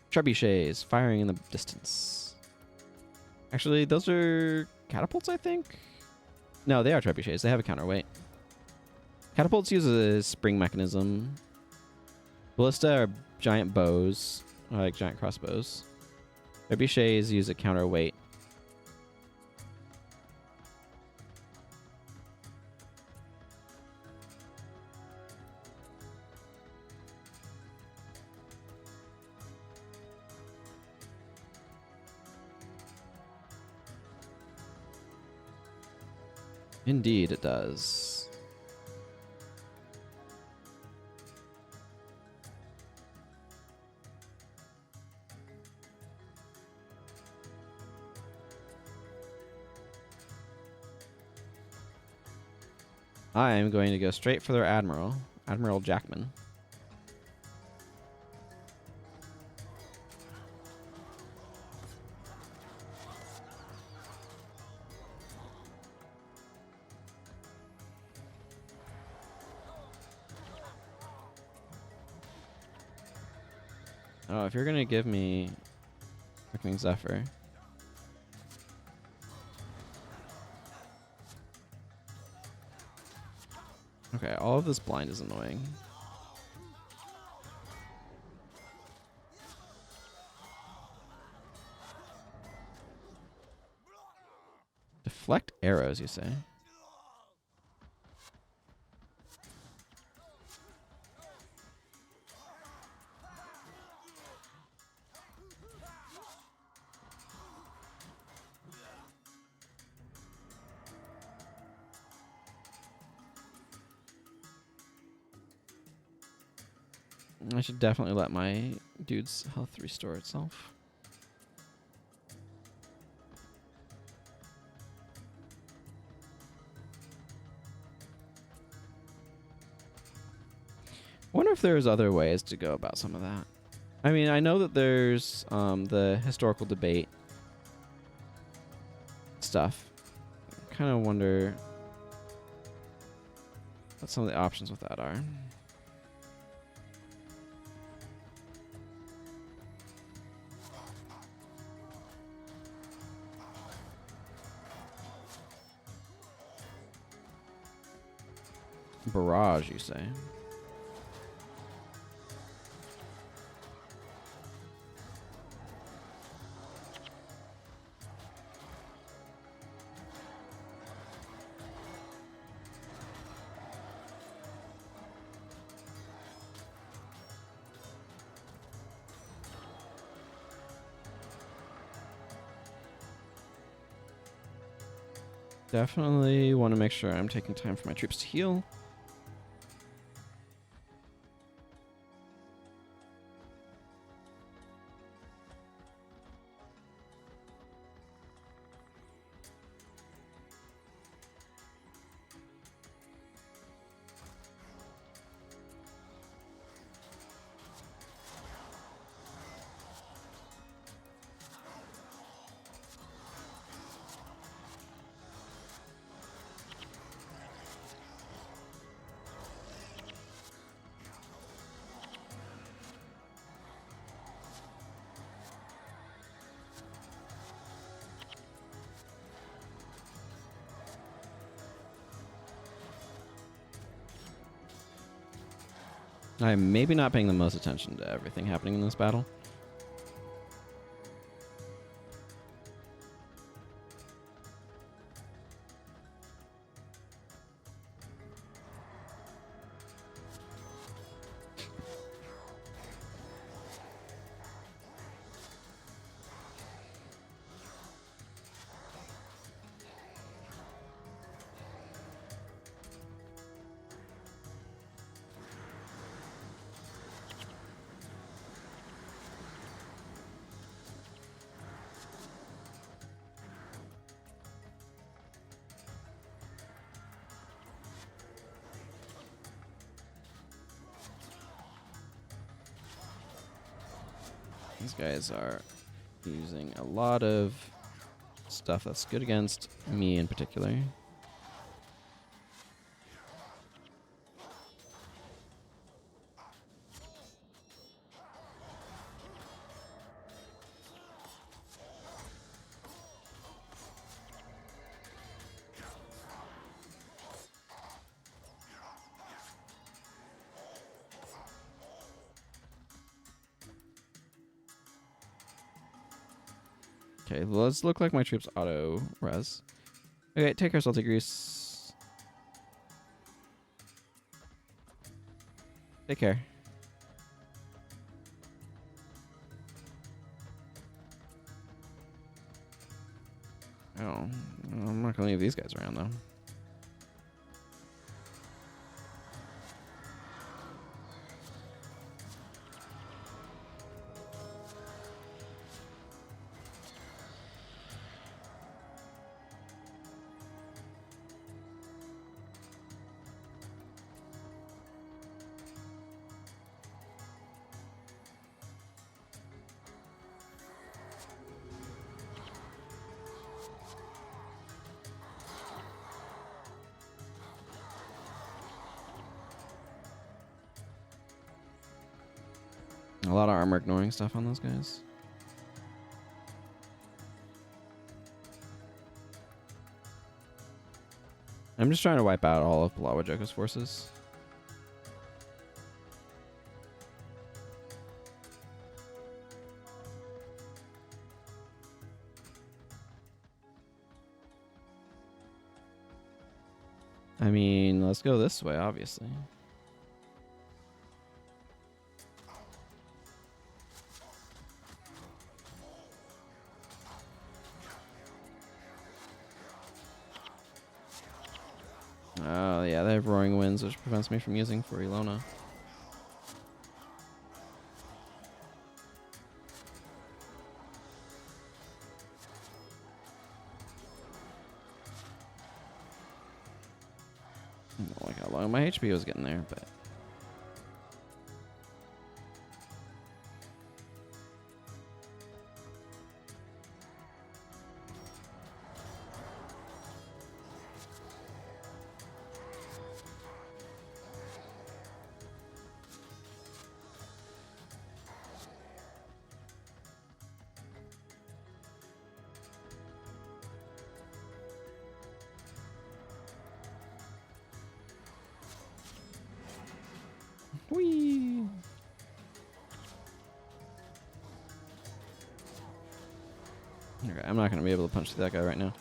Trebuchets firing in the distance. Actually, those are catapults, I think? No, they are trebuchets. They have a counterweight. Catapults use a spring mechanism. Ballista are giant bows, or like giant crossbows. Trebuchets use a counterweight. Indeed, it does. I am going to go straight for their admiral, Admiral Jackman. Oh, if you're gonna give me fucking Zephyr. Okay, all of this blind is annoying. Deflect arrows, you say? I should definitely let my dude's health restore itself. I wonder if there's other ways to go about some of that. I mean, I know that there's the historical debate stuff. I kind of wonder what some of the options with that are. Barrage, you say? Definitely want to make sure I'm taking time for my troops to heal. I'm maybe not paying the most attention to everything happening in this battle. These guys are using a lot of stuff that's good against me in particular. Okay, let's look like my troops auto res. Okay, take care, Salty Grease. Take care. Oh, I'm not gonna leave these guys around though. A lot of armor ignoring stuff on those guys. I'm just trying to wipe out all of Palawajoko's forces. I mean, let's go this way, obviously. Oh, yeah, they have Roaring Winds, which prevents me from using for Ilona. I don't like how long my HP was getting there, but... Whee! Okay, I'm not going to be able to punch through that guy right now.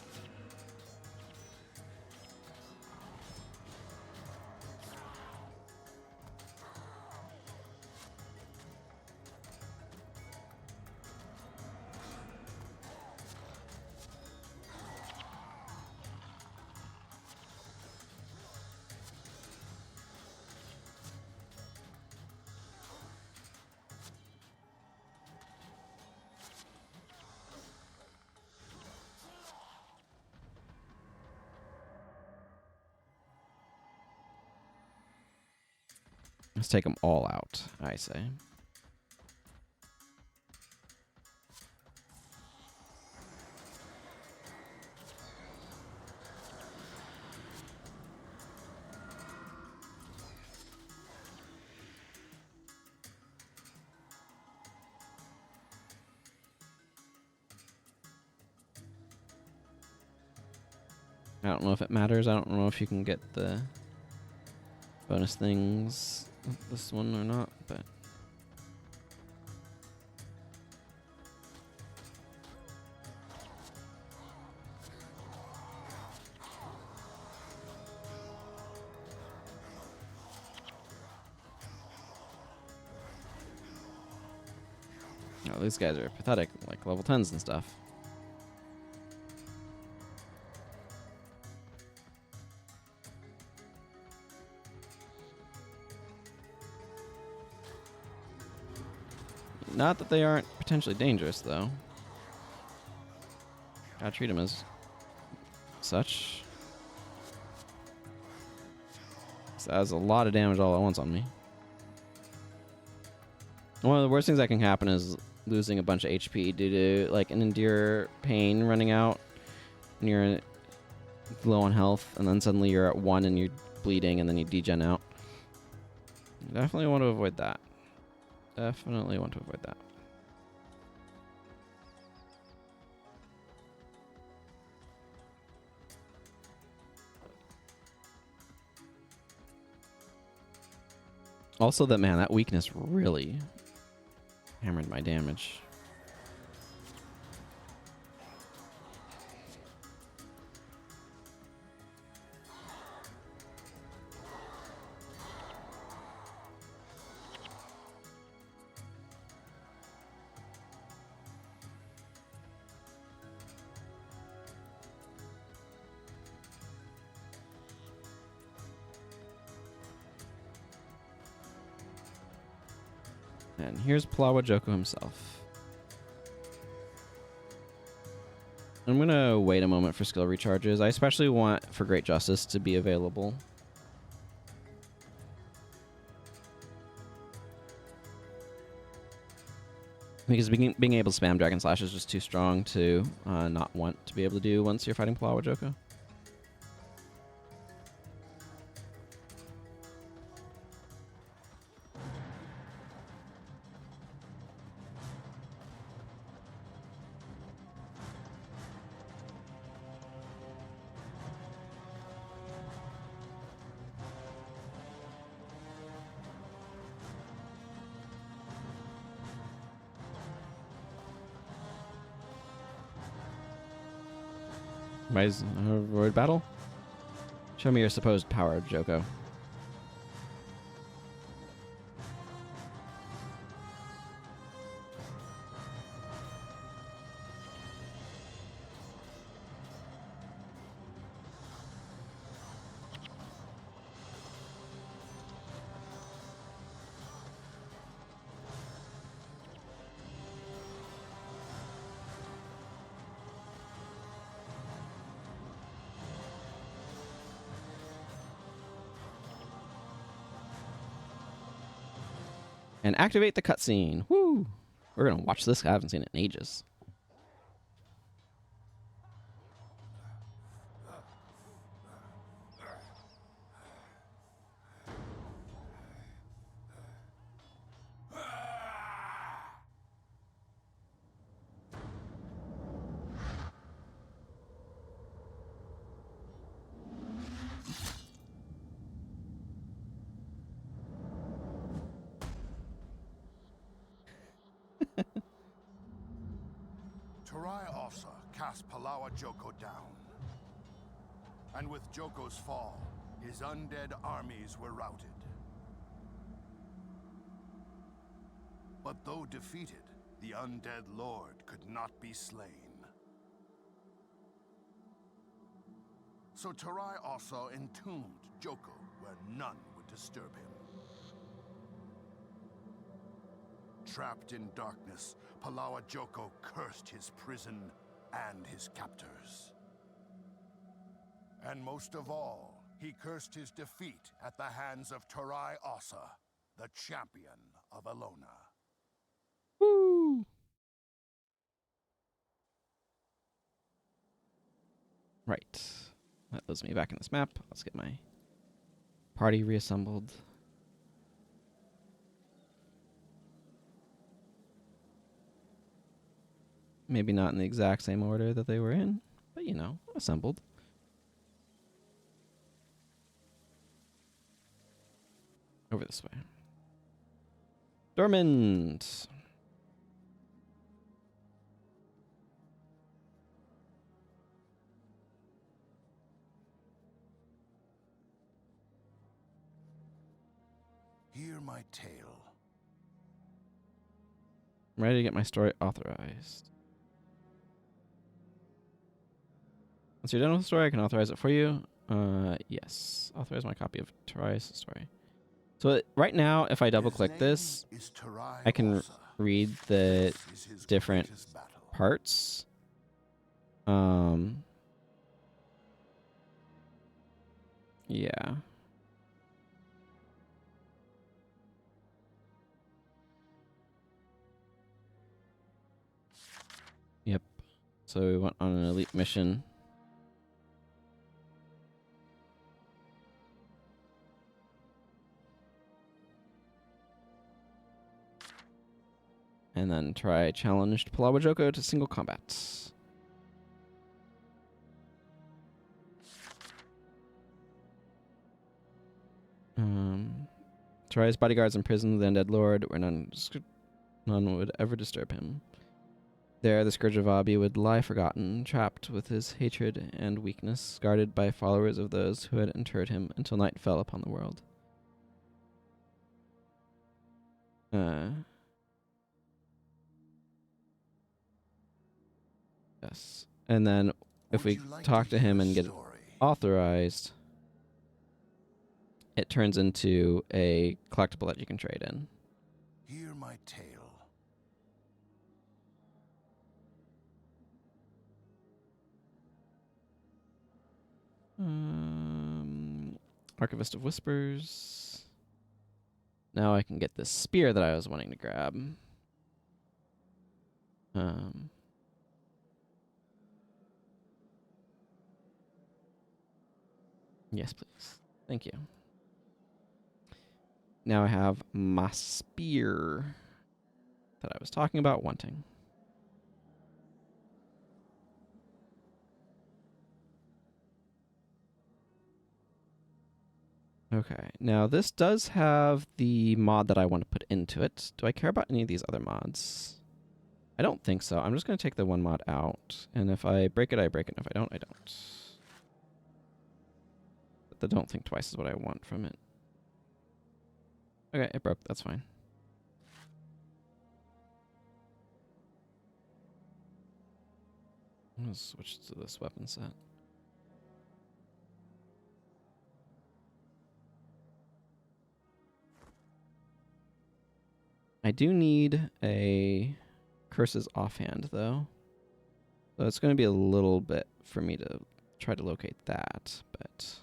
Let's take them all out, I say. I don't know if it matters. I don't know if you can get the bonus things with this one or not, but... Oh, these guys are pathetic, like level 10s and stuff. Not that they aren't potentially dangerous, though. Gotta treat them as such. So that has a lot of damage all at once on me. One of the worst things that can happen is losing a bunch of HP due to like an endure pain running out and you're low on health, and then suddenly you're at 1 and you're bleeding, and then you degen out. Definitely want to avoid that. Definitely want to avoid that. Also, that weakness really hammered my damage. And here's Plawa Joko himself. I'm going to wait a moment for skill recharges. I especially want for Great Justice to be available. Because being able to spam Dragon Slash is just too strong to not want to be able to do once you're fighting Plawa Joko. Rise avoid battle? Show me your supposed power, Joko. And activate the cutscene. Woo! We're gonna watch this. I haven't seen it in ages. Turai Ossa cast Palawa Joko down. And with Joko's fall, his undead armies were routed. But though defeated, the undead lord could not be slain. So Turai Ossa entombed Joko where none would disturb him. Trapped in darkness, Palawa Joko cursed his prison and his captors. And most of all, he cursed his defeat at the hands of Turai Ossa, the champion of Alona. Woo! Right. That loads me back in this map. Let's get my party reassembled. Maybe not in the exact same order that they were in, but you know, assembled. Over this way. Dormant! Hear my tale. I'm ready to get my story authorized. Once you're done with the story, I can authorize it for you. Yes. Authorize my copy of Turai's story. So right now, if I double click this, I can read the different parts. Yeah. So we went on an elite mission. And then Turai challenged Palawa Joko to single combat. Turai's bodyguards imprisoned the undead lord, where none would ever disturb him. There, the Scourge of Abi would lie forgotten, trapped with his hatred and weakness, guarded by followers of those who had interred him until night fell upon the world. Yes. And then if we talk to him and get it authorized, it turns into a collectible that you can trade in. Hear my tale. Archivist of Whispers. Now I can get this spear that I was wanting to grab. Yes, please. Thank you. Now I have my spear that I was talking about wanting. Okay, now this does have the mod that I want to put into it. Do I care about any of these other mods? I don't think so. I'm just going to take the one mod out, and if I break it, I break it, and if I don't, I don't. But the don't think twice is what I want from it. Okay, it broke. That's fine. I'm going to switch to this weapon set. I do need a Curses offhand, though. So it's going to be a little bit for me to try to locate that, but...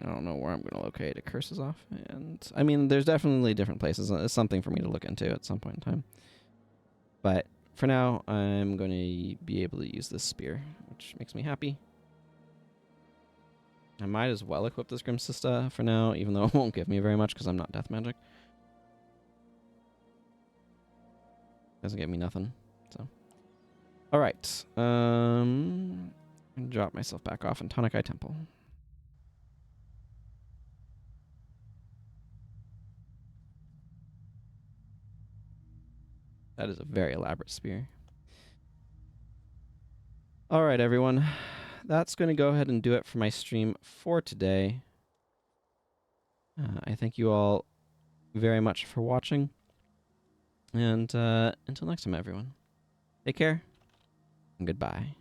I don't know where I'm going to locate a Curses offhand. I mean, there's definitely different places. It's something for me to look into at some point in time. But for now, I'm going to be able to use this spear, which makes me happy. I might as well equip this Grim Sista for now, even though it won't give me very much because I'm not death magic. Doesn't give me nothing, so. Alright. Drop myself back off in Tonic Eye Temple. That is a very elaborate spear. Alright, everyone. That's going to go ahead and do it for my stream for today. I thank you all very much for watching. And until next time, everyone. Take care and goodbye.